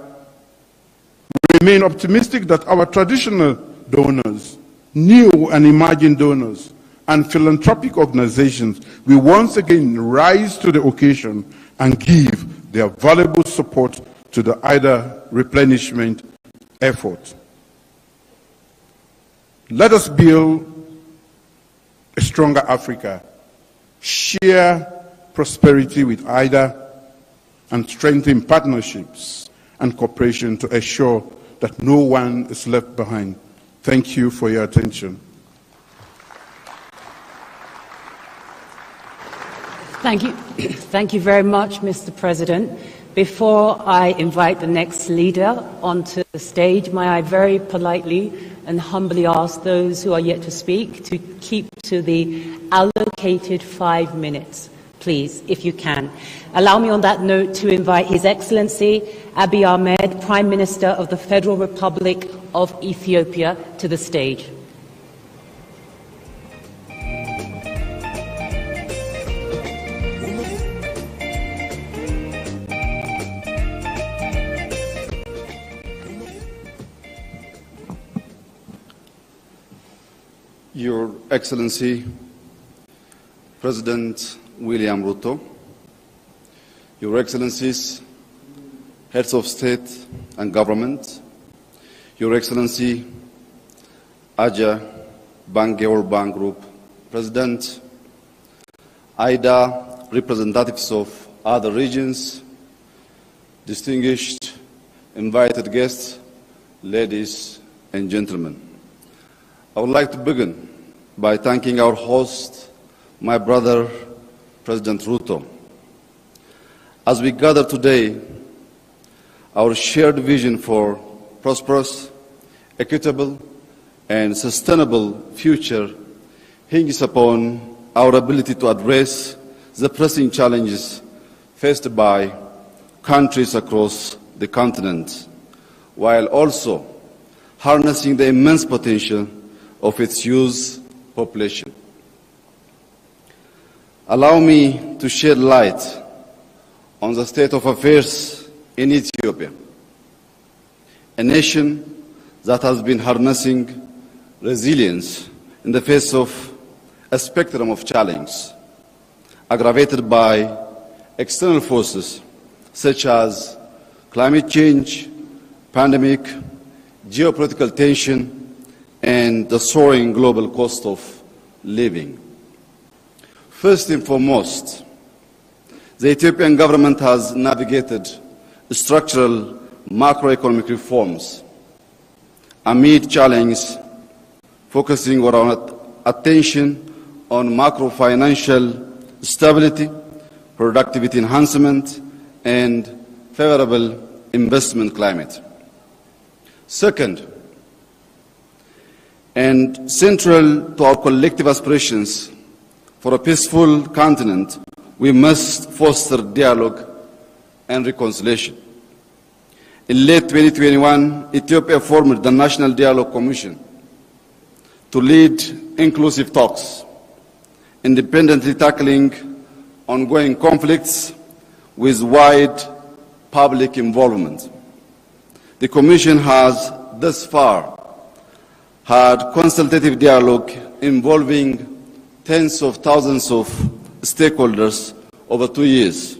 remain optimistic that our traditional donors, new and emerging donors, and philanthropic organizations will once again rise to the occasion and give their valuable support to the IDA replenishment effort. Let us build a stronger Africa, share prosperity with IDA, and strengthen partnerships and cooperation to ensure that no one is left behind. Thank you for your attention. Thank you. Thank you very much, Mr. President. Before I invite the next leader onto the stage, may I very politely and humbly ask those who are yet to speak to keep to the allocated 5 minutes, please, if you can. Allow me on that note to invite His Excellency Abiy Ahmed, Prime Minister of the Federal Republic of Ethiopia, to the stage. Your Excellency, President William Ruto, Your Excellencies, Heads of State and Government, Your Excellency, Aja Bange World Bank Group, President, IDA representatives of other regions, distinguished invited guests, ladies and gentlemen. I would like to begin by thanking our host, my brother, President Ruto. As we gather today, our shared vision for prosperous, equitable, and sustainable future hinges upon our ability to address the pressing challenges faced by countries across the continent, while also harnessing the immense potential of its youth population. Allow me to shed light on the state of affairs in Ethiopia, a nation that has been harnessing resilience in the face of a spectrum of challenges, aggravated by external forces such as climate change, pandemic, geopolitical tension, and the soaring global cost of living. First and foremost, the Ethiopian government has navigated structural macroeconomic reforms amid challenges, focusing our attention on macro-financial stability, productivity enhancement, and favorable investment climate. Second, and central to our collective aspirations for a peaceful continent, we must foster dialogue and reconciliation. In late 2021, Ethiopia formed the National Dialogue Commission to lead inclusive talks, independently tackling ongoing conflicts with wide public involvement. The Commission has thus far had consultative dialogue involving tens of thousands of stakeholders over 2 years.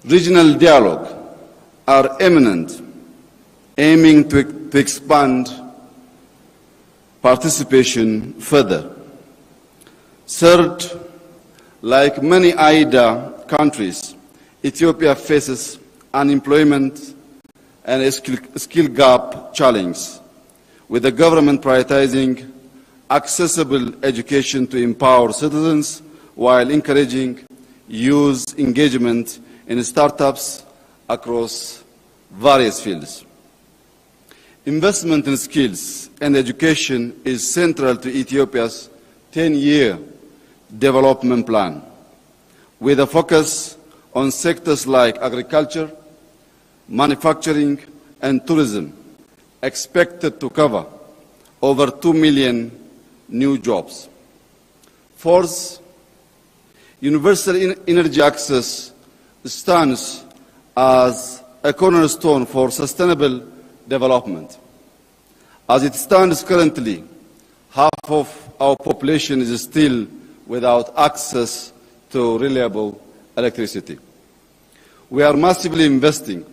Regional dialogue are imminent, aiming to expand participation further. Third, like many IDA countries, Ethiopia faces unemployment and a skill gap challenge, with the government prioritizing accessible education to empower citizens while encouraging youth engagement in startups across various fields. Investment in skills and education is central to Ethiopia's 10-year development plan, with a focus on sectors like agriculture, manufacturing, and tourism, expected to cover over 2 million new jobs. Fourth, universal energy access stands as a cornerstone for sustainable development. As it stands currently, half of our population is still without access to reliable electricity. We are massively investing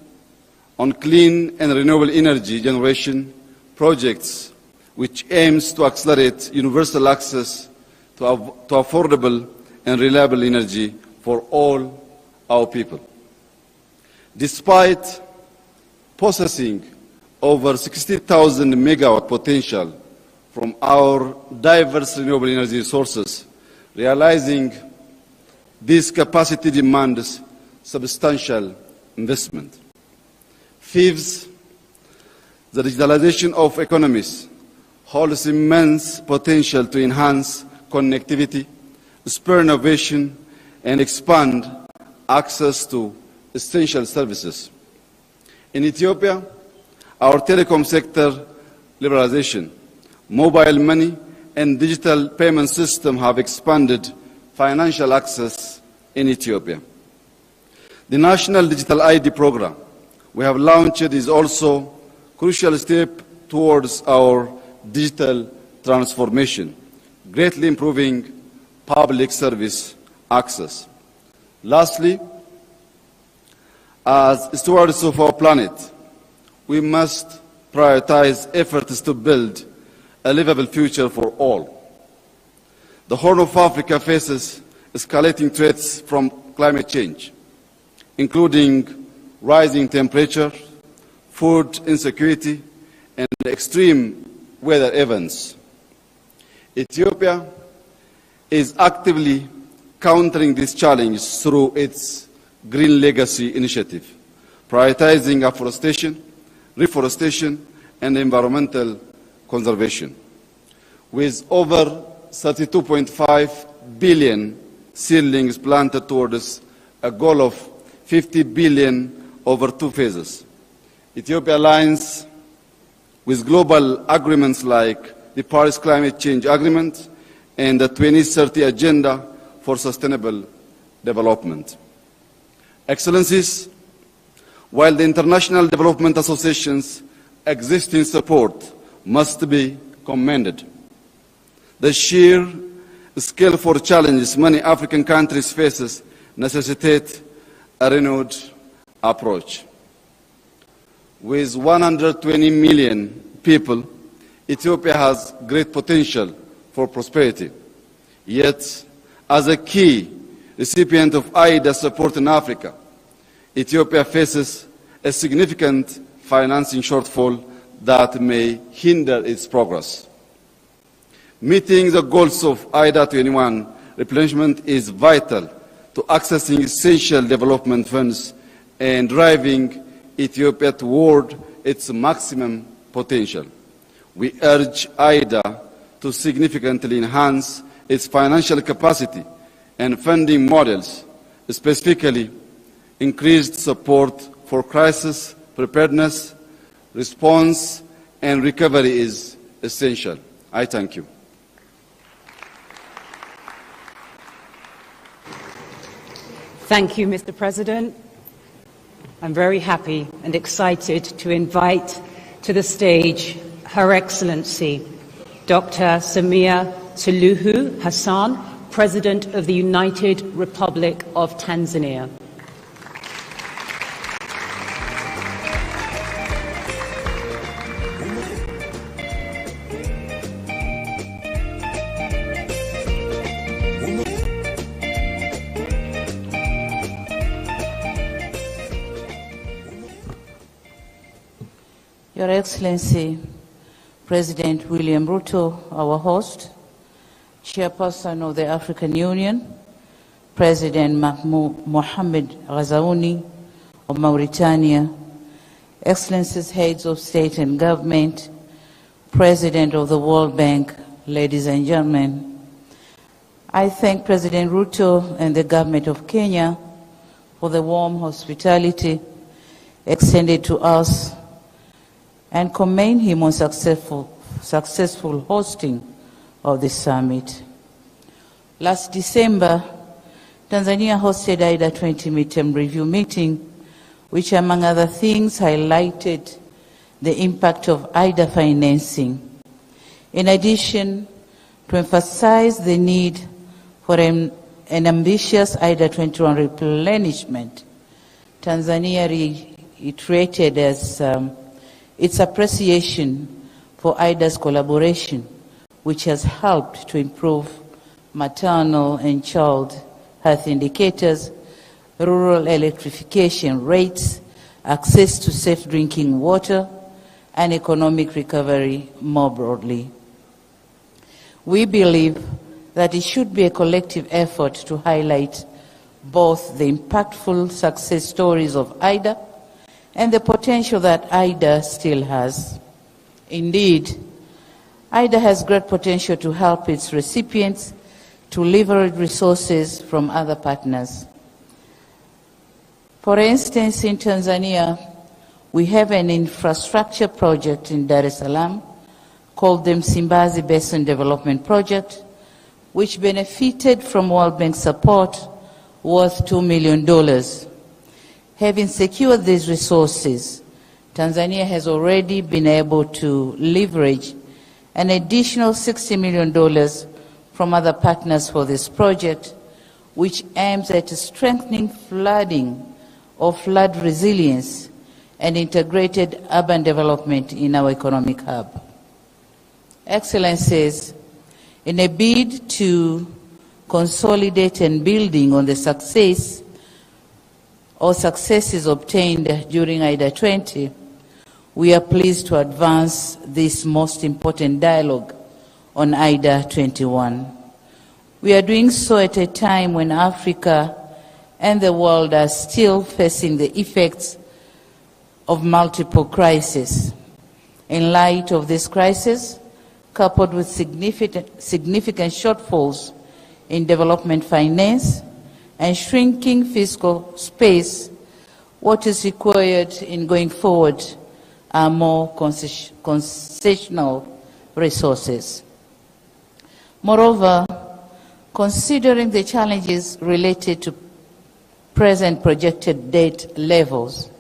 on clean and renewable energy generation projects, which aims to accelerate universal access to affordable and reliable energy for all our people. Despite possessing over 60,000 megawatt potential from our diverse renewable energy sources, realizing this capacity demands substantial investment. Fifth, the digitalization of economies holds immense potential to enhance connectivity, spur innovation, and expand access to essential services. In Ethiopia, our telecom sector liberalization, mobile money, and digital payment system have expanded financial access in Ethiopia. The National Digital ID program we have launched is also a crucial step towards our digital transformation, greatly improving public service access. Lastly, as stewards of our planet, we must prioritize efforts to build a livable future for all. The Horn of Africa faces escalating threats from climate change, including rising temperature, food insecurity, and extreme weather events. Ethiopia is actively countering this challenge through its Green Legacy initiative, prioritizing afforestation, reforestation, and environmental conservation. With over 32.5 billion seedlings planted towards a goal of 50 billion over 2 phases, Ethiopia aligns with global agreements like the Paris Climate Change Agreement and the 2030 Agenda for Sustainable Development. Excellencies, while the international development associations' existing support must be commended, the sheer scale for challenges many African countries face necessitate a renewed approach. With 120 million people, Ethiopia has great potential for prosperity. Yet, as a key recipient of IDA support in Africa, Ethiopia faces a significant financing shortfall that may hinder its progress. Meeting the goals of IDA21 replenishment is vital to accessing essential development funds and driving Ethiopia toward its maximum potential. We urge IDA to significantly enhance its financial capacity and funding models, specifically increased support for crisis preparedness, response, and recovery is essential. I thank you. Thank you, Mr. President. I'm very happy and excited to invite to the stage Her Excellency Dr. Samia Suluhu Hassan, President of the United Republic of Tanzania. Your Excellency, President William Ruto, our host, Chairperson of the African Union, President Mohamed Ghazouani of Mauritania, Excellencies, Heads of State and Government, President of the World Bank, ladies and gentlemen, I thank President Ruto and the government of Kenya for the warm hospitality extended to us and commend him on successful hosting of the summit. Last December, Tanzania hosted IDA21 midterm review meeting, which among other things highlighted the impact of IDA financing. In addition, to emphasize the need for an ambitious IDA21 replenishment, Tanzania reiterated as its appreciation for IDA's collaboration, which has helped to improve maternal and child health indicators, rural electrification rates, access to safe drinking water, and economic recovery more broadly. We believe that it should be a collective effort to highlight both the impactful success stories of IDA and the potential that IDA still has. Indeed, IDA has great potential to help its recipients to leverage resources from other partners. For instance, in Tanzania, we have an infrastructure project in Dar es Salaam called the Msimbazi Basin Development Project, which benefited from World Bank support worth $2 million. Having secured these resources, Tanzania has already been able to leverage an additional $60 million from other partners for this project, which aims at strengthening flooding or flood resilience and integrated urban development in our economic hub. Excellencies, in a bid to consolidate and building on the successes obtained during IDA20, we are pleased to advance this most important dialogue on IDA21. We are doing so at a time when Africa and the world are still facing the effects of multiple crises. In light of this crisis, coupled with significant shortfalls in development finance and shrinking fiscal space, what is required in going forward are more concessional resources. Moreover, considering the challenges related to present projected debt levels,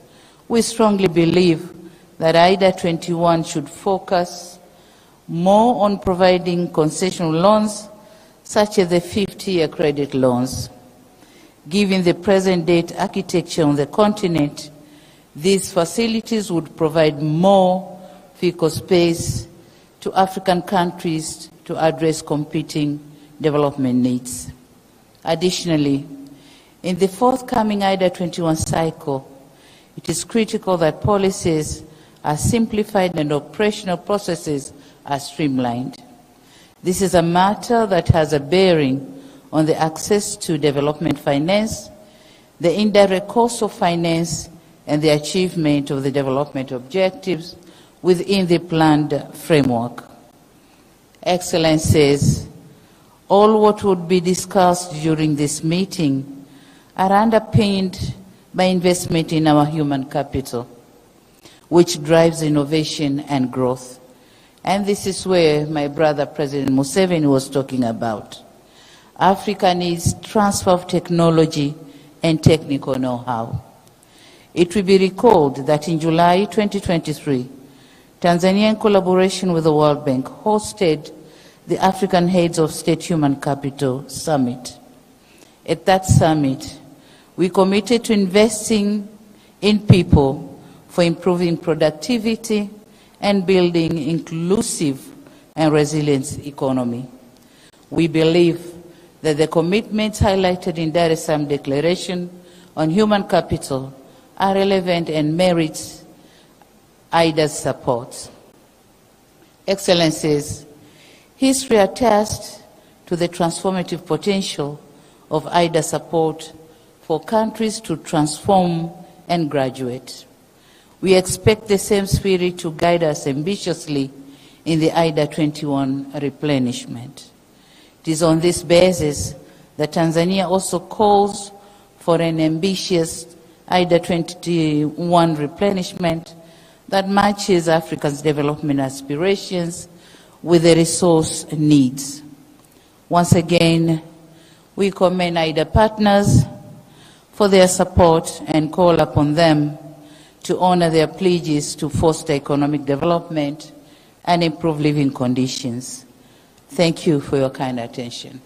we strongly believe that IDA21 should focus more on providing concessional loans, such as the 50-year credit loans. Given the present debt architecture on the continent, these facilities would provide more fiscal space to African countries to address competing development needs. Additionally, in the forthcoming IDA21 cycle, it is critical that policies are simplified and operational processes are streamlined. This is a matter that has a bearing on the access to development finance, the indirect cost of finance, and the achievement of the development objectives within the planned framework. Excellencies, all what would be discussed during this meeting are underpinned by investment in our human capital, which drives innovation and growth. And this is where my brother President Museveni was talking about. Africa needs transfer of technology and technical know-how. It will be recalled that in July 2023, Tanzania, in collaboration with the World Bank, hosted the African Heads of State Human Capital Summit. At that summit, we committed to investing in people for improving productivity and building inclusive and resilient economy. We believe that the commitments highlighted in Dar es Salaam Declaration on Human Capital are relevant and merit IDA's support. Excellencies, history attests to the transformative potential of IDA support for countries to transform and graduate. We expect the same spirit to guide us ambitiously in the IDA21 replenishment. It is on this basis that Tanzania also calls for an ambitious IDA21 replenishment that matches Africa's development aspirations with the resource needs. Once again, we commend IDA partners for their support and call upon them to honor their pledges to foster economic development and improve living conditions. Thank you for your kind attention.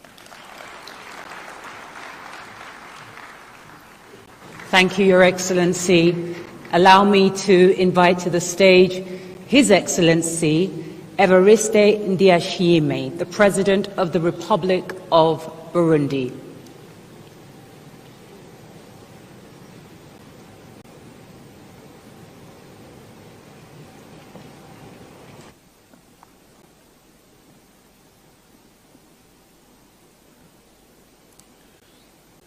Thank you, Your Excellency. Allow me to invite to the stage His Excellency Evariste Ndayishimiye, the President of the Republic of Burundi.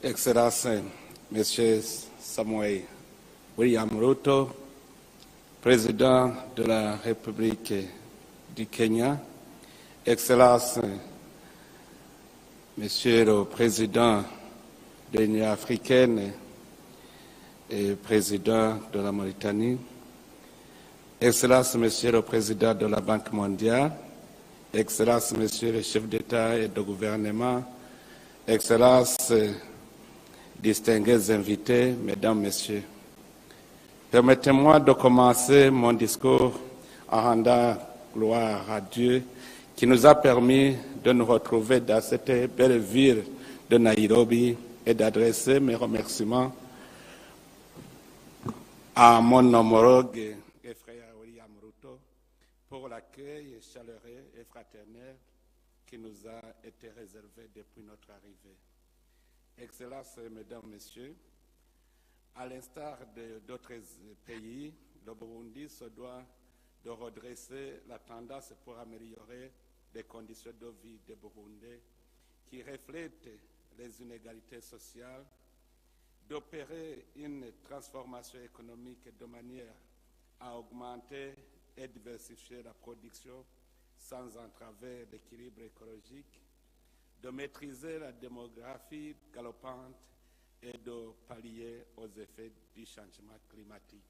Excellences, Monsieur Samuel William Ruto, Président de la République du Kenya, Excellences, Monsieur le Président de l'Union africaine et Président de la Mauritanie, Excellences, Monsieur le Président de la Banque mondiale, Excellences, Monsieur le chef d'État et de gouvernement, Excellences, distingués invités, Mesdames, Messieurs, permettez-moi de commencer mon discours en rendant gloire à Dieu qui nous a permis de nous retrouver dans cette belle ville de Nairobi et d'adresser mes remerciements à mon homologue et frère William Ruto pour l'accueil chaleureux et fraternel qui nous a été réservé depuis notre arrivée. Excellences, Mesdames, Messieurs, à l'instar d'autres pays, le Burundi se doit de redresser la tendance pour améliorer les conditions de vie des Burundais qui reflètent les inégalités sociales, d'opérer une transformation économique de manière à augmenter et diversifier la production sans entraver l'équilibre écologique, de maîtriser la démographie galopante et de pallier aux effets du changement climatique.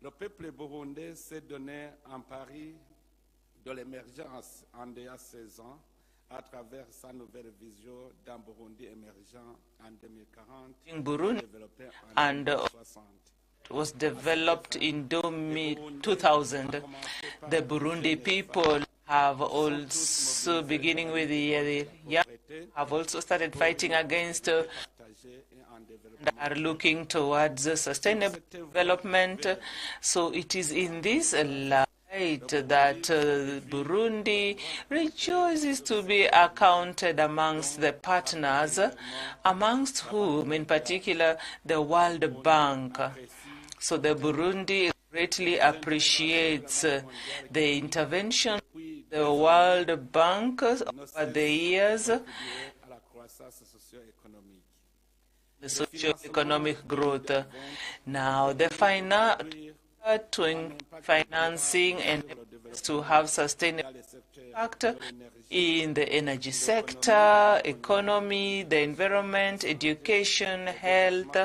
Le peuple burundais s'est donné un pari de l'émergence en déjà 16 ans à travers sa nouvelle vision d'un Burundi émergent en 2040 in Burundi développé en and 2060. was developed in 2000. The Burundi people have also, beginning with the young, have also started fighting against and are looking towards sustainable development. So it is in this light that Burundi rejoices to be accounted amongst the partners, amongst whom, in particular, the World Bank. So the Burundi greatly appreciates the intervention of the World Bank over the years, the socio-economic growth. Now, the financing and to have sustainable impact in the energy sector, economy, the environment, education, health,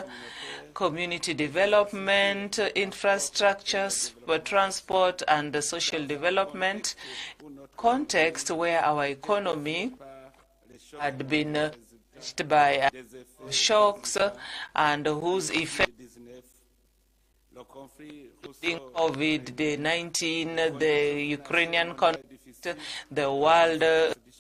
community development, infrastructures for transport and social development, context where our economy had been touched by shocks and whose effect COVID-19, the Ukrainian conflict, the world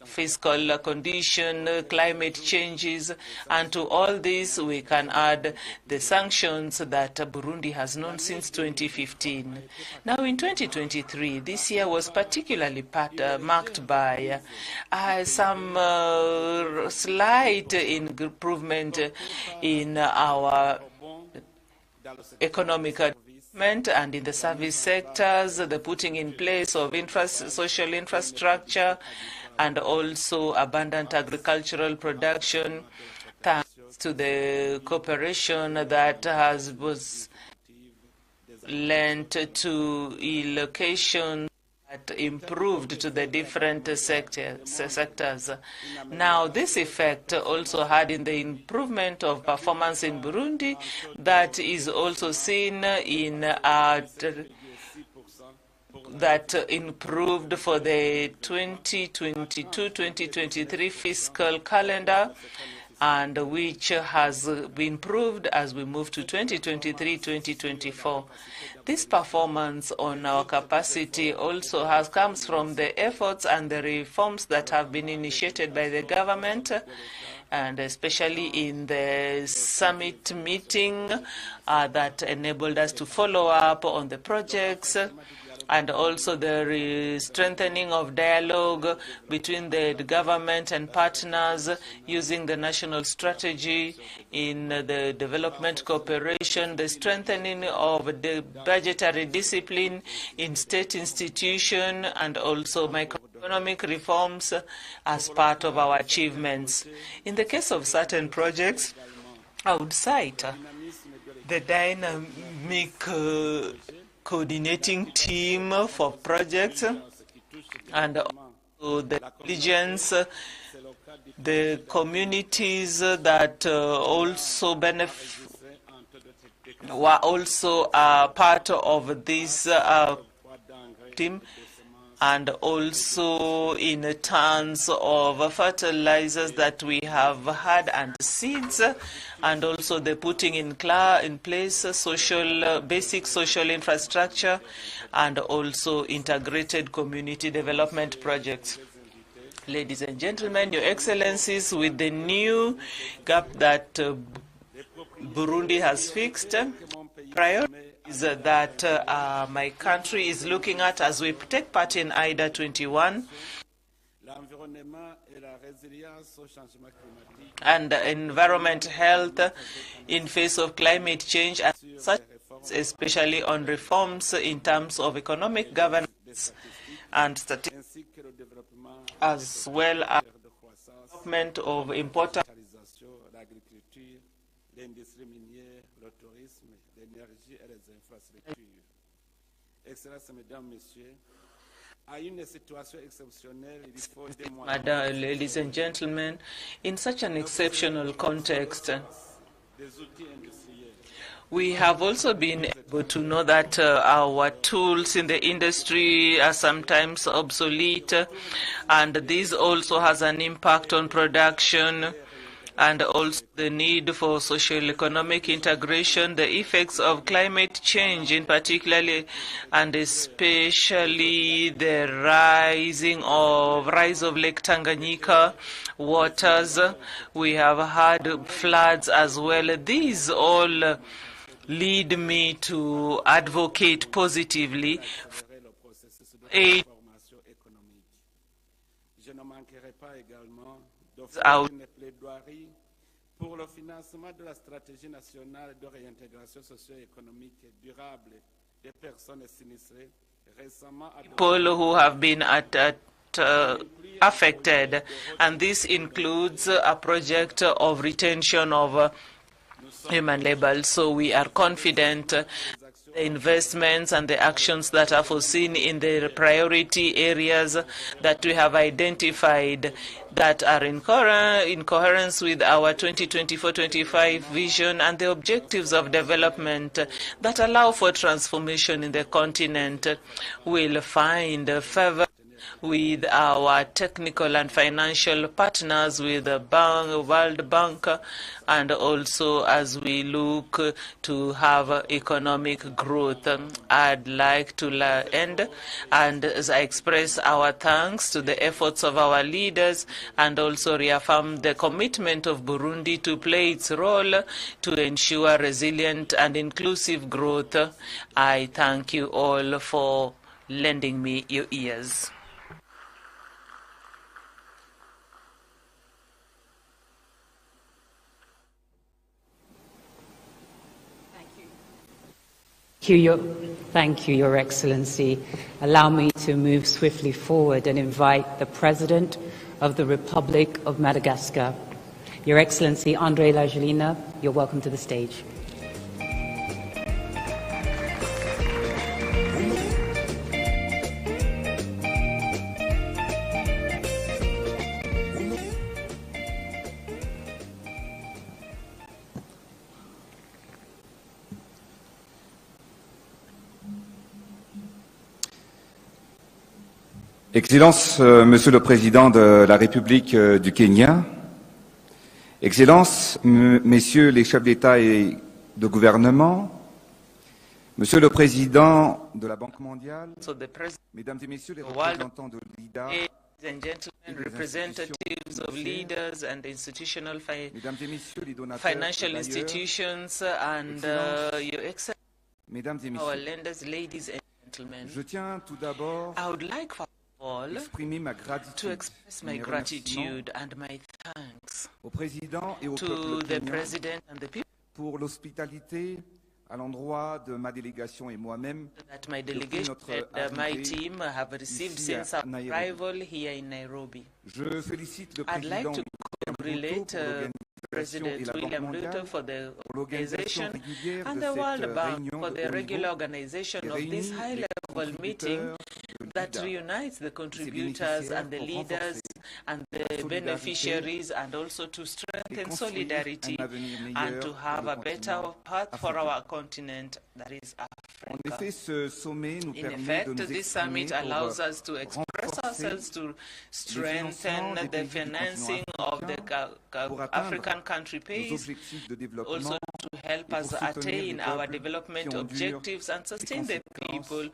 fiscal condition, climate changes, and to all this we can add the sanctions that Burundi has known since 2015. Now in 2023, this year was particularly marked by some slight improvement in our economic and in the service sectors, the putting in place of social infrastructure, and also abundant agricultural production, thanks to the cooperation that was lent to allocation that improved to the different sectors. Now, this effect also had in the improvement of performance in Burundi that is also seen in that improved for the 2022-2023 fiscal calendar, and which has been improved as we move to 2023-2024. This performance on our capacity also comes from the efforts and the reforms that have been initiated by the government, and especially in the summit meeting that enabled us to follow up on the projects, and also the strengthening of dialogue between the government and partners using the national strategy in the development cooperation, the strengthening of the budgetary discipline in state institutions, and also microeconomic reforms as part of our achievements. In the case of certain projects, I would cite the dynamic coordinating team for projects, and also the diligence, the communities that also were also part of this team, and also in terms of fertilizers that we have had and seeds, and also the putting in place basic social infrastructure, and also integrated community development projects. Ladies and gentlemen, Your Excellencies, with the new gap that Burundi has fixed, priorities that my country is looking at as we take part in IDA21, and environment health in face of climate change, and such, especially on reforms in terms of economic governance and statistics, as well as development of important l'industrie minière, le tourisme, l'énergie et les infrastructures. Excellences, Mesdames, Messieurs, à une situation exceptionnelle, il faut des moyens. Ladies and gentlemen, in such an exceptional context, we have also been able to know that our tools in the industry are sometimes obsolete, and this also has an impact on production, and also the need for social economic integration, the effects of climate change in particular, and especially the rise of Lake Tanganyika waters. We have had floods as well. These all lead me to advocate positively for aid out pour le financement de la stratégie nationale de réintégration socio-économique durable des personnes sinistrées récemment people who have been affected, and this includes a project of retention of human labor. So we are confident the investments and the actions that are foreseen in the priority areas that we have identified that are in coherence with our 2024-25 vision and the objectives of development that allow for transformation in the continent will find favor with our technical and financial partners, with the World Bank, and also as we look to have economic growth. I'd like to end and as I express our thanks to the efforts of our leaders, and also reaffirm the commitment of Burundi to play its role to ensure resilient and inclusive growth. I thank you all for lending me your ears. Thank you, Your Excellency. Allow me to move swiftly forward and invite the President of the Republic of Madagascar. Your Excellency, André Rajoelina, you're welcome to the stage. Excellences, Monsieur le Président de la République du Kenya, Excellences, Messieurs les chefs d'État et de gouvernement, Monsieur le Président de la Banque mondiale, Mesdames et Messieurs les représentants de l'IDA, Ladies and gentlemen, representatives of leaders and institutional financial institutions, and Your Excellency, Mesdames et our Messieurs, lenders, ladies and gentlemen, je tiens tout d'abord I would like for all to express my gratitude and my thanks au président et au to peuple the kenyan President and the people pour l'hospitalité à l'endroit de ma délégation et moi-même that my depuis delegation notre and my arrivée team have received ici à since our Nairobi. arrival here in Nairobi. Je félicite le I'd like président to congratulate President William Ruto for the organization and the World Bank for the regular organization of this high-level meeting that reunites the contributors and the leaders and the beneficiaries, and also to strengthen solidarity and to have a better path for our continent, that is Africa. In effect, this summit allows us to express ourselves, to strengthen the financing of the African country pays, also to help us attain our development objectives and sustain the people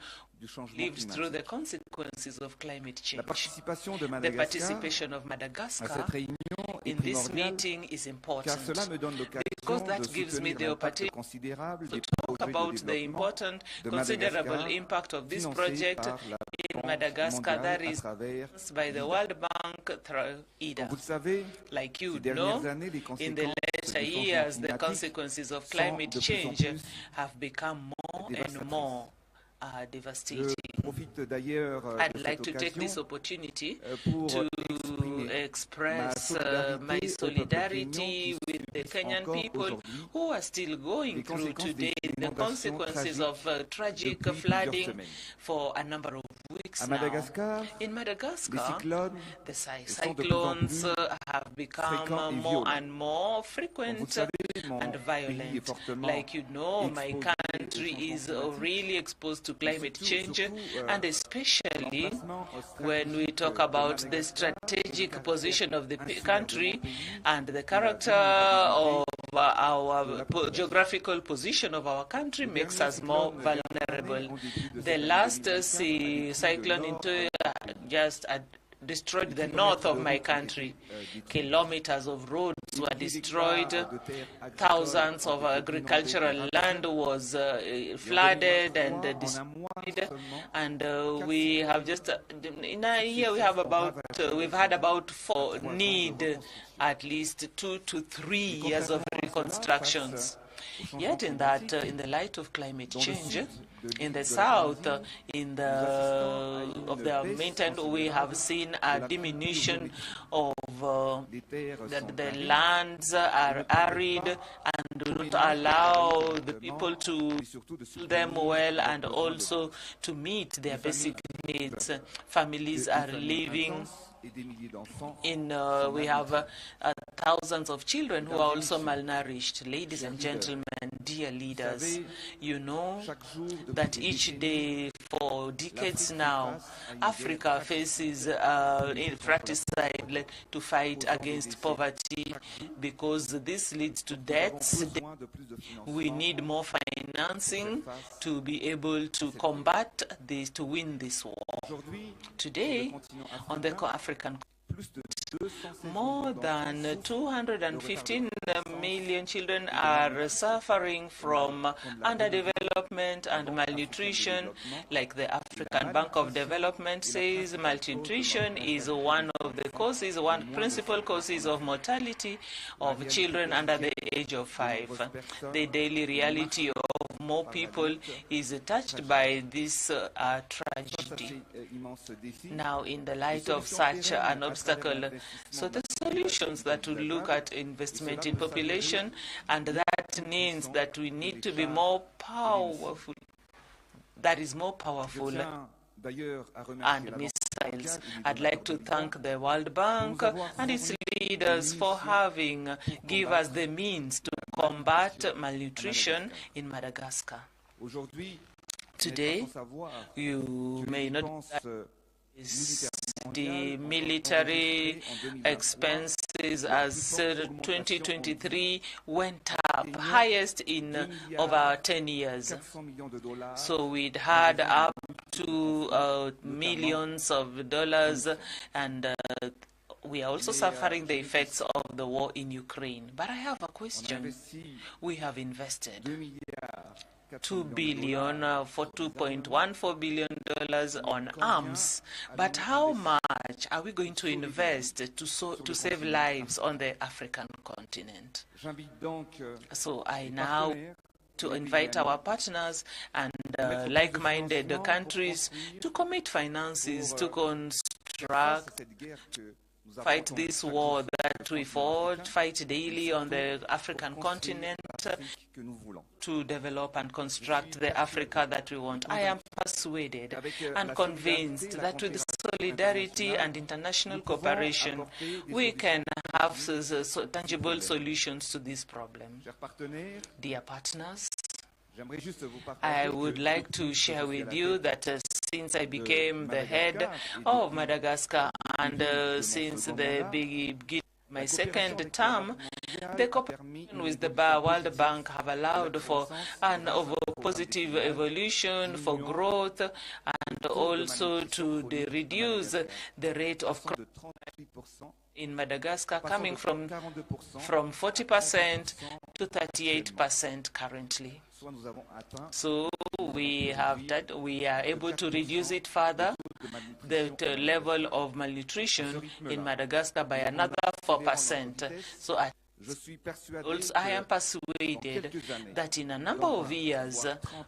lived through the consequences of climate change. The participation of Madagascar in this meeting is important because that gives me the opportunity to talk about the important, considerable impact of this project in Madagascar that is by the World Bank through IDA. Like you know, in the later years, the consequences of climate change have become more and more devastating. I'd like to take this opportunity to express my solidarity with the Kenyan people who are still going through today the consequences of tragic flooding for a number of weeks now. In Madagascar, the cyclones have become more and more frequent and violent. Like you know, my country is really exposed to climate change, and especially when we talk about the strategic position of the country and the character of our geographical position of our country makes us more vulnerable. The last cyclone into just destroyed the north of my country. Kilometers of roads were destroyed. Thousands of agricultural land was flooded and destroyed. And we have just, in a year, we've had about need at least 2 to 3 years of reconstructions. Yet in the light of climate change, in the south, of the mainland, we have seen a diminution of the lands are arid and do not allow the people to fill them well and also to meet their basic needs. Families are living we have thousands of children who are also malnourished. Ladies and gentlemen, dear leaders, you know that each day for decades now, Africa faces fratricide to fight against poverty because this leads to deaths. We need more financing to be able to combat this, to win this war. Today, on the African continent, more than 215 million children are suffering from underdevelopment and malnutrition. Like the African Bank of Development says, malnutrition is one of the causes, one principal causes of mortality of children under the age of 5. The daily reality of more people is touched by this tragedy. Now, in the light of such an obstacle, so the solutions that will look at investment in population, and that means that we need to be more powerful, that is more powerful and missiles. I'd like to thank the World Bank and its leaders for having given us the means to combat malnutrition in Madagascar. Today, you may not the military expenses as 2023 went up, highest in over 10 years. So we'd had up to millions of dollars, and we are also suffering the effects of the war in Ukraine. But I have a question. We have invested $2 billion for $2.14 billion on arms, but how much are we going to invest to save lives on the African continent? So I now to invite our partners and like-minded countries to commit finances to construct, fight this war that we fought, fight daily on the African continent, to develop and construct the Africa that we want. I am persuaded and convinced that with solidarity and international cooperation, we can have tangible solutions to this problem. Dear partners, I would like to share with you that since I became the head of Madagascar and since the beginning of my second term, the cooperation with the World Bank have allowed for an positive evolution, for growth, and also to reduce the rate of crime in Madagascar, coming from 40% to 38% currently. So we are able to reduce it further, the level of malnutrition in Madagascar, by another 4%. So I am persuaded that in a number of years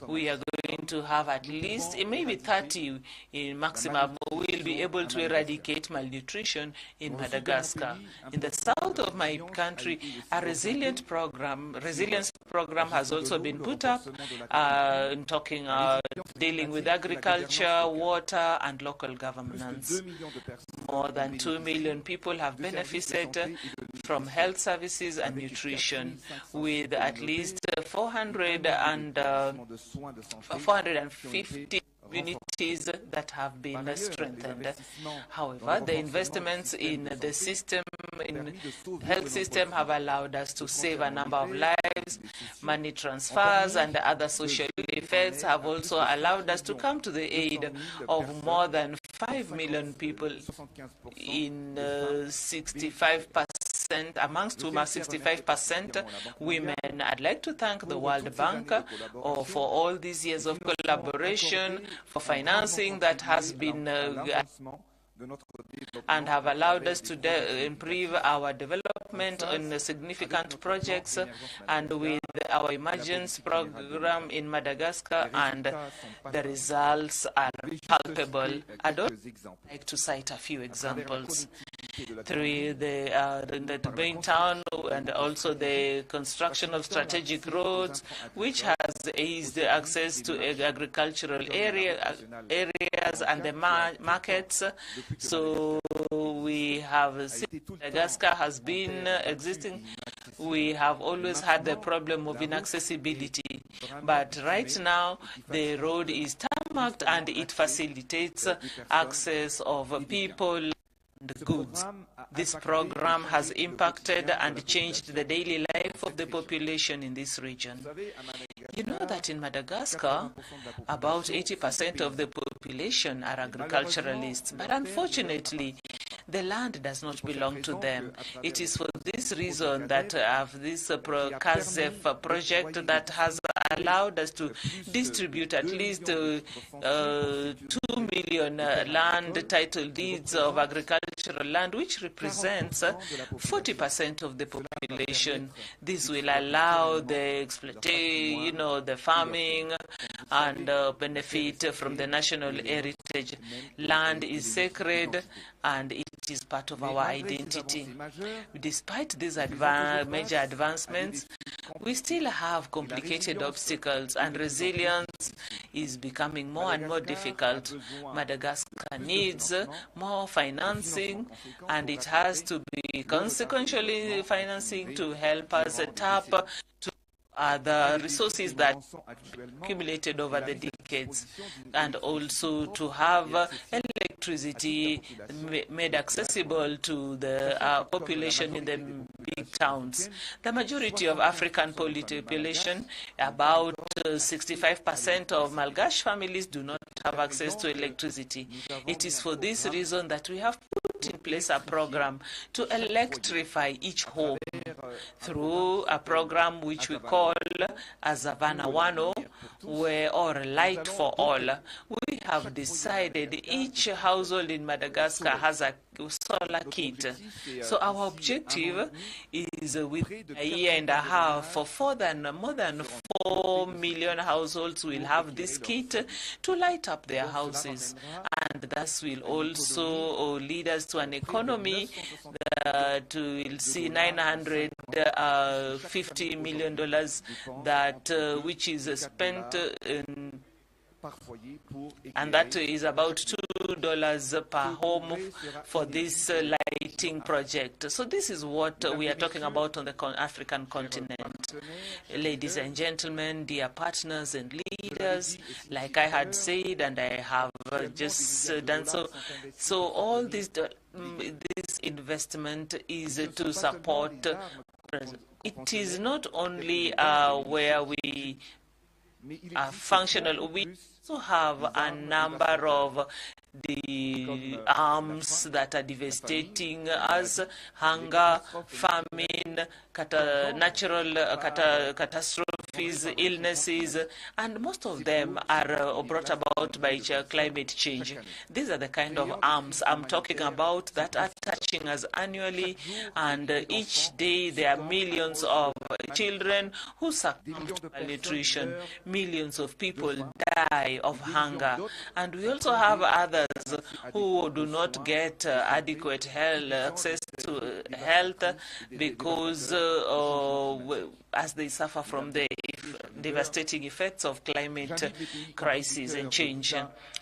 we are going to have at least maybe 30 in maximum. We will be able to eradicate malnutrition in Madagascar. In the south of my country, a resilience program has also been put up, dealing with agriculture, water, and local governance. More than 2 million people have benefited from health services and nutrition, with at least 450 communities that have been strengthened. However, the investments in the system, in health system, have allowed us to save a number of lives. Money transfers and other social effects have also allowed us to come to the aid of more than 5 million people in 65%. Amongst whom are 65% women. I'd like to thank the World Bank for all these years of collaboration, for financing that has been and have allowed us to improve our development on significant projects, and with our emergence program in Madagascar, and the results are palpable. I'd like to cite a few examples. Through the main town, and also the construction of strategic roads, which has eased access to agricultural areas and the markets. So we have, since Madagascar has been existing, we have always had the problem of inaccessibility. But right now, the road is tarmacked and it facilitates access of people and goods. This program has impacted and changed the daily life of the population in this region. You know that in Madagascar, about 80% of the population are agriculturalists, but unfortunately, the land does not belong to them. It is for this reason that I have this KICC project that has allowed us to distribute at least 2 million land title deeds of agricultural land, which represents 40% of the population. This will allow the exploitation, the farming, and benefit from the national heritage. Land is sacred, and it is part of our identity. Despite these major advancements, we still have complicated obstacles, and resilience is becoming more and more difficult. Madagascar needs more financing, and it has to be consequentially financing to help us tap to the resources that accumulated over the decades, and also to have electricity made accessible to the population in the big towns. The majority of African population, about 65% of Malgache families, do not have access to electricity. It is for this reason that we have put in place a program to electrify each home through a program which we call Azavana-Wano, or Light for All. We have decided each household in Madagascar has a solar kit. So our objective is within a year and a half for more than 4 million households will have this kit to light up their houses. And thus will also lead us to an economy that will see $950 million that which is spent in, and that is about $2 per home for this lighting project. So this is what we are talking about on the African continent. Ladies and gentlemen, dear partners and leaders, like I had said, and I have just done so. So all this investment is to support. It is not only where we are functional. We also have a number of the arms that are devastating us: hunger, famine, natural catastrophes, illnesses, and most of them are brought about by climate change. These are the kind of arms I'm talking about that are touching us annually, and each day there are millions of children who succumb to malnutrition. Millions of people die of hunger, and we also have others who do not get adequate access to health because as they suffer from the devastating effects of climate crisis and change.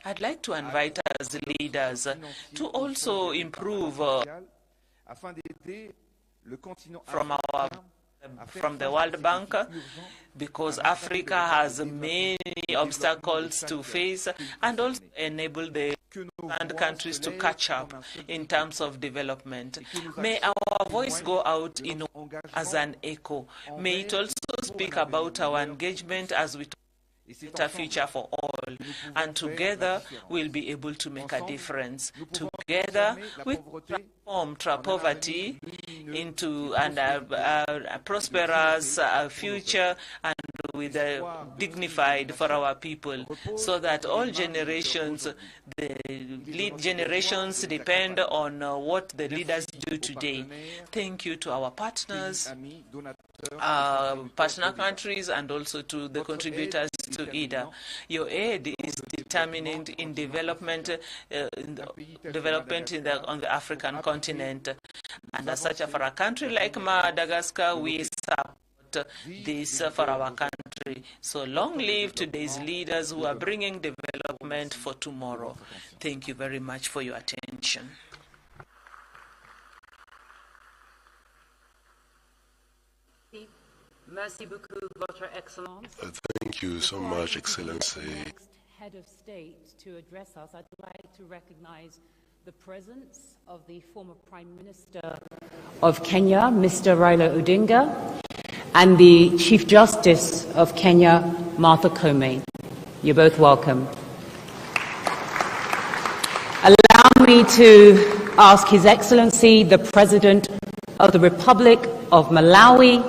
I'd like to invite us leaders to also improve from the World Bank, because Africa has many obstacles to face, and also enable the countries to catch up in terms of development. May our voice go out as an echo. May it also speak about our engagement as we a future for all, and together we'll be able to make a difference. Together we transform poverty into a prosperous future, and with a dignified for our people, so that all generations, the lead generations, depend on what the leaders do today. Thank you to our partners, partner countries, and also to the contributors to IDA. Your aid is determinant in development, on the African continent. And as such, for a country like Madagascar, we support this for our country. So long live today's leaders who are bringing development for tomorrow. Thank you very much for your attention. Merci beaucoup, Votre Excellence. Thank you so much, Excellency. Next head of state to address us, I'd like to recognize the presence of the former Prime Minister of Kenya, Mr. Raila Odinga, and the Chief Justice of Kenya, Martha Koome. You're both welcome. Allow me to ask His Excellency, the President of the Republic of Malawi,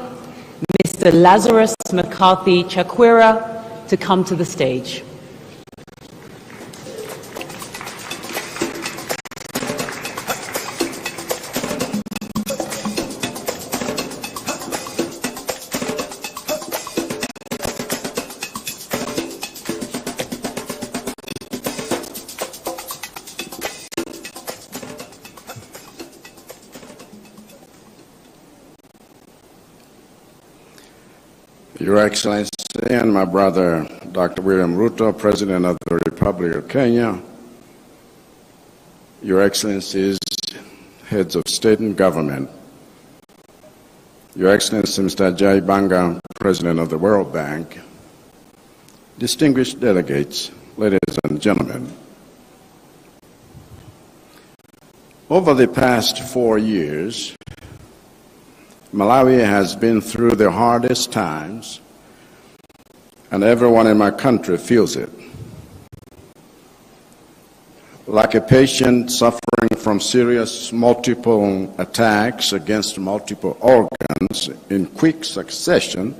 Mr. Mr. Lazarus McCarthy Chakwera to come to the stage. Your Excellency and my brother, Dr. William Ruto, President of the Republic of Kenya, Your Excellencies, heads of state and government, Your Excellency Mr. Jai Banga, President of the World Bank, distinguished delegates, ladies and gentlemen, over the past 4 years, Malawi has been through the hardest times, and everyone in my country feels it. Like a patient suffering from serious multiple attacks against multiple organs in quick succession,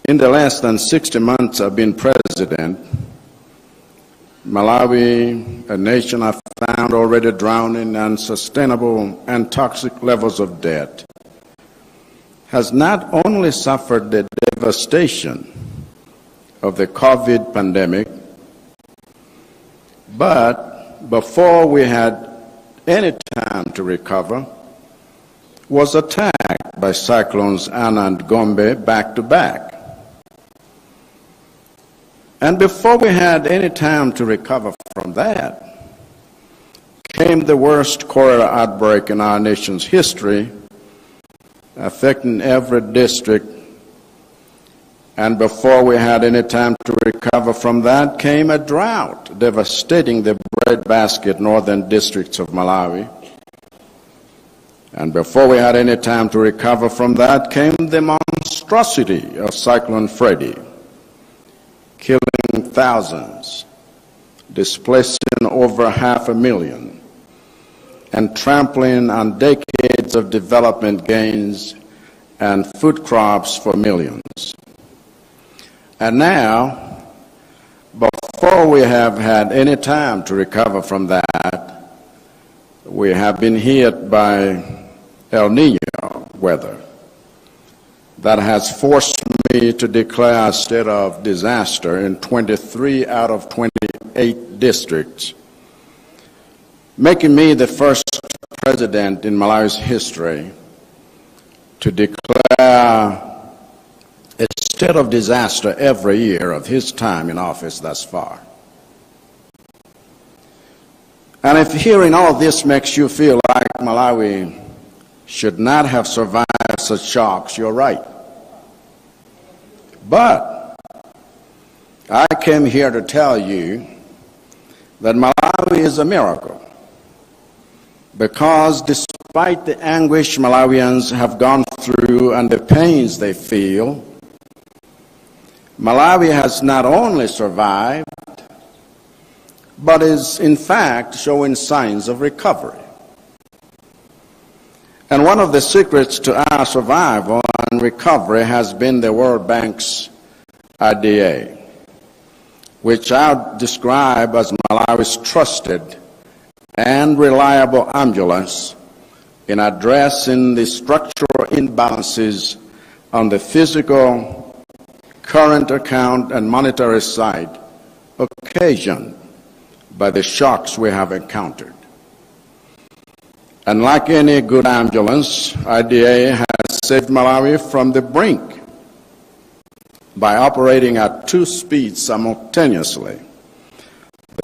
in the less than 60 months I've been president, Malawi, a nation I found already drowning in unsustainable and toxic levels of debt, has not only suffered the devastation of the COVID pandemic, but before we had any time to recover, was attacked by cyclones Ana and Gombe back to back. And before we had any time to recover from that, came the worst cholera outbreak in our nation's history, affecting every district. And before we had any time to recover from that, came a drought, devastating the breadbasket northern districts of Malawi. And before we had any time to recover from that, came the monstrosity of Cyclone Freddy, killing thousands, displacing over 500,000, and trampling on decades of development gains and food crops for millions. And now, before we have had any time to recover from that, we have been hit by El Niño weather that has forced me to declare a state of disaster in 23 out of 28 districts, making me the first president in Malawi's history to declare a state of disaster every year of his time in office thus far. And if hearing all this makes you feel like Malawi should not have survived such shocks, you're right. But I came here to tell you that Malawi is a miracle, because despite the anguish Malawians have gone through and the pains they feel, Malawi has not only survived, but is in fact showing signs of recovery. And one of the secrets to our survival and recovery has been the World Bank's IDA, which I describe as Malawi's trusted and reliable ambulance in addressing the structural imbalances on the physical, current account, and monetary side occasioned by the shocks we have encountered. And like any good ambulance, IDA has saved Malawi from the brink by operating at 2 speeds simultaneously.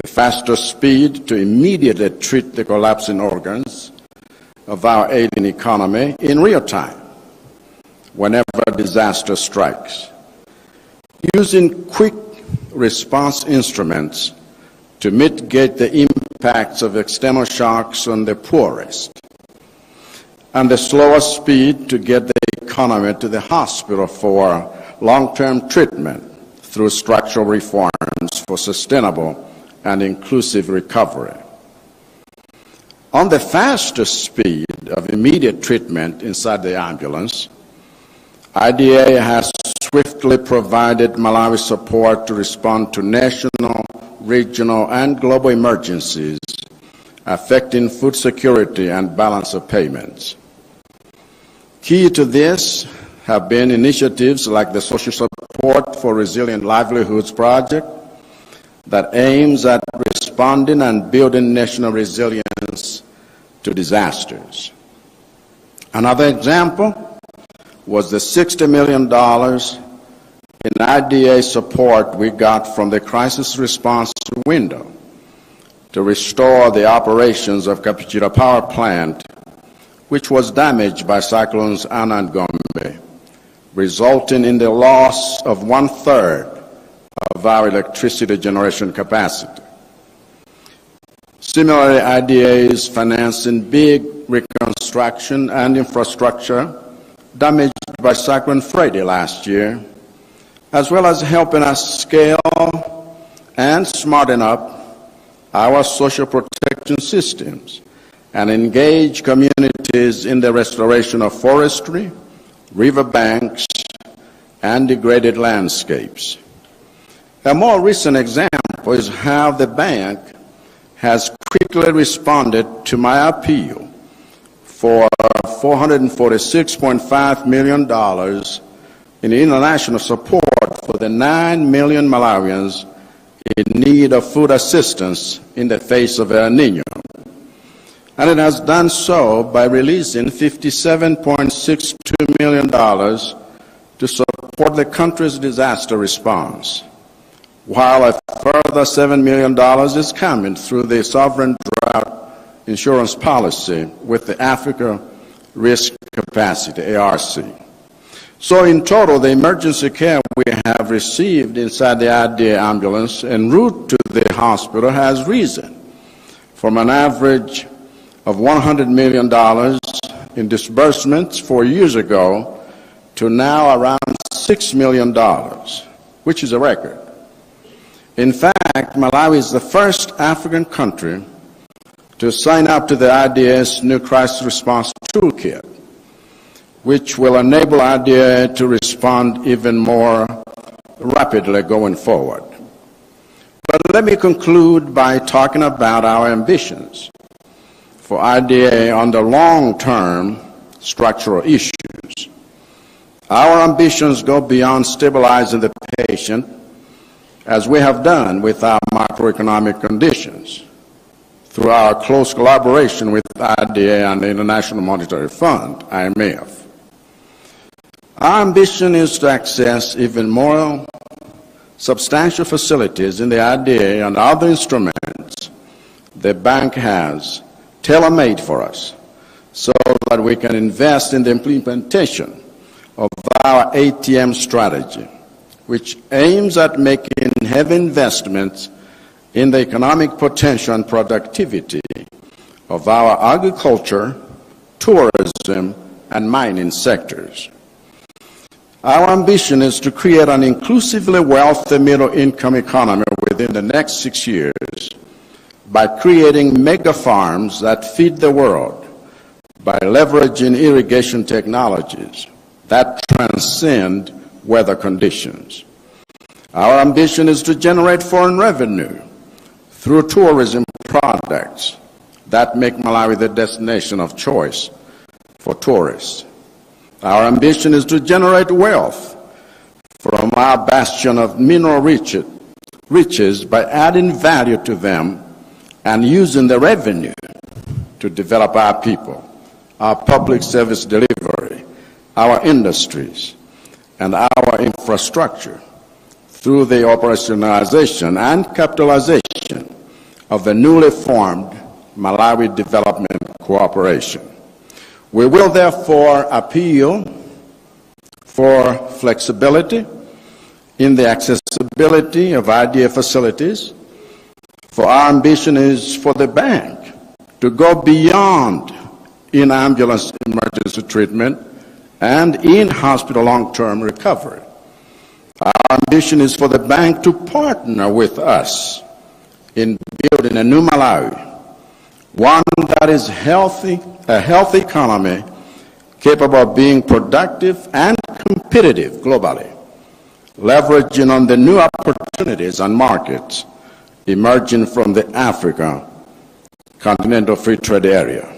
The faster speed to immediately treat the collapsing organs of our ailing economy in real time, whenever disaster strikes, using quick response instruments to mitigate the impacts of external shocks on the poorest, and the slower speed to get the economy to the hospital for long-term treatment through structural reforms for sustainable and inclusive recovery. On the faster speed of immediate treatment inside the ambulance, IDA has swiftly provided Malawi support to respond to national, regional, and global emergencies affecting food security and balance of payments. Key to this have been initiatives like the Social Support for Resilient Livelihoods Project that aims at responding and building national resilience to disasters. Another example was the $60 million in IDA support we got from the crisis response window to restore the operations of Kapchira Power Plant, which was damaged by cyclones Ana and Gombe, resulting in the loss of 1/3 of our electricity generation capacity. Similarly, IDA is financing big reconstruction and infrastructure damaged by Cyclone Freddy last year, as well as helping us scale and smarten up our social protection systems and engage communities in the restoration of forestry, riverbanks, and degraded landscapes. A more recent example is how the bank has quickly responded to my appeal for $446.5 million in international support for the 9 million Malawians in need of food assistance in the face of El Niño. And it has done so by releasing $57.62 million to support the country's disaster response, while a further $7 million is coming through the sovereign drought insurance policy with the Africa Risk Capacity, ARC. So in total, the emergency care we have received inside the IDA ambulance en route to the hospital has risen from an average of $100 million in disbursements 4 years ago to now around $6 million, which is a record. In fact, Malawi is the first African country to sign up to the IDA's new crisis response toolkit, which will enable IDA to respond even more rapidly going forward. But let me conclude by talking about our ambitions for IDA on the long-term structural issues. Our ambitions go beyond stabilizing the patient, as we have done with our macroeconomic conditions, through our close collaboration with IDA and the International Monetary Fund, IMF. Our ambition is to access even more substantial facilities in the IDA and other instruments the bank has tailor-made for us so that we can invest in the implementation of our ATM strategy, which aims at making heavy investments in the economic potential and productivity of our agriculture, tourism, and mining sectors. Our ambition is to create an inclusively wealthy middle-income economy within the next 6 years by creating mega farms that feed the world, by leveraging irrigation technologies that transcend weather conditions. Our ambition is to generate foreign revenue through tourism products that make Malawi the destination of choice for tourists. Our ambition is to generate wealth from our bastion of mineral riches by adding value to them and using the revenue to develop our people, our public service delivery, our industries, and our infrastructure through the operationalization and capitalization of the newly formed Malawi Development Cooperation. We will therefore appeal for flexibility in the accessibility of IDA facilities, for our ambition is for the bank to go beyond in-ambulance emergency treatment and in-hospital long-term recovery. Our ambition is for the bank to partner with us in building a new Malawi, one that is healthy, a healthy economy capable of being productive and competitive competitive globally, leveraging on the new opportunities and markets emerging from the Africa Continental Free Trade Area.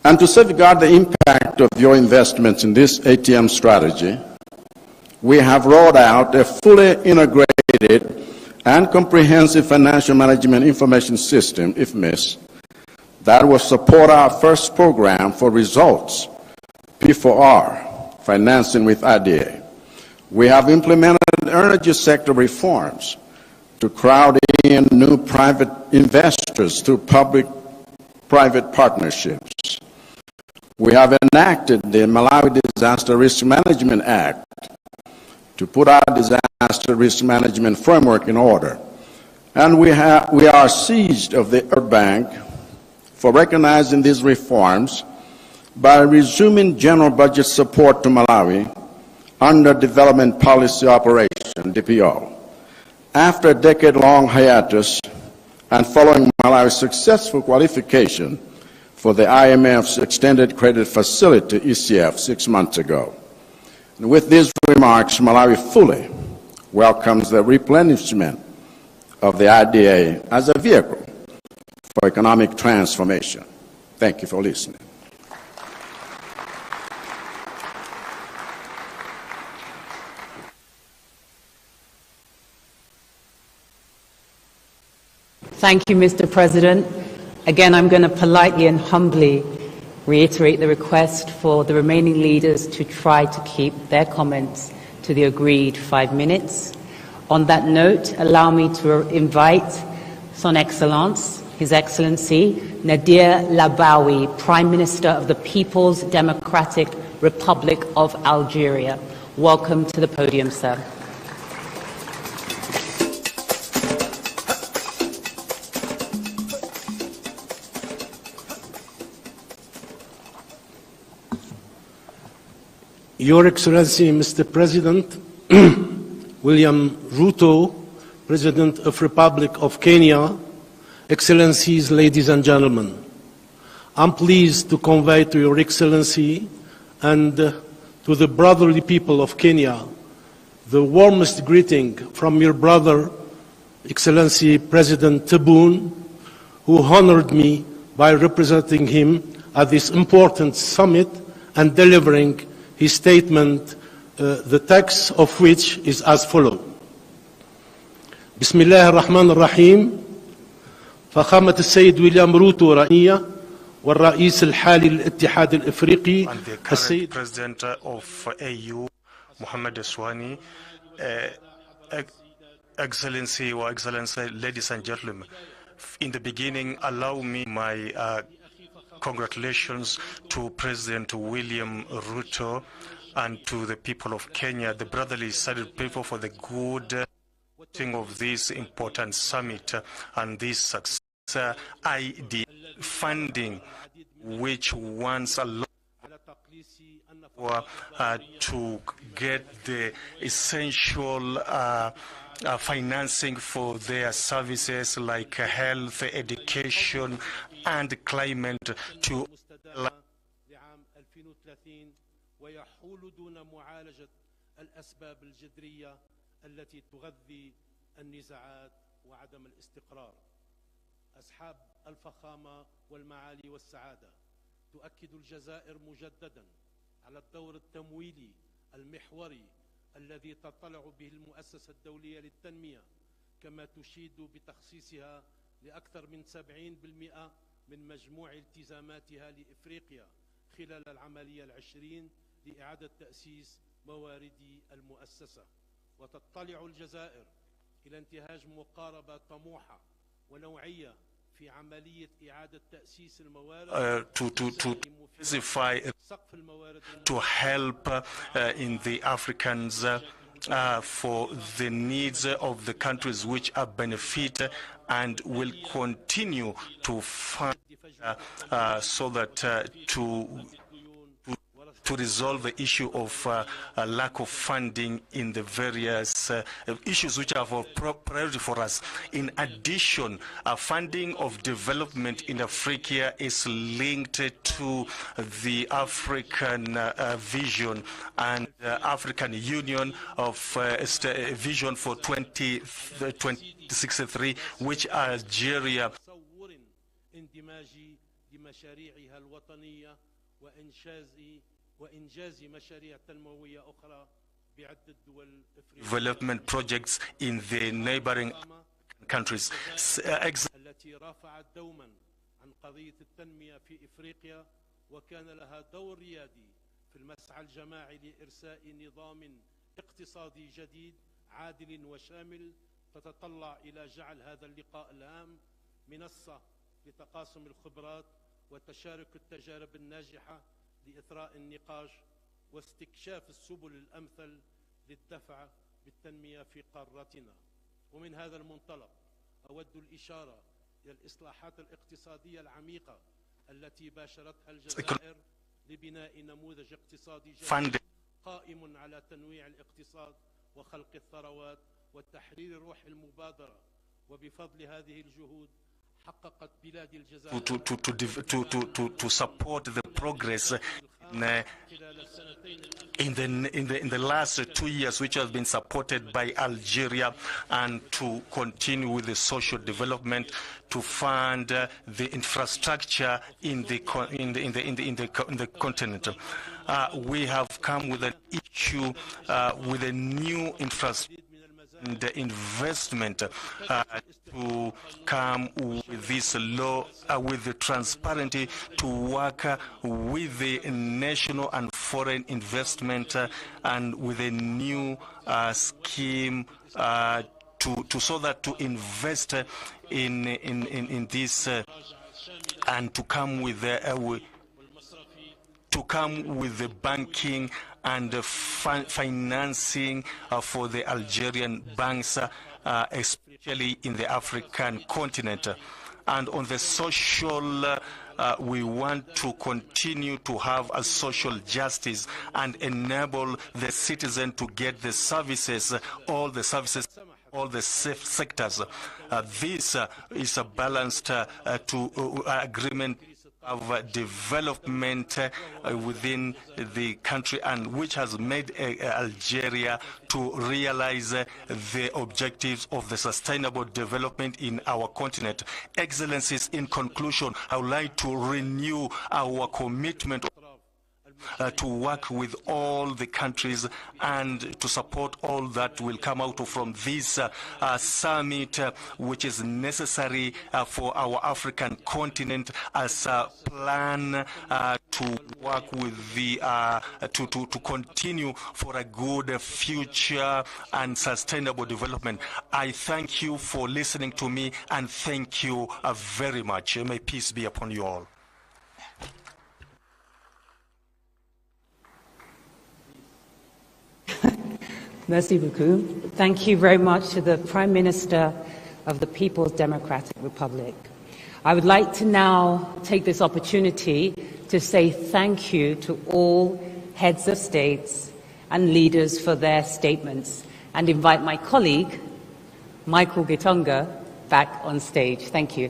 And to safeguard the impact of your investments in this ATM strategy, we have rolled out a fully integrated and comprehensive financial management information system, IFMIS, that will support our first program for results, P4R, financing with IDA. We have implemented energy sector reforms to crowd in new private investors through public-private partnerships. We have enacted the Malawi Disaster Risk Management Act to put our disaster risk management framework in order. And we are seized of the Earth Bank for recognizing these reforms by resuming general budget support to Malawi under Development Policy Operation, DPO. After a decade-long hiatus and following Malawi's successful qualification for the IMF's Extended Credit Facility, ECF, 6 months ago. And with these remarks, Malawi fully welcomes the replenishment of the IDA as a vehicle for economic transformation. Thank you for listening. Thank you, Mr. President. Again, I'm going to politely and humbly reiterate the request for the remaining leaders to try to keep their comments to the agreed 5 minutes. On that note, allow me to invite Son Excellence, His Excellency Nadir Labawi, Prime Minister of the People's Democratic Republic of Algeria. Welcome to the podium, sir. Your Excellency, Mr. President, William Ruto, President of Republic of Kenya, Excellencies, ladies and gentlemen, I'm pleased to convey to Your Excellency and to the brotherly people of Kenya the warmest greeting from your brother, Excellency President Tebboune, who honored me by representing him at this important summit and delivering his statement, the text of which is as follows. بسم الله الرحمن الرحيم. فخامة السيد ويليام روتو رئيسة والرئيس الحالي للاتحاد الإفريقي السيد President of AU Mohamed Eswani, Excellency or Excellency, ladies and gentlemen, in the beginning, allow me my congratulations to President William Ruto and to the people of Kenya, the brotherly sided people, for the good thing of this important summit and this success ID funding, which once allowed to get the essential financing for their services like health, education, and climate to ويحول دون معالجة الأسباب الجذرية التي تغذي النزاعات وعدم الاستقرار. أصحاب الفخامة والمعالي والسعادة، تؤكد الجزائر مجددا على الدور التمويلي المحوري الذي تطلع به المؤسسة الدولية للتنمية، كما تشيد بتخصيصها لأكثر من 70% من مجموع التزاماتها لإفريقيا خلال العملية العشرين لإعادة تأسيس موارد المؤسسة. وتطلع الجزائر إلى انتهاج مقاربة طموحة ونوعية في عملية إعادة تأسيس الموارد to help in the Africans for the needs of the countries which are benefit and will continue to fund so that to to resolve the issue of a lack of funding in the various issues which are of priority for us. In addition, funding of development in Africa is linked to the African vision and African Union of vision for 2063, which Algeria development projects in the neighboring countries. التي رافعت دوما عن قضية التنمية في إفريقيا وكان لها دور ريادي في المسعى الجماعي لإرساء نظام اقتصادي جديد عادل وشامل تتطلع إلى جعل هذا اللقاء الهام منصة لتقاسم الخبرات وتشارك التجارب الناجحة لإثراء النقاش واستكشاف السبل الأمثل للدفع بالتنمية في قارتنا. ومن هذا المنطلق أود الإشارة إلى الإصلاحات الاقتصادية العميقة التي باشرتها الجزائر لبناء نموذج اقتصادي جديد قائم على تنويع الاقتصاد وخلق الثروات وتحرير روح المبادرة. وبفضل هذه الجهود حققت بلاد الجزائر to support the progress in the last 2 years, which has been supported by Algeria, and to continue with the social development, to fund the infrastructure in the continent. We have come with an issue with a new infrastructure and the investment to come with this law, with the transparency, to work with the national and foreign investment and with a new scheme so that to invest in this and to come with the banking and the financing for the Algerian banks, especially in the African continent. And on the social, we want to continue to have a social justice and enable the citizen to get the services, all the sectors. This is a balanced agreement of development within the country, and which has made Algeria to realize the objectives of the sustainable development in our continent. Excellencies, in conclusion, I would like to renew our commitment to work with all the countries and to support all that will come out from this summit, which is necessary for our African continent as a plan to work with the to continue for a good future and sustainable development. I thank you for listening to me, and thank you very much. May peace be upon you all. Merci beaucoup. Thank you very much to the Prime Minister of the People's Democratic Republic. I would like to now take this opportunity to say thank you to all heads of states and leaders for their statements, and invite my colleague, Michael Gitonga, back on stage. Thank you.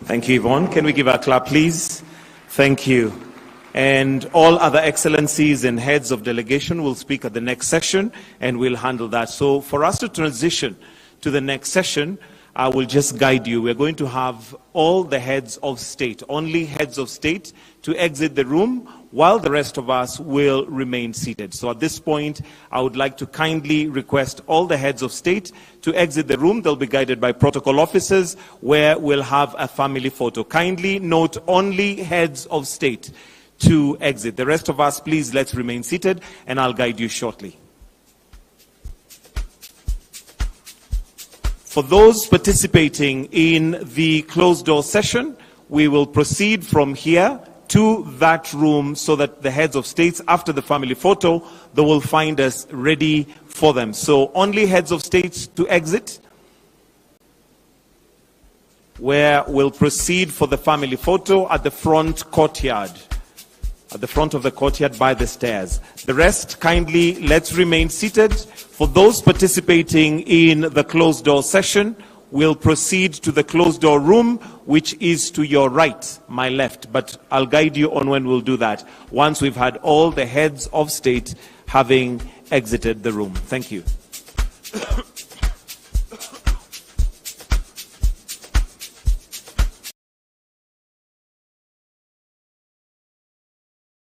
Thank you, Yvonne. Can we give a clap, please? Thank you. And all other excellencies and heads of delegation will speak at the next session, and we'll handle that. So for us to transition to the next session, I will just guide you. We're going to have all the heads of state, only heads of state, to exit the room, while the rest of us will remain seated. So at this point, I would like to kindly request all the heads of state to exit the room. They'll be guided by protocol officers, where we'll have a family photo. Kindly note, only heads of state to exit. The rest of us, please, let's remain seated, and I'll guide you shortly. For those participating in the closed-door session, we will proceed from here to that room so that the heads of states, after the family photo, they will find us ready for them. So only heads of states to exit, where we'll proceed for the family photo at the front courtyard. at the front of the courtyard by the stairs. The rest, kindly, let's remain seated. For those participating in the closed door session, we'll proceed to the closed door room, which is to your right, my left. But I'll guide you on when we'll do that, once we've had all the heads of state having exited the room. Thank you.